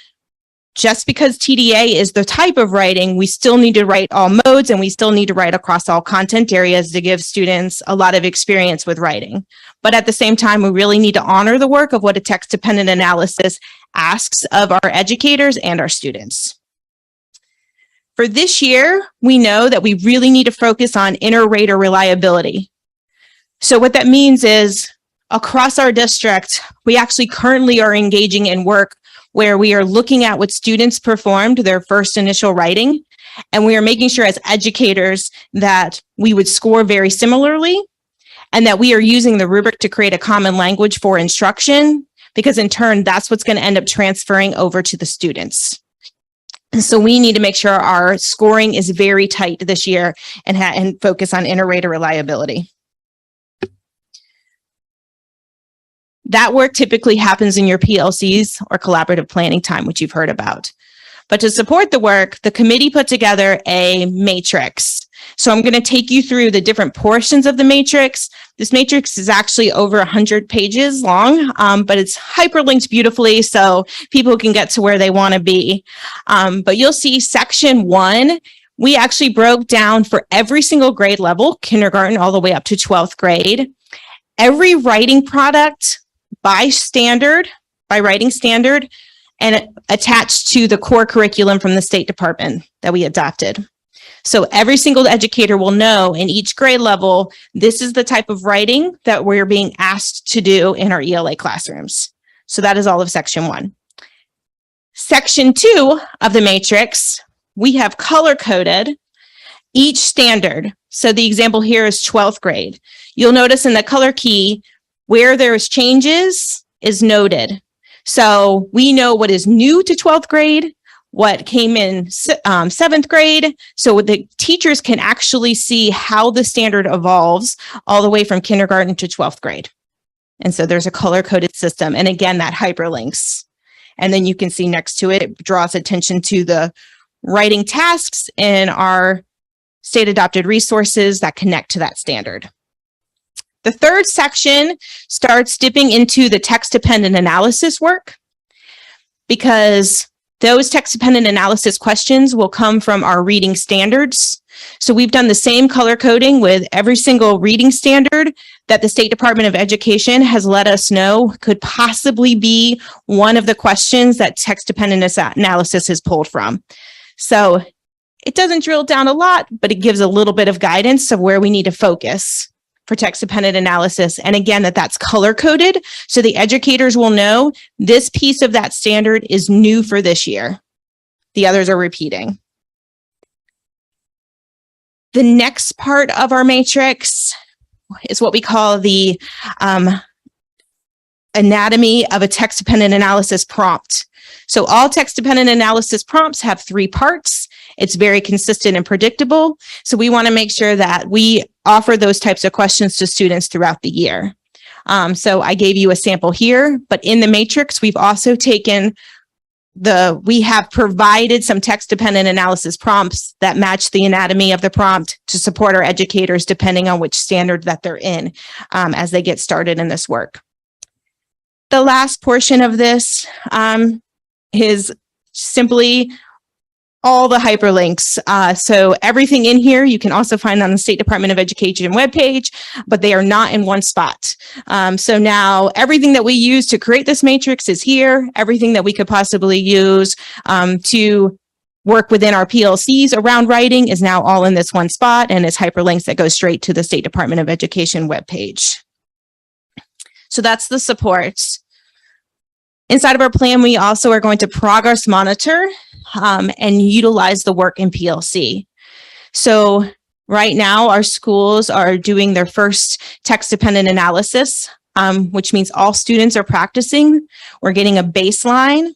[SPEAKER 21] just because TDA is the type of writing, we still need to write all modes, and we still need to write across all content areas to give students a lot of experience with writing. But at the same time, we really need to honor the work of what a text-dependent analysis asks of our educators and our students. For this year, we know that we really need to focus on inter-rater reliability. So what that means is across our district, we actually currently are engaging in work where we are looking at what students performed their first initial writing, and we are making sure as educators that we would score very similarly, and that we are using the rubric to create a common language for instruction, because in turn, that's what's going to end up transferring over to the students. And so we need to make sure our scoring is very tight this year and focus on inter-rater reliability. That work typically happens in your PLCs or collaborative planning time, which you've heard about. But to support the work, the committee put together a matrix. So I'm going to take you through the different portions of the matrix. This matrix is actually over 100 pages long, but it's hyperlinked beautifully so people can get to where they want to be. But you'll see section 1, we actually broke down for every single grade level, kindergarten all the way up to 12th grade, every writing product by standard, by writing standard, and attached to the core curriculum from the State Department that we adopted. So every single educator will know in each grade level, this is the type of writing that we're being asked to do in our ELA classrooms. So that is all of section 1. Section 2 of the matrix, we have color coded each standard. So the example here is 12th grade. You'll notice in the color key, where there's changes is noted. So we know what is new to 12th grade, what came in 7th grade, so the teachers can actually see how the standard evolves all the way from kindergarten to 12th grade. And so there's a color-coded system. And again, that hyperlinks. And then you can see next to it, it draws attention to the writing tasks in our state adopted resources that connect to that standard. The third section starts dipping into the text dependent analysis work, because those text dependent analysis questions will come from our reading standards. So we've done the same color coding with every single reading standard that the State Department of Education has let us know could possibly be one of the questions that text dependent analysis is pulled from. So it doesn't drill down a lot, but it gives a little bit of guidance of where we need to focus for text dependent analysis. And again, that's color coded, so the educators will know this piece of that standard is new for this year. The others are repeating. The next part of our matrix is what we call the anatomy of a text dependent analysis prompt. So all text dependent analysis prompts have 3 parts. It's very consistent and predictable. So we want to make sure that we offer those types of questions to students throughout the year. So I gave you a sample here, but in the matrix, we've also taken we have provided some text dependent analysis prompts that match the anatomy of the prompt to support our educators depending on which standard that they're in as they get started in this work. The last portion of this is simply all the hyperlinks. So everything in here you can also find on the State Department of Education webpage, but they are not in one spot. So now everything that we use to create this matrix is here. Everything that we could possibly use to work within our PLCs around writing is now all in this one spot, and it's hyperlinks that go straight to the State Department of Education webpage. So that's the supports. Inside of our plan, we also are going to progress monitor and utilize the work in PLC. So right now, our schools are doing their first text-dependent analysis, which means all students are practicing. We're getting a baseline.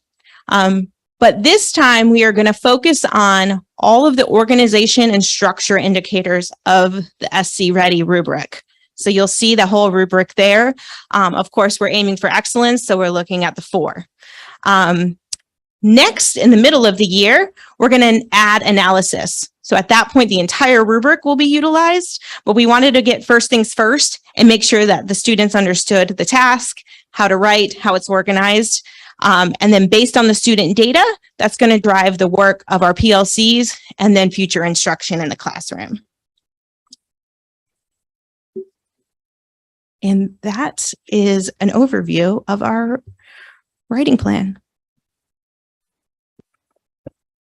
[SPEAKER 21] But this time, we are going to focus on all of the organization and structure indicators of the SC Ready rubric. So you'll see the whole rubric there. Of course, we're aiming for excellence, so we're looking at the 4. Next, in the middle of the year, we're going to add analysis. So at that point, the entire rubric will be utilized, but we wanted to get first things first and make sure that the students understood the task, how to write, how it's organized. And then based on the student data, that's going to drive the work of our PLCs and then future instruction in the classroom. And that is an overview of our writing plan.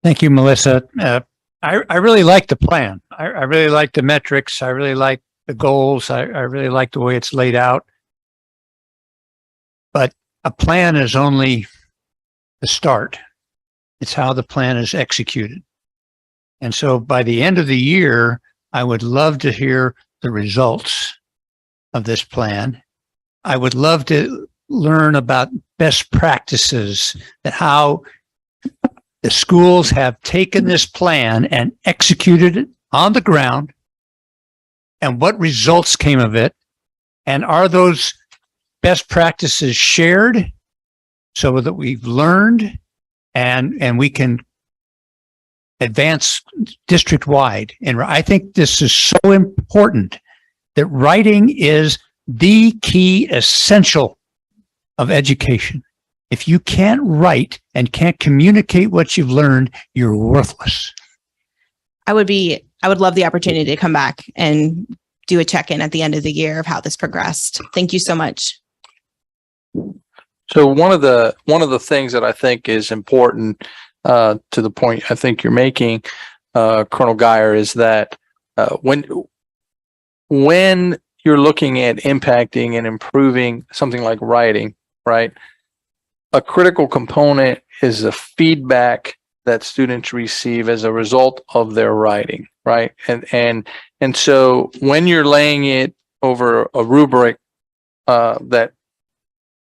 [SPEAKER 16] Thank you, Melissa. I really like the plan. I really like the metrics. I really like the goals. I really like the way it's laid out. But a plan is only the start. It's how the plan is executed. And so by the end of the year, I would love to hear the results of this plan. I would love to learn about best practices, that how the schools have taken this plan and executed it on the ground, and what results came of it. And are those best practices shared so that we've learned and we can advance district-wide? And I think this is so important, that writing is the key essential of education. If you can't write and can't communicate what you've learned, you're worthless.
[SPEAKER 21] I would love the opportunity to come back and do a check-in at the end of the year of how this progressed. Thank you so much.
[SPEAKER 4] So one of the things that I think is important to the point I think you're making, Colonel Geyer, is that when you're looking at impacting and improving something like writing, right? A critical component is the feedback that students receive as a result of their writing, right? And so when you're laying it over a rubric that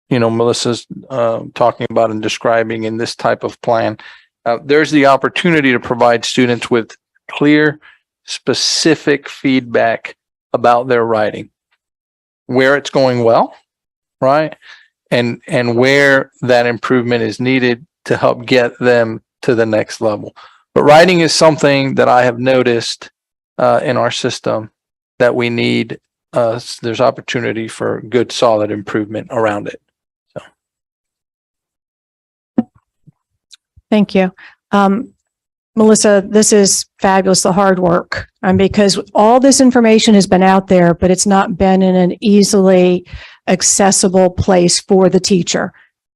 [SPEAKER 4] Melissa's talking about and describing in this type of plan, there's the opportunity to provide students with clear, specific feedback about their writing, where it's going well, right? And where that improvement is needed to help get them to the next level. But writing is something that I have noticed in our system that we need, there's opportunity for good, solid improvement around it.
[SPEAKER 9] Thank you. Melissa, this is fabulous, the hard work. Because all this information has been out there, but it's not been in an easily accessible place for the teacher.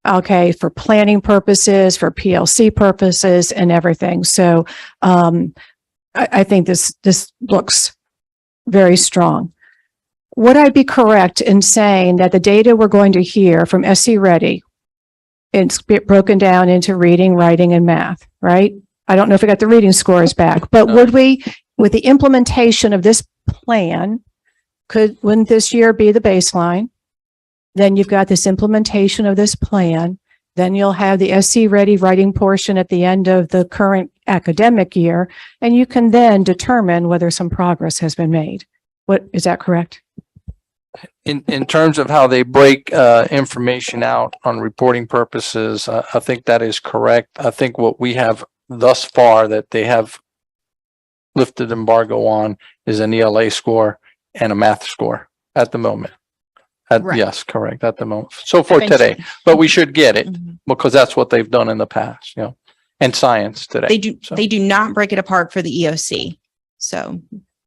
[SPEAKER 9] Okay, for planning purposes, for PLC purposes and everything. So I think this looks very strong. Would I be correct in saying that the data we're going to hear from SC Ready, it's broken down into reading, writing, and math, right? I don't know if we got the reading scores back, but would we, with the implementation of this plan, wouldn't this year be the baseline? Then you've got this implementation of this plan. Then you'll have the SC Ready writing portion at the end of the current academic year, and you can then determine whether some progress has been made. What, is that correct?
[SPEAKER 4] In terms of how they break information out on reporting purposes, I think that is correct. I think what we have thus far that they have lifted embargo on is an ELA score and a math score at the moment.
[SPEAKER 21] Right.
[SPEAKER 4] Yes, correct, at the moment. So for today, but we should get it because that's what they've done in the past, and science today.
[SPEAKER 21] They do not break it apart for the EOC. So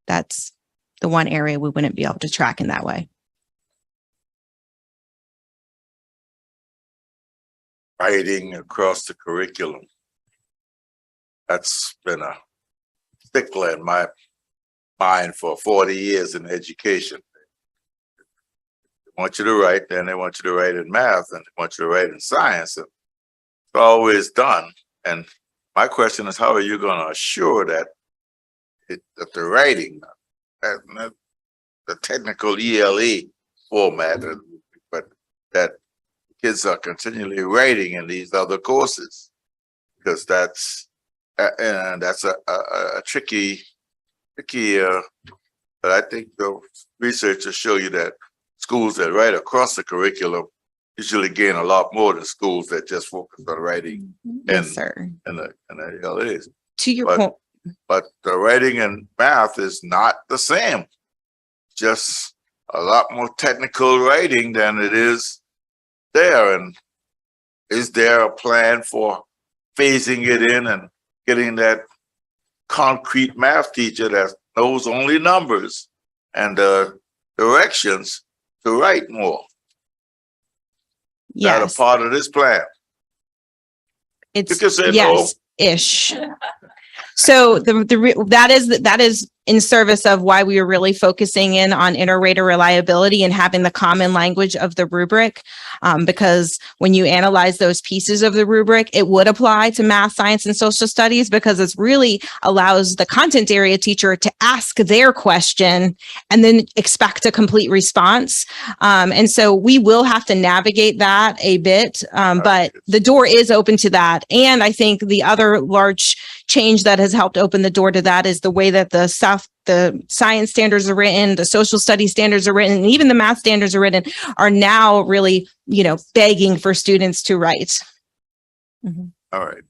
[SPEAKER 21] that's the one area we wouldn't be able to track in that way.
[SPEAKER 17] Writing across the curriculum. That's been a stickler in my mind for 40 years in education. They want you to write, then they want you to write in math, and they want you to write in science. And it's always done. And my question is, how are you going to assure that that the writing, the technical ELE format, but that kids are continually writing in these other courses? Because that's a tricky, but I think the research will show you that schools that write across the curriculum usually gain a lot more than schools that just focus on writing
[SPEAKER 21] Yes, sir.
[SPEAKER 17] and the LAs.
[SPEAKER 21] To your point.
[SPEAKER 17] But the writing and math is not the same. Just a lot more technical writing than it is there. And is there a plan for phasing it in and getting that concrete math teacher that knows only numbers and directions to write more?
[SPEAKER 21] Yes.
[SPEAKER 17] That a part of this plan?
[SPEAKER 21] It's
[SPEAKER 17] you can say
[SPEAKER 21] yes, ish. So that is in service of why we are really focusing in on inter-rater reliability and having the common language of the rubric. Because when you analyze those pieces of the rubric, it would apply to math, science, and social studies because it really allows the content area teacher to ask their question and then expect a complete response. And so we will have to navigate that a bit, but the door is open to that. And I think the other large change that has helped open the door to that is the way that the science standards are written, the social studies standards are written, and even the math standards are written are now really, begging for students to write.
[SPEAKER 17] All right.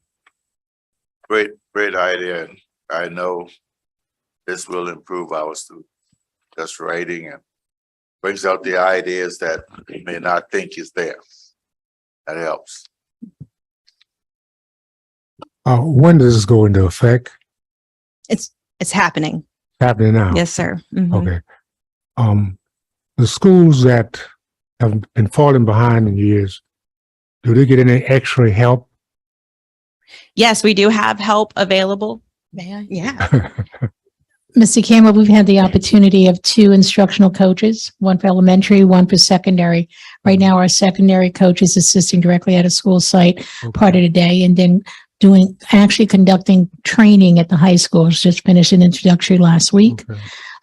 [SPEAKER 17] Great idea. And I know this will improve our students. Just writing and brings out the ideas that you may not think is there. That helps.
[SPEAKER 11] When does this go into effect?
[SPEAKER 21] It's happening.
[SPEAKER 11] Happening now.
[SPEAKER 21] Yes, sir.
[SPEAKER 11] Okay. The schools that have been falling behind in years, do they get any extra help?
[SPEAKER 21] Yes, we do have help available. May I? Yeah.
[SPEAKER 12] Mr. Campbell, we've had the opportunity of 2 instructional coaches, one for elementary, one for secondary. Right now, our secondary coach is assisting directly at a school site part of the day and then actually conducting training at the high schools. Just finished an introductory last week.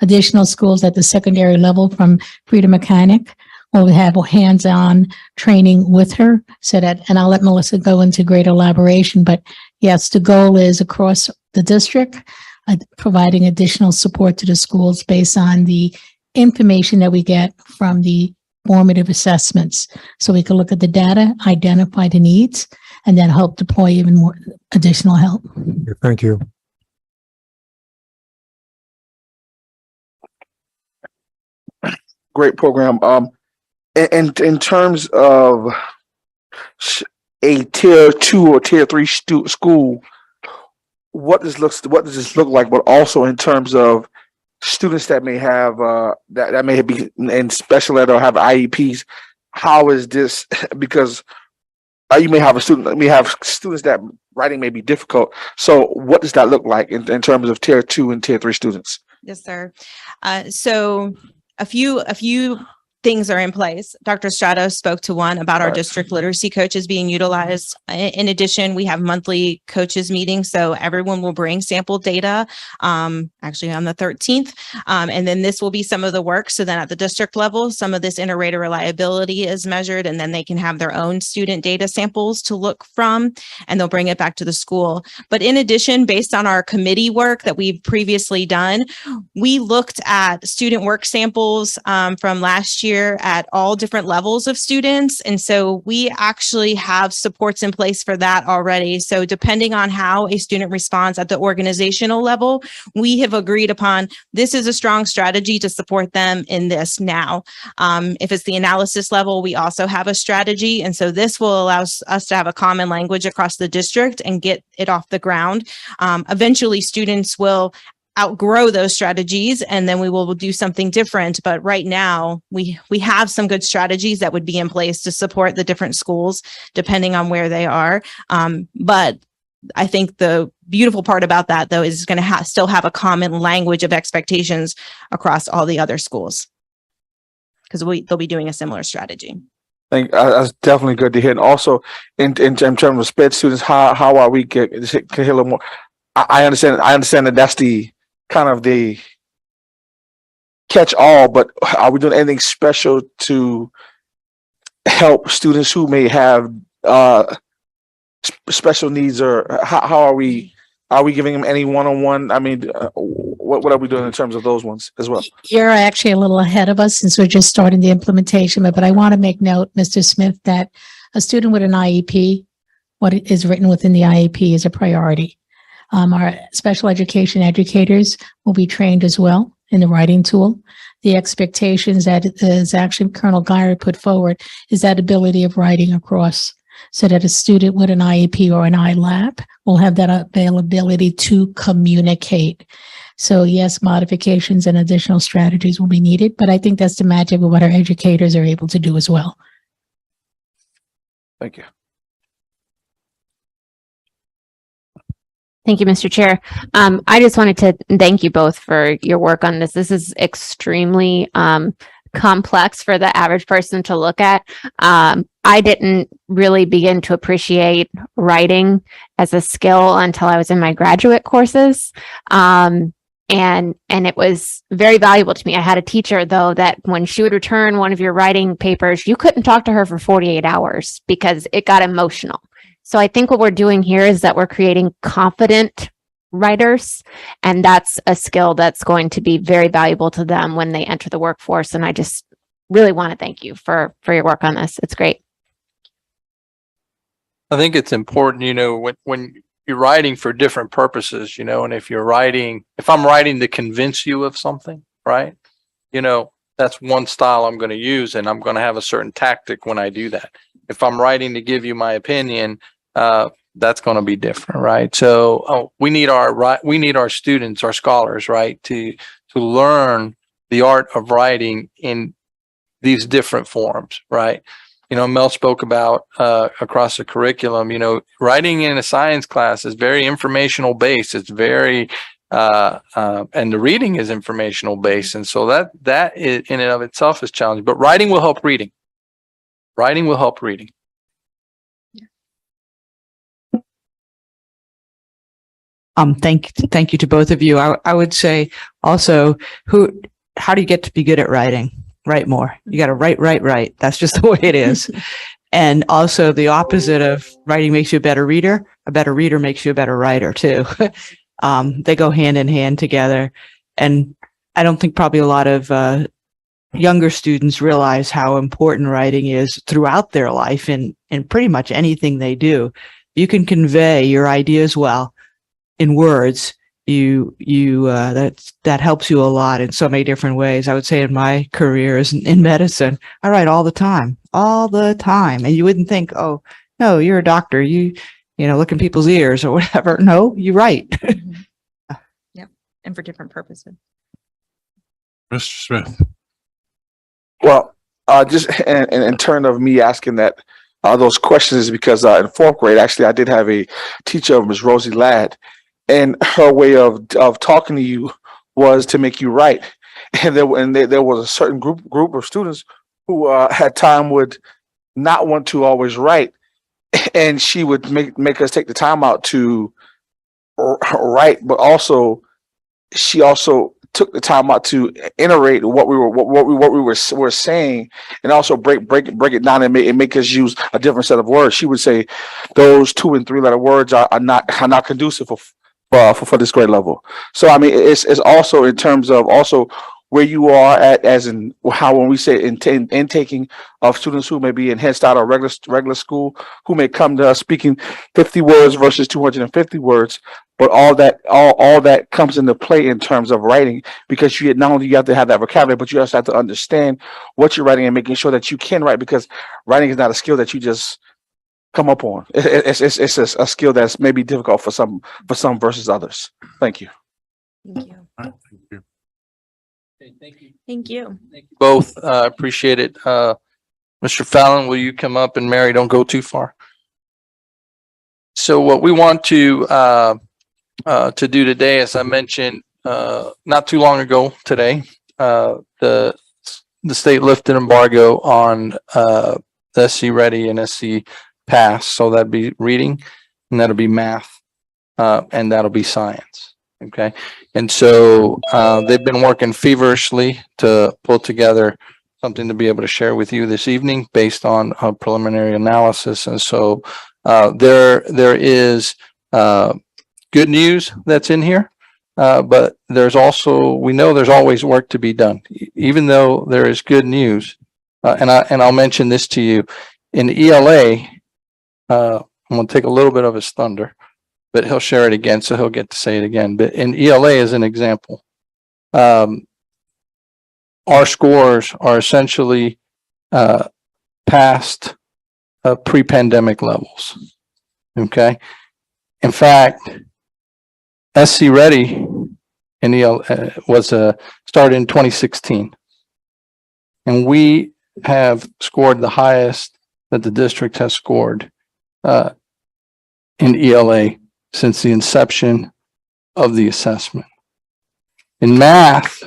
[SPEAKER 12] Additional schools at the secondary level from Frida Mechanic will have hands-on training with her and I'll let Melissa go into greater elaboration, but yes, the goal is across the district, providing additional support to the schools based on the information that we get from the formative assessments. So we can look at the data, identify the needs, and then help deploy even more additional help.
[SPEAKER 11] Thank you.
[SPEAKER 3] great program. In terms of a tier 2 or tier 3 school, what does this look like? But also in terms of students that may have that may be in special ed or have IEPs, how is this? Because you may have students that writing may be difficult. So what does that look like in terms of tier 2 and tier 3 students?
[SPEAKER 21] Yes, sir. So a few things are in place. Dr. Strato spoke to one about our district literacy coaches being utilized. In addition, we have monthly coaches meetings, so everyone will bring sample data, actually on the 13th. And then this will be some of the work. So then at the district level, some of this inter-rater reliability is measured, and then they can have their own student data samples to look from, and they'll bring it back to the school. But in addition, based on our committee work that we've previously done, we looked at student work samples from last year at all different levels of students. And so we actually have supports in place for that already. So depending on how a student responds at the organizational level, we have agreed upon this is a strong strategy to support them in this now. If it's the analysis level, we also have a strategy. And so this will allow us to have a common language across the district and get it off the ground. Eventually, students will outgrow those strategies, and then we will do something different. But right now, we have some good strategies that would be in place to support the different schools, depending on where they are. But I think the beautiful part about that, though, is going to still have a common language of expectations across all the other schools, because they'll be doing a similar strategy.
[SPEAKER 3] That's definitely good to hear. And also, in terms of SPED students, how are we can hear a little more? I understand that that's the kind of the catch all, but are we doing anything special to help students who may have special needs, or how are we giving them any one-on-one? I mean, what are we doing in terms of those ones as well?
[SPEAKER 12] You're actually a little ahead of us since we're just starting the implementation, but I want to make note, Mr. Smith, that a student with an IEP, what is written within the IEP is a priority. Our special education educators will be trained as well in the writing tool. The expectations that is actually Colonel Geyer put forward is that ability of writing across, so that a student with an IEP or an ILAP will have that availability to communicate. So yes, modifications and additional strategies will be needed, but I think that's the magic of what our educators are able to do as well.
[SPEAKER 3] Thank you.
[SPEAKER 6] Thank you, Mr. Chair. I just wanted to thank you both for your work on this. This is extremely complex for the average person to look at. I didn't really begin to appreciate writing as a skill until I was in my graduate courses. And it was very valuable to me. I had a teacher, though, that when she would return one of your writing papers, you couldn't talk to her for 48 hours because it got emotional. So I think what we're doing here is that we're creating confident writers, and that's a skill that's going to be very valuable to them when they enter the workforce. And I just really want to thank you for your work on this. It's great.
[SPEAKER 4] I think it's important, when you're writing for different purposes, and if I'm writing to convince you of something, right? That's one style I'm going to use, and I'm going to have a certain tactic when I do that. If I'm writing to give you my opinion, that's going to be different, right? So we need our students, our scholars, right, to learn the art of writing in these different forms, right? Mel spoke about across the curriculum, writing in a science class is very informational based. It's very and the reading is informational based, and so that is, in and of itself is challenging. But writing will help reading. Writing will help reading.
[SPEAKER 2] Thank you to both of you. I would say also, how do you get to be good at writing? Write more. You got to write. That's just the way it is. And also the opposite of writing makes you a better reader makes you a better writer too. They go hand in hand together. And I don't think probably a lot of younger students realize how important writing is throughout their life in pretty much anything they do. You can convey your ideas well in words. that helps you a lot in so many different ways. I would say in my career is in medicine, I write all the time. And you wouldn't think, oh, no, you're a doctor. You look in people's ears or whatever. No, you write.
[SPEAKER 19] Yep. And for different purposes.
[SPEAKER 1] Mr. Smith.
[SPEAKER 3] Well, just in turn of me asking that those questions is because in fourth grade, actually, I did have a teacher, Ms. Rosie Ladd, and her way of talking to you was to make you write. And there was a certain group of students who at time would not want to always write, and she would make us take the time out to write, but also she also took the time out to iterate what we were saying, and also break it down and make us use a different set of words. She would say those 2 and 3 letter words are not conducive for this grade level. So I mean, it's also in terms of also where you are at, as in how when we say intaking of students who may be in Head Start or regular school, who may come to us speaking 50 words versus 250 words, but all that comes into play in terms of writing, because you not only you have to have that vocabulary, but you also have to understand what you're writing and making sure that you can write, because writing is not a skill that you just come up on. It's a skill that's maybe difficult for some versus others. Thank you.
[SPEAKER 10] Thank you.
[SPEAKER 1] Thank you.
[SPEAKER 10] Thank you.
[SPEAKER 4] Both, appreciate it. Mr. Fallon, will you come up? And Mary, don't go too far. So what we want to do today, as I mentioned, not too long ago today, the state lifted embargo on the SC Ready and SC Pass. So that'd be reading, and that'll be math, and that'll be science. Okay. And so they've been working feverishly to pull together something to be able to share with you this evening based on a preliminary analysis. And so there is good news that's in here, but there's also, we know there's always work to be done, even though there is good news. And I'll mention this to you. In ELA, I'm going to take a little bit of his thunder, but he'll share it again, so he'll get to say it again. But in ELA, as an example, our scores are essentially past pre-pandemic levels. Okay. In fact, SC Ready in ELA was started in 2016, and we have scored the highest that the district has scored in ELA since the inception of the assessment. In math,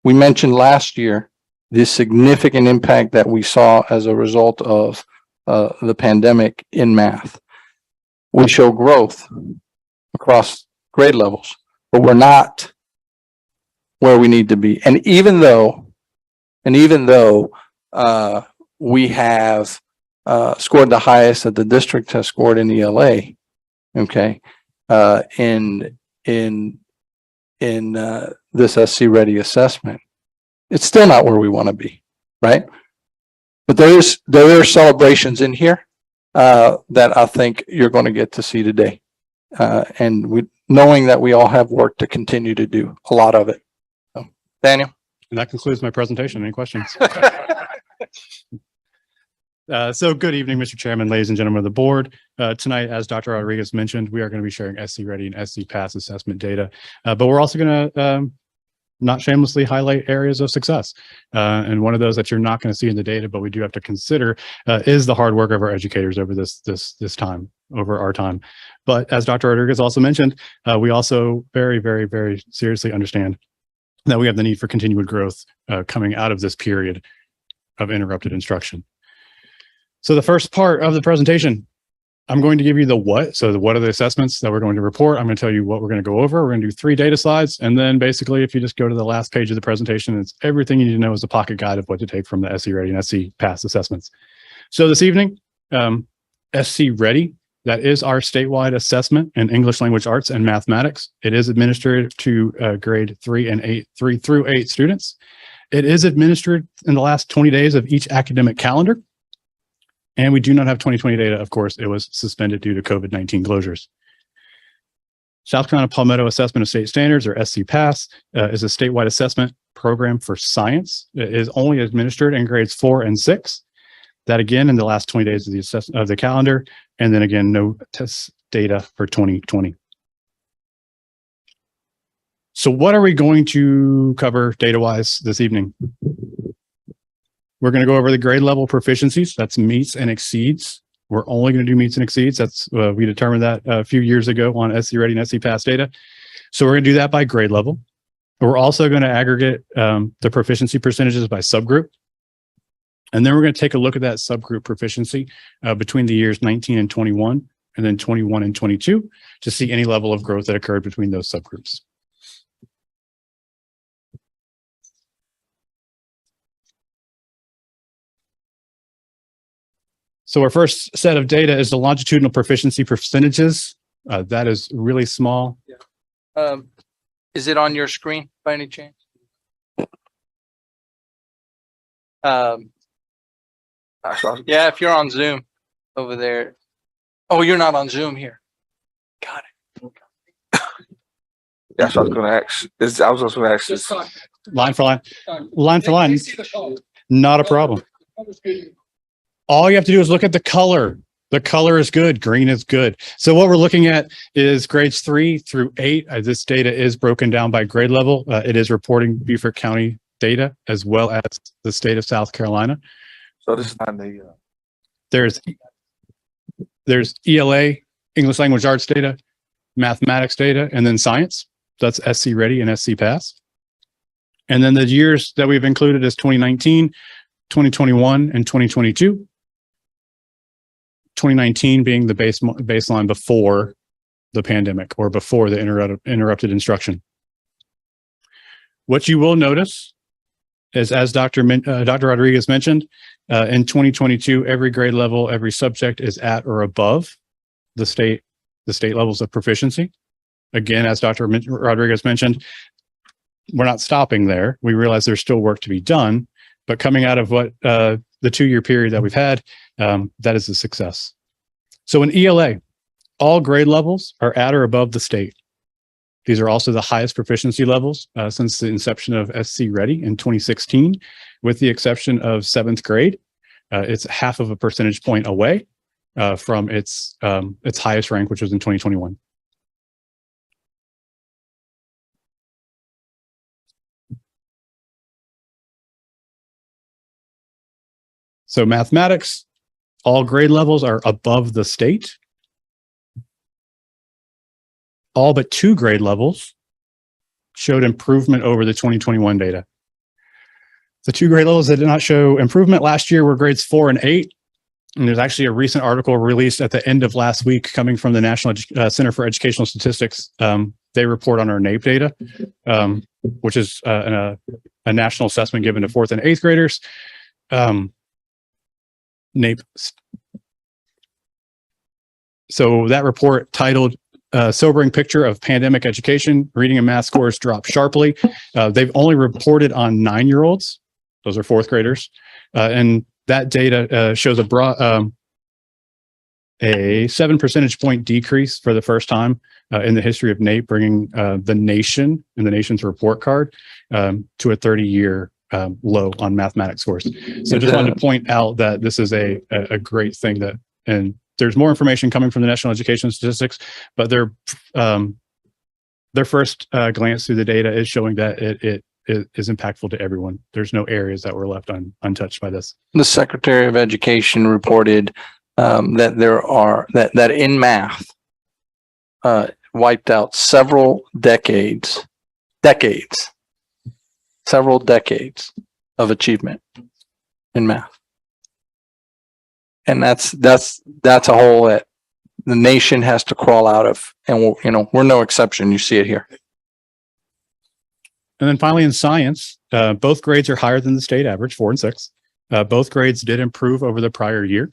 [SPEAKER 4] we mentioned last year the significant impact that we saw as a result of the pandemic in math. We show growth across grade levels, but we're not where we need to be. And even though we have scored the highest that the district has scored in ELA, okay, in this SC Ready assessment, it's still not where we want to be, right? But there are celebrations in here that I think you're going to get to see today, and knowing that we all have work to continue to do, a lot of it. So, Daniel.
[SPEAKER 13] And that concludes my presentation. Any questions? So good evening, Mr. Chairman, ladies and gentlemen of the board. Tonight, as Dr. Rodriguez mentioned, we are going to be sharing SC Ready and SC Pass assessment data, but we're also going to not shamelessly highlight areas of success. And one of those that you're not going to see in the data, but we do have to consider is the hard work of our educators over this time, over our time. But as Dr. Rodriguez also mentioned, we also very, very, very seriously understand that we have the need for continued growth coming out of this period of interrupted instruction. So the first part of the presentation, I'm going to give you the what. So what are the assessments that we're going to report? I'm going to tell you what we're going to go over. We're going to do 3 data slides. And then basically, if you just go to the last page of the presentation, it's everything you need to know is a pocket guide of what to take from the SC Ready and SC Pass assessments. So this evening, SC Ready, that is our statewide assessment in English language arts and mathematics. It is administered to grade 3 through 8 students. It is administered in the last 20 days of each academic calendar. And we do not have 2020 data, of course. It was suspended due to COVID-19 closures. South Carolina Palmetto Assessment of State Standards, or SC Pass, is a statewide assessment program for science. It is only administered in grades 4 and 6. That again in the last 20 days of the calendar, and then again no test data for 2020. So what are we going to cover data-wise this evening? We're going to go over the grade level proficiencies. That's meets and exceeds. We're only going to do meets and exceeds. That's we determined that a few years ago on SC Ready and SC Pass data. So we're going to do that by grade level. We're also going to aggregate the proficiency percentages by subgroup. And then we're going to take a look at that subgroup proficiency between the years 19 and 21, and then 21 and 22 to see any level of growth that occurred between those subgroups. So our first set of data is the longitudinal proficiency percentages. That is really small.
[SPEAKER 4] Is it on your screen by any chance? Yeah, if you're on Zoom over there. Oh, you're not on Zoom here. Got it.
[SPEAKER 3] That's what I was going to ask. I was also going to ask this.
[SPEAKER 13] Line for line. Line for line. Not a problem. All you have to do is look at the color. The color is good. Green is good. So what we're looking at is grades 3 through 8. This data is broken down by grade level. It is reporting Beaufort County data as well as the state of South Carolina.
[SPEAKER 3] So this is not the.
[SPEAKER 13] There's ELA, English Language Arts data, mathematics data, and then science. That's SC Ready and SC Pass. And then the years that we've included is 2019, 2021, and 2022. 2019 being the baseline before the pandemic or before the interrupted instruction. What you will notice is, as Dr. Rodriguez mentioned, in 2022, every grade level, every subject is at or above the state levels of proficiency. Again, as Dr. Rodriguez mentioned, we're not stopping there. We realize there's still work to be done, but coming out of what the 2-year period that we've had, that is a success. So in ELA, all grade levels are at or above the state. These are also the highest proficiency levels since the inception of SC Ready in 2016, with the exception of 7th grade. It's half of a percentage point away from its highest rank, which was in 2021. So mathematics, all grade levels are above the state. All but 2 grade levels showed improvement over the 2021 data. The 2 grade levels that did not show improvement last year were grades 4 and 8. And there's actually a recent article released at the end of last week coming from the National Center for Educational Statistics. They report on our NAEP data, which is a national assessment given to 4th and 8th graders. NAEP. So that report titled Sobering Picture of Pandemic Education, Reading and Math Scores Drop Sharply. They've only reported on 9-year-olds. Those are 4th graders. And that data shows a 7 percentage point decrease for the first time in the history of NAEP, bringing the nation and the nation's report card to a 30-year low on mathematics scores. So just wanted to point out that this is a great thing that, and there's more information coming from the National Education Statistics, but their first glance through the data is showing that it is impactful to everyone. There's no areas that were left untouched by this.
[SPEAKER 4] The Secretary of Education reported that there are that in math wiped out several decades of achievement in math. And that's a hole that the nation has to crawl out of, and we're no exception. You see it here.
[SPEAKER 13] And then finally in science, both grades are higher than the state average, 4 and 6. Both grades did improve over the prior year.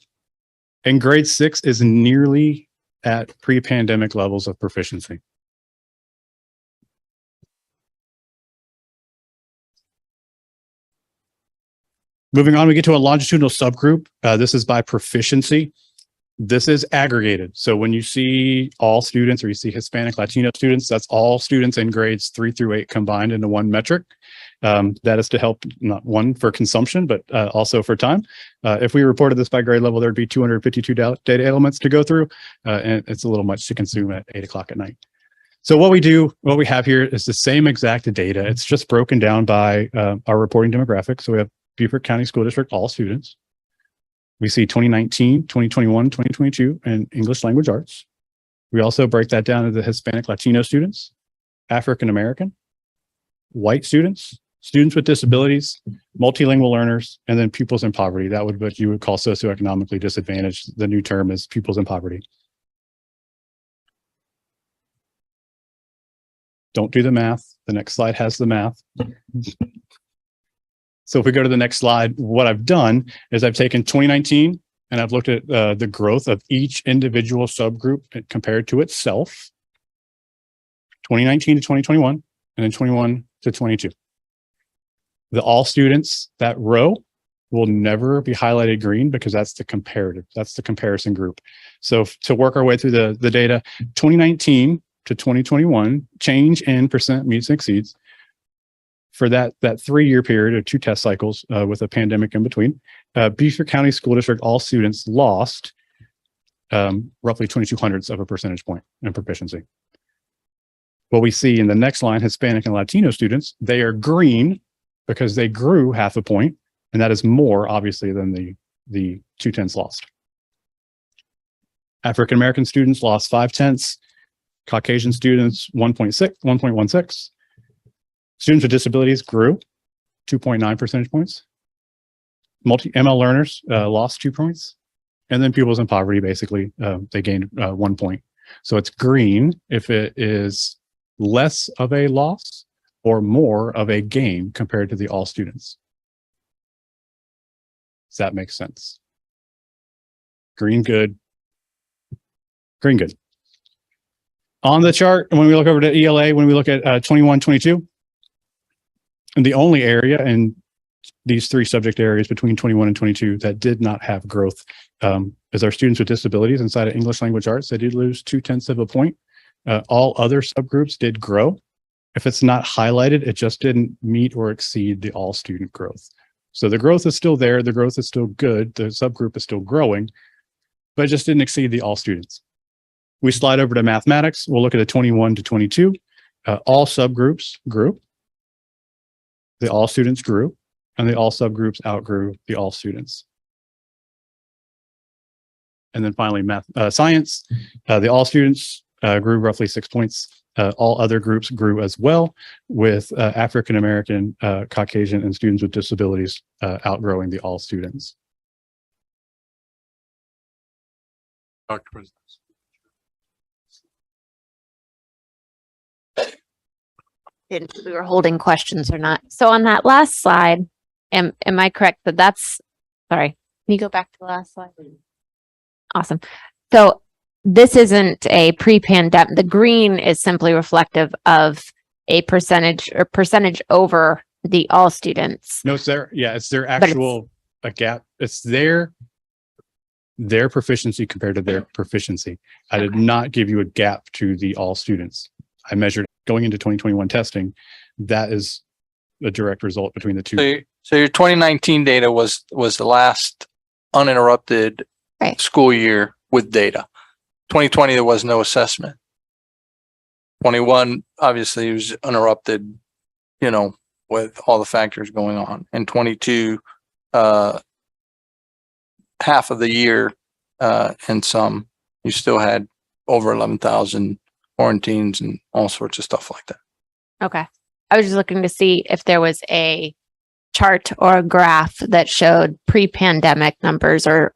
[SPEAKER 13] And grade 6 is nearly at pre-pandemic levels of proficiency. Moving on, we get to a longitudinal subgroup. This is by proficiency. This is aggregated. So when you see all students or you see Hispanic Latino students, that's all students in grades 3 through 8 combined into one metric. That is to help not one for consumption, but also for time. If we reported this by grade level, there'd be 252 data elements to go through, and it's a little much to consume at 8 o'clock at night. So what we have here is the same exact data. It's just broken down by our reporting demographics. So we have Beaufort County School District, all students. We see 2019, 2021, 2022, and English language arts. We also break that down into Hispanic Latino students, African American, white students, students with disabilities, multilingual learners, and then pupils in poverty. That would what you would call socioeconomically disadvantaged. The new term is pupils in poverty. Don't do the math. The next slide has the math. So if we go to the next slide, what I've done is I've taken 2019 and I've looked at the growth of each individual subgroup compared to itself, 2019 to 2021, and then 21 to 22. The all students, that row, will never be highlighted green because that's the comparative, that's the comparison group. So to work our way through the data, 2019 to 2021, change in percent meets and exceeds. For that 3-year period of 2 test cycles with a pandemic in between, Beaufort County School District, all students lost roughly 0.22 of a percentage point in proficiency. What we see in the next line, Hispanic and Latino students, they are green because they grew 0.5 point, and that is more obviously than the 0.2 lost. African American students lost 0.5, Caucasian students 1.16. Students with disabilities grew 2.9 percentage points. Multi-ML learners lost 2 points. And then pupils in poverty, basically, they gained 1 point. So it's green if it is less of a loss or more of a gain compared to the all students. Does that make sense? Green, good. Green, good. On the chart, when we look over to ELA, when we look at 21, 22, and the only area in these 3 subject areas between 21 and 22 that did not have growth is our students with disabilities inside of English language arts. They did lose 0.2 of a point. All other subgroups did grow. If it's not highlighted, it just didn't meet or exceed the all student growth. So the growth is still there. The growth is still good. The subgroup is still growing, but it just didn't exceed the all students. We slide over to mathematics. We'll look at the 21 to 22. All subgroups grew. The all students grew, and the all subgroups outgrew the all students. And then finally, science, the all students grew roughly 6 points. All other groups grew as well, with African American, Caucasian, and students with disabilities outgrowing the all students.
[SPEAKER 1] Dr. President.
[SPEAKER 6] If we were holding questions or not. So on that last slide, am I correct that sorry, can you go back to the last slide? Awesome. So this isn't a pre-pandemic, the green is simply reflective of a percentage over the all students.
[SPEAKER 13] No, it's their, yeah, it's their actual a gap. It's their proficiency compared to their proficiency. I did not give you a gap to the all students. I measured going into 2021 testing. That is a direct result between the two.
[SPEAKER 4] So your 2019 data was the last uninterrupted school year with data. 2020, there was no assessment. 21, obviously, it was uninterrupted, with all the factors going on. And 22, half of the year, and some, you still had over 11,000 quarantines and all sorts of stuff like that.
[SPEAKER 6] Okay. I was just looking to see if there was a chart or a graph that showed pre-pandemic numbers or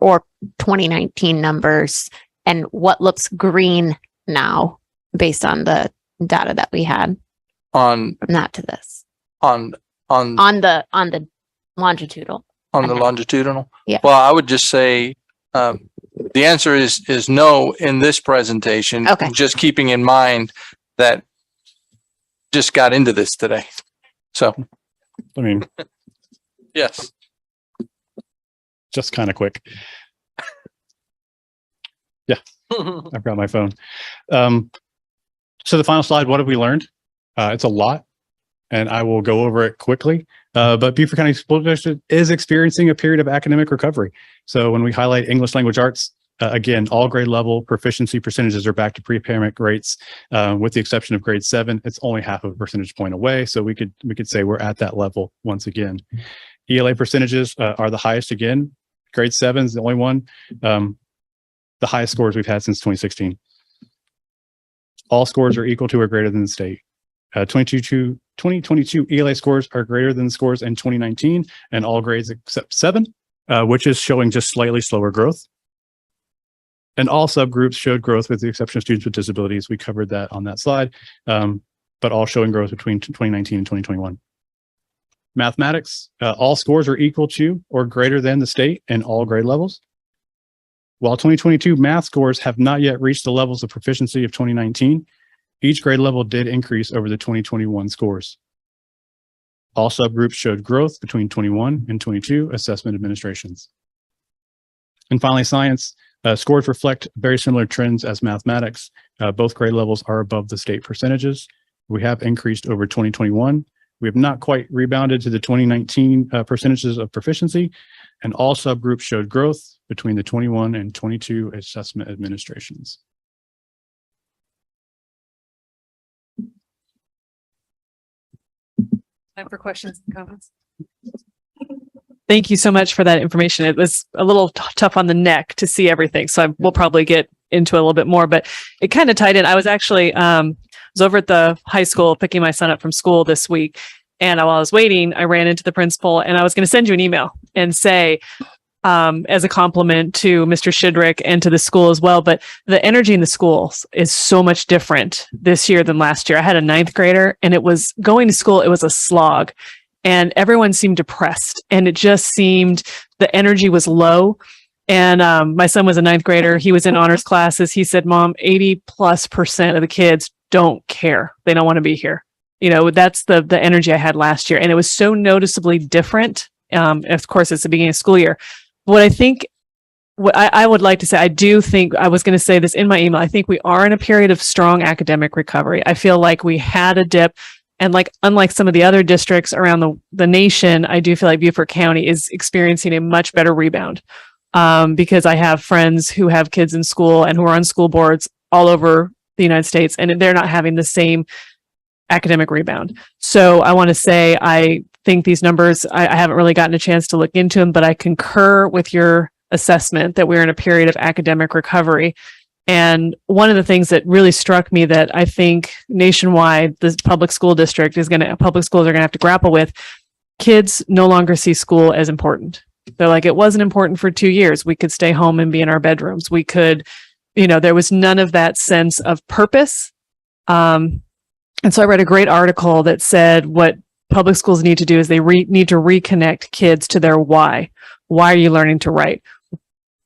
[SPEAKER 6] 2019 numbers and what looks green now based on the data that we had from that to this.
[SPEAKER 4] On
[SPEAKER 6] the longitudinal.
[SPEAKER 4] On the longitudinal?
[SPEAKER 6] Yeah.
[SPEAKER 4] Well, I would just say the answer is no in this presentation.
[SPEAKER 6] Okay.
[SPEAKER 4] Just keeping in mind that just got into this today. So,
[SPEAKER 13] I mean,
[SPEAKER 4] yes.
[SPEAKER 13] Just kind of quick. Yeah, I've got my phone. So the final slide, what have we learned? It's a lot, and I will go over it quickly. But Beaufort County School District is experiencing a period of academic recovery. So when we highlight English language arts, again, all grade level proficiency percentages are back to pre-pandemic rates, with the exception of grade 7. It's only half of a percentage point away. So we could say we're at that level once again. ELA percentages are the highest again. Grade 7 is the only one. The highest scores we've had since 2016. All scores are equal to or greater than the state. 2022 ELA scores are greater than the scores in 2019, and all grades except 7, which is showing just slightly slower growth. And all subgroups showed growth with the exception of students with disabilities. We covered that on that slide, but all showing growth between 2019 and 2021. Mathematics, all scores are equal to or greater than the state in all grade levels. While 2022 math scores have not yet reached the levels of proficiency of 2019, each grade level did increase over the 2021 scores. All subgroups showed growth between 21 and 22 assessment administrations. And finally, science, scores reflect very similar trends as mathematics. Both grade levels are above the state percentages. We have increased over 2021. We have not quite rebounded to the 2019 percentages of proficiency, and all subgroups showed growth between the 21 and 22 assessment administrations.
[SPEAKER 7] Time for questions and comments.
[SPEAKER 8] Thank you so much for that information. It was a little tough on the neck to see everything, so we'll probably get into it a little bit more, but it kind of tied in. I was actually was over at the high school picking my son up from school this week, and while I was waiting, I ran into the principal, and I was going to send you an email and say, as a compliment to Mr. Shidrick and to the school as well, but the energy in the schools is so much different this year than last year. I had a 9th grader, and it was going to school. It was a slog, and everyone seemed depressed, and it just seemed the energy was low. And my son was a 9th grader. He was in honors classes. He said, "Mom, 80+% of the kids don't care. They don't want to be here." You know, that's the energy I had last year. And it was so noticeably different. Of course, it's the beginning of school year. What I would like to say, I do think, I was going to say this in my email, I think we are in a period of strong academic recovery. I feel like we had a dip, and unlike some of the other districts around the nation, I do feel like Beaufort County is experiencing a much better rebound. Because I have friends who have kids in school and who are on school boards all over the United States, and they're not having the same academic rebound. So I want to say, I think these numbers, I haven't really gotten a chance to look into them, but I concur with your assessment that we're in a period of academic recovery. And one of the things that really struck me that I think nationwide, the public schools are going to have to grapple with, kids no longer see school as important. They're like, it wasn't important for 2 years. We could stay home and be in our bedrooms. We could, there was none of that sense of purpose. And so I read a great article that said what public schools need to do is they need to reconnect kids to their why. Why are you learning to write?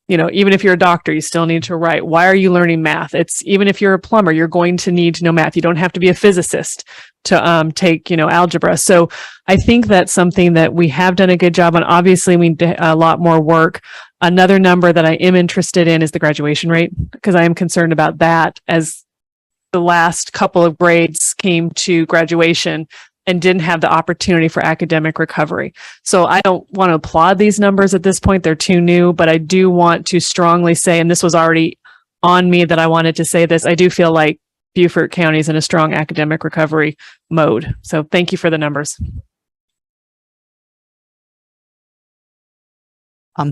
[SPEAKER 8] Even if you're a doctor, you still need to write. Why are you learning math? Even if you're a plumber, you're going to need to know math. You don't have to be a physicist to take, algebra. So I think that's something that we have done a good job on. Obviously, we need a lot more work. Another number that I am interested in is the graduation rate, because I am concerned about that as the last couple of grades came to graduation and didn't have the opportunity for academic recovery. So I don't want to applaud these numbers at this point. They're too new, but I do want to strongly say, and this was already on me that I wanted to say this, I do feel like Beaufort County is in a strong academic recovery mode. So thank you for the numbers.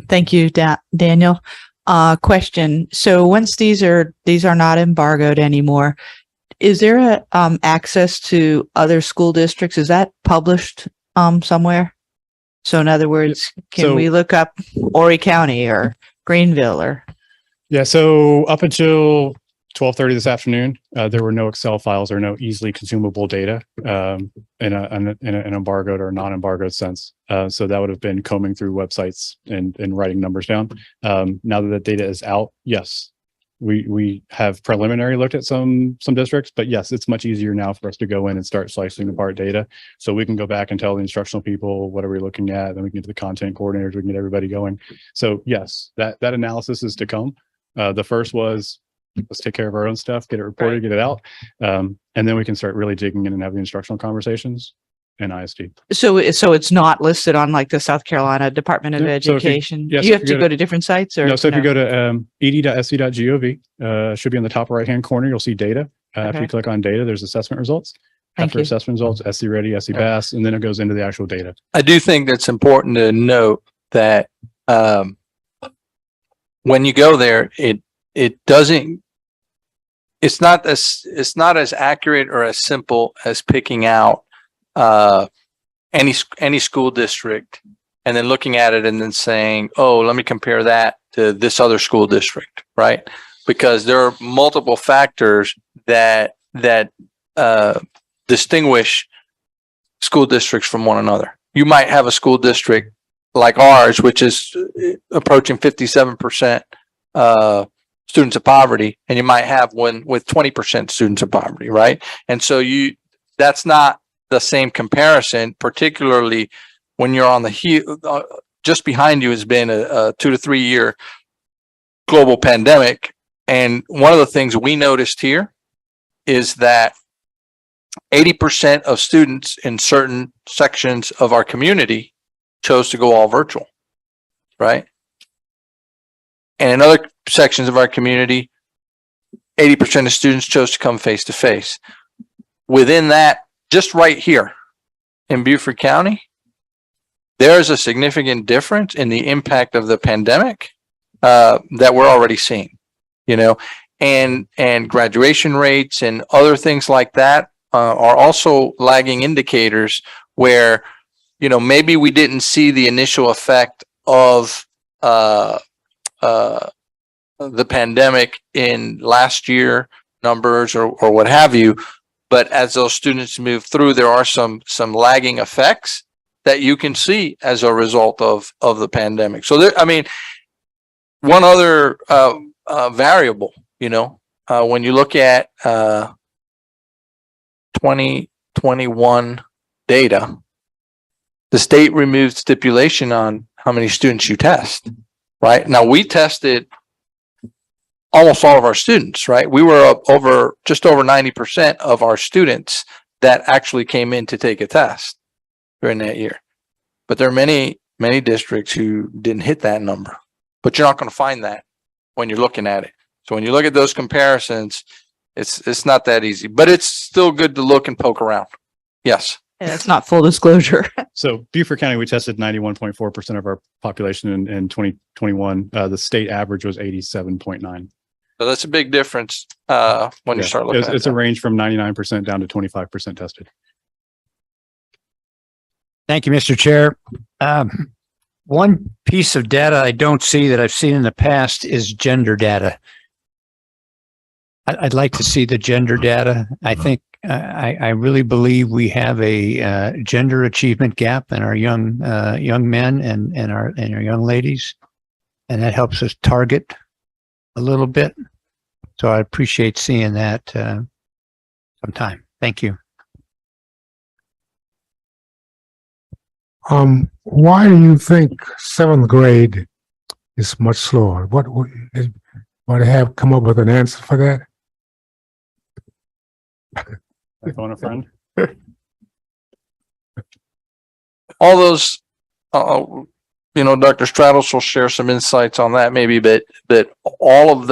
[SPEAKER 2] Thank you, Daniel. Question. So once these are not embargoed anymore, is there access to other school districts? Is that published somewhere? So in other words, can we look up Horry County or Greenville or?
[SPEAKER 13] Yeah. So up until 12:30 this afternoon, there were no Excel files or no easily consumable data in an embargoed or non-embargoed sense. So that would have been combing through websites and writing numbers down. Now that the data is out, yes, we have preliminary looked at some districts, but yes, it's much easier now for us to go in and start slicing apart data. So we can go back and tell the instructional people, what are we looking at? Then we can get to the content coordinators, we can get everybody going. So yes, that analysis is to come. The first was, let's take care of our own stuff, get it reported, get it out. And then we can start really digging in and having instructional conversations in ISD.
[SPEAKER 2] So it's not listed on like the South Carolina Department of
[SPEAKER 13] Yeah, so if you-
[SPEAKER 2] Education?
[SPEAKER 13] yes,
[SPEAKER 2] Do you
[SPEAKER 13] if
[SPEAKER 2] have
[SPEAKER 13] you
[SPEAKER 2] to
[SPEAKER 13] go
[SPEAKER 2] go to different sites or?
[SPEAKER 13] No, so if you go to ed.sc.gov, should be in the top right-hand corner, you'll see data. If
[SPEAKER 2] Okay.
[SPEAKER 13] you click on data, there's assessment results.
[SPEAKER 2] Thank
[SPEAKER 13] After
[SPEAKER 2] you.
[SPEAKER 13] assessment results, SC Ready, SC Pass, and then it goes into the actual data.
[SPEAKER 4] I do think that's important to note that when you go there, it doesn't. It's not as accurate or as simple as picking out any school district and then looking at it and then saying, oh, let me compare that to this other school district, right? Because there are multiple factors that distinguish school districts from one another. You might have a school district like ours, which is approaching 57% students of poverty, and you might have one with 20% students of poverty, right? And so that's not the same comparison, particularly when you're on the heel. Just behind you has been a 2 to 3 year global pandemic. And one of the things we noticed here is that 80% of students in certain sections of our community chose to go all virtual, right? And in other sections of our community, 80% of students chose to come face to face. Within that, just right here in Beaufort County, there's a significant difference in the impact of the pandemic that we're already seeing, and graduation rates and other things like that are also lagging indicators where, maybe we didn't see the initial effect of the pandemic in last year numbers or what have you. But as those students move through, there are some lagging effects that you can see as a result of the pandemic. So one other variable, when you look at 2021 data, the state removed stipulation on how many students you test. Right now, we tested almost all of our students. Right, we were up just over 90% of our students that actually came in to take a test during that year. But there are many districts who didn't hit that number. But you're not going to find that when you're looking at it. So when you look at those comparisons, it's not that easy. But it's still good to look and poke around. Yes.
[SPEAKER 2] And it's not full disclosure.
[SPEAKER 13] So Beaufort County, we tested 91.4% of our population in 2021. The state average was 87.9.
[SPEAKER 4] So that's a big difference when you start looking at it.
[SPEAKER 13] It's a range from 99% down to 25% tested.
[SPEAKER 16] Thank you, Mr. Chair. One piece of data I don't see that I've seen in the past is gender data. I'd like to see the gender data. I think I really believe we have a gender achievement gap in our young men and our young ladies, and that helps us target a little bit. So I appreciate seeing that sometime. Thank you.
[SPEAKER 11] Why do you think 7th grade is much slower? What they have come up with an answer for that?
[SPEAKER 13] I phone a friend.
[SPEAKER 4] All those, Dr. Stratos will share some insights on that maybe, but all of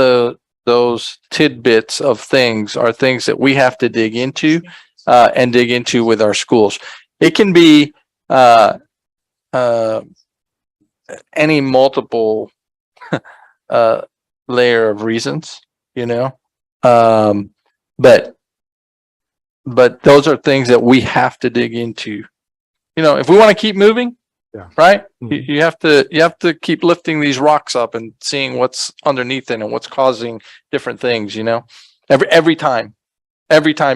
[SPEAKER 4] those tidbits of things are things that we have to dig into and dig into with our schools. It can be any multiple layer of reasons, but those are things that we have to dig into. If we want to keep moving, right? You have to keep lifting these rocks up and seeing what's underneath it and what's causing different things, every time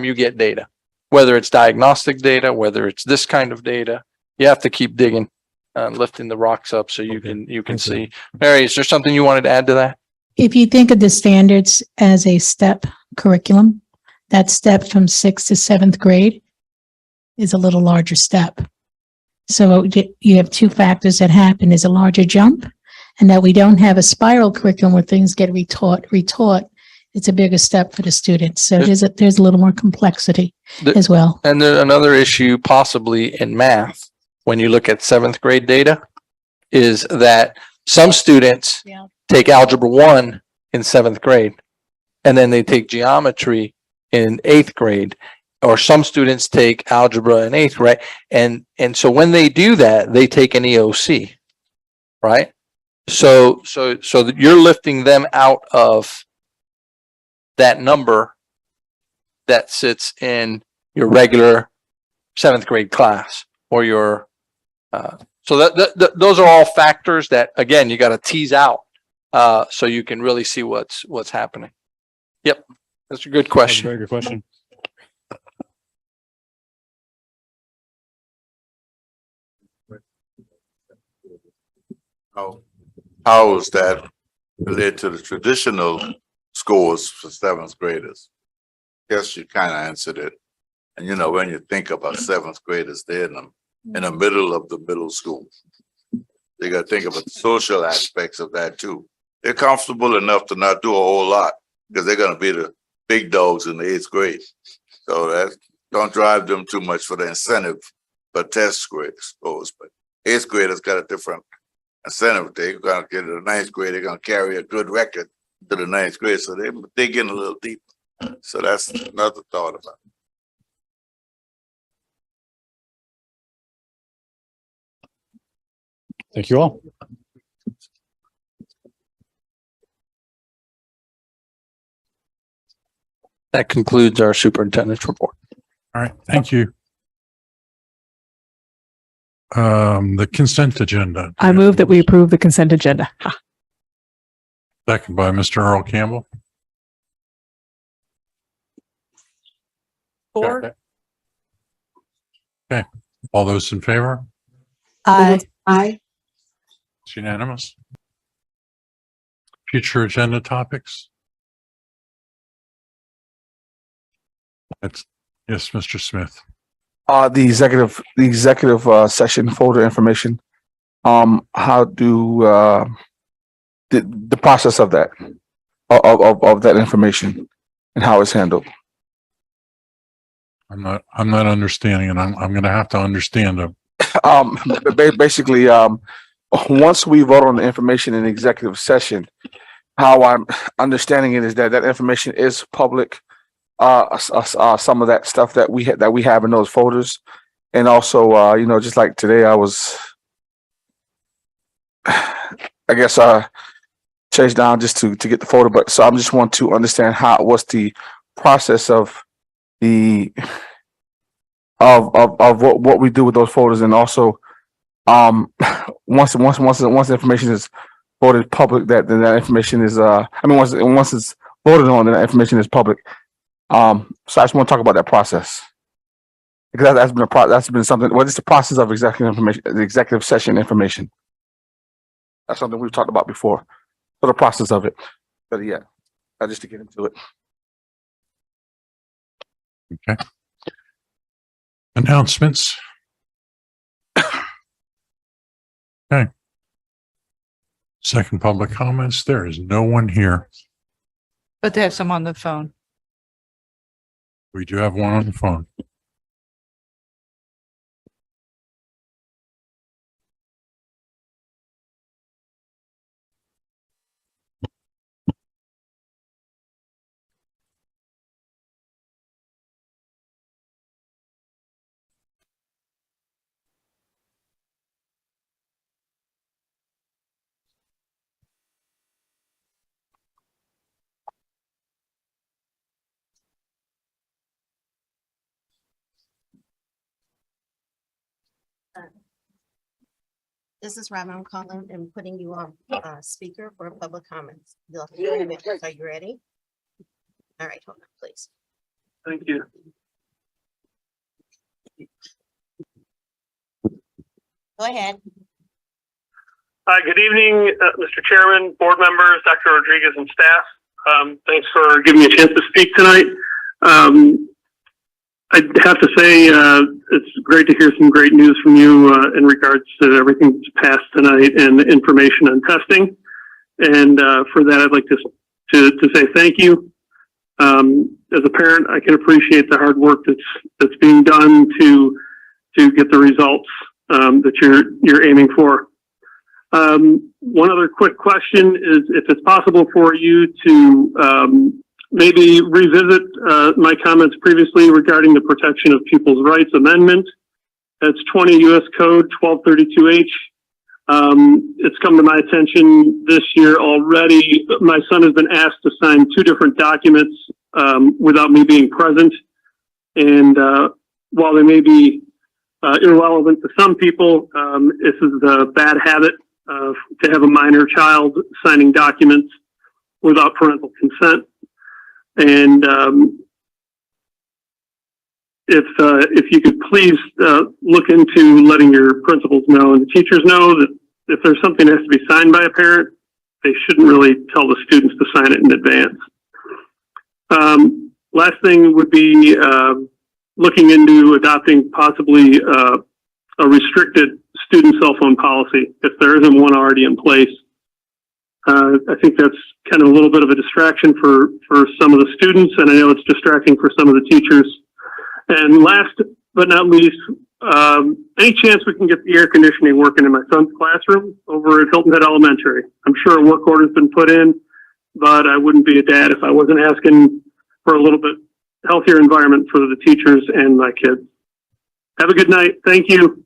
[SPEAKER 4] you get data, whether it's diagnostic data, whether it's this kind of data, you have to keep digging and lifting the rocks up so you can see. Mary, is there something you wanted to add to that?
[SPEAKER 12] If you think of the standards as a step curriculum, that step from 6th to 7th grade is a little larger step. So you have two factors that happen. Is a larger jump, and that we don't have a spiral curriculum where things get retaught, it's a bigger step for the students. So there's a little more complexity as well.
[SPEAKER 4] And there's another issue possibly in math, when you look at 7th grade data, is that some students take algebra 1 in 7th grade, and then they take geometry in 8th grade, or some students take algebra in 8th grade. And so when they do that, they take an EOC, right? So you're lifting them out of that number that sits in your regular 7th grade class, or your, so those are all factors that, again, you got to tease out, so you can really see what's happening. Yep. That's a good question.
[SPEAKER 13] Very good question.
[SPEAKER 17] How is that related to the traditional scores for 7th graders? Yes, you kind of answered it. And you know, when you think about 7th graders, they're in the middle of the middle school. You got to think about the social aspects of that too. They're comfortable enough to not do a whole lot because they're going to be the big dogs in the 8th grade. So that don't drive them too much for the incentive for test scores. But 8th graders got a different incentive. They're going to get to the 9th grade. They're going to carry a good record to the 9th grade. So they dig in a little deeper. So that's another thought about it.
[SPEAKER 13] Thank you all.
[SPEAKER 4] That concludes our superintendent's report.
[SPEAKER 1] All right, thank you. The consent agenda.
[SPEAKER 8] I move that we approve the consent agenda. Ha.
[SPEAKER 1] Second by Mr. Earl Campbell.
[SPEAKER 8] 4.
[SPEAKER 1] Okay, all those in favor?
[SPEAKER 2] Aye.
[SPEAKER 1] It's unanimous. Future agenda topics? Yes, Mr. Smith.
[SPEAKER 3] The executive session folder information. How do the process of that of that information and how it's handled?
[SPEAKER 1] I'm not understanding, and I'm going to have to understand them.
[SPEAKER 3] Basically, once we vote on the information in executive session, how I'm understanding it is that information is public. Some of that stuff that we have in those folders, and also, just like today, I was, I guess, chased down just to get the folder. But so I just want to understand what's the process of what we do with those folders, and also, once the information is voted public, then that information is once it's voted on, then that information is public. So I just want to talk about that process, because that's been something. What is the process of the executive session information? That's something we've talked about before. So the process of it, but yeah, just to get into it.
[SPEAKER 1] Okay. Announcements. Okay. Second public comments. There is no one here.
[SPEAKER 2] But they have some on the phone.
[SPEAKER 1] We do have one on the phone.
[SPEAKER 14] This is Robin. I'm calling and putting you on speaker for public comments. You'll hear in a minute. Are you ready? All right, hold on, please.
[SPEAKER 22] Thank you.
[SPEAKER 14] Go ahead.
[SPEAKER 22] Hi, good evening, Mr. Chairman, board members, Dr. Rodriguez, and staff. Thanks for giving me a chance to speak tonight. I have to say, it's great to hear some great news from you in regards to everything that's passed tonight and the information on testing. And for that, I'd like to say thank you. As a parent, I can appreciate the hard work that's being done to get the results that you're aiming for. One other quick question is if it's possible for you to maybe revisit my comments previously regarding the Protection of People's Rights Amendment. That's 20 U.S. Code 1232H. It's come to my attention this year already. My son has been asked to sign 2 different documents without me being present. And while they may be irrelevant to some people, this is a bad habit to have a minor child signing documents without parental consent. And if you could please look into letting your principals know and the teachers know that if there's something that has to be signed by a parent, they shouldn't really tell the students to sign it in advance. Last thing would be looking into adopting possibly a restricted student cell phone policy if there isn't one already in place. I think that's kind of a little bit of a distraction for some of the students, and I know it's distracting for some of the teachers. And last but not least, any chance we can get the air conditioning working in my son's classroom over at Hilton Head Elementary? I'm sure a work order's been put in, but I wouldn't be a dad if I wasn't asking for a little bit healthier environment for the teachers and my kids. Have a good night. Thank you.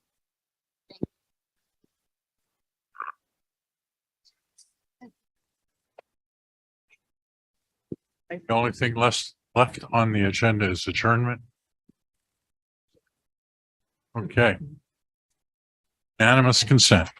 [SPEAKER 1] The only thing left on the agenda is adjournment. Okay. Unanimous consent.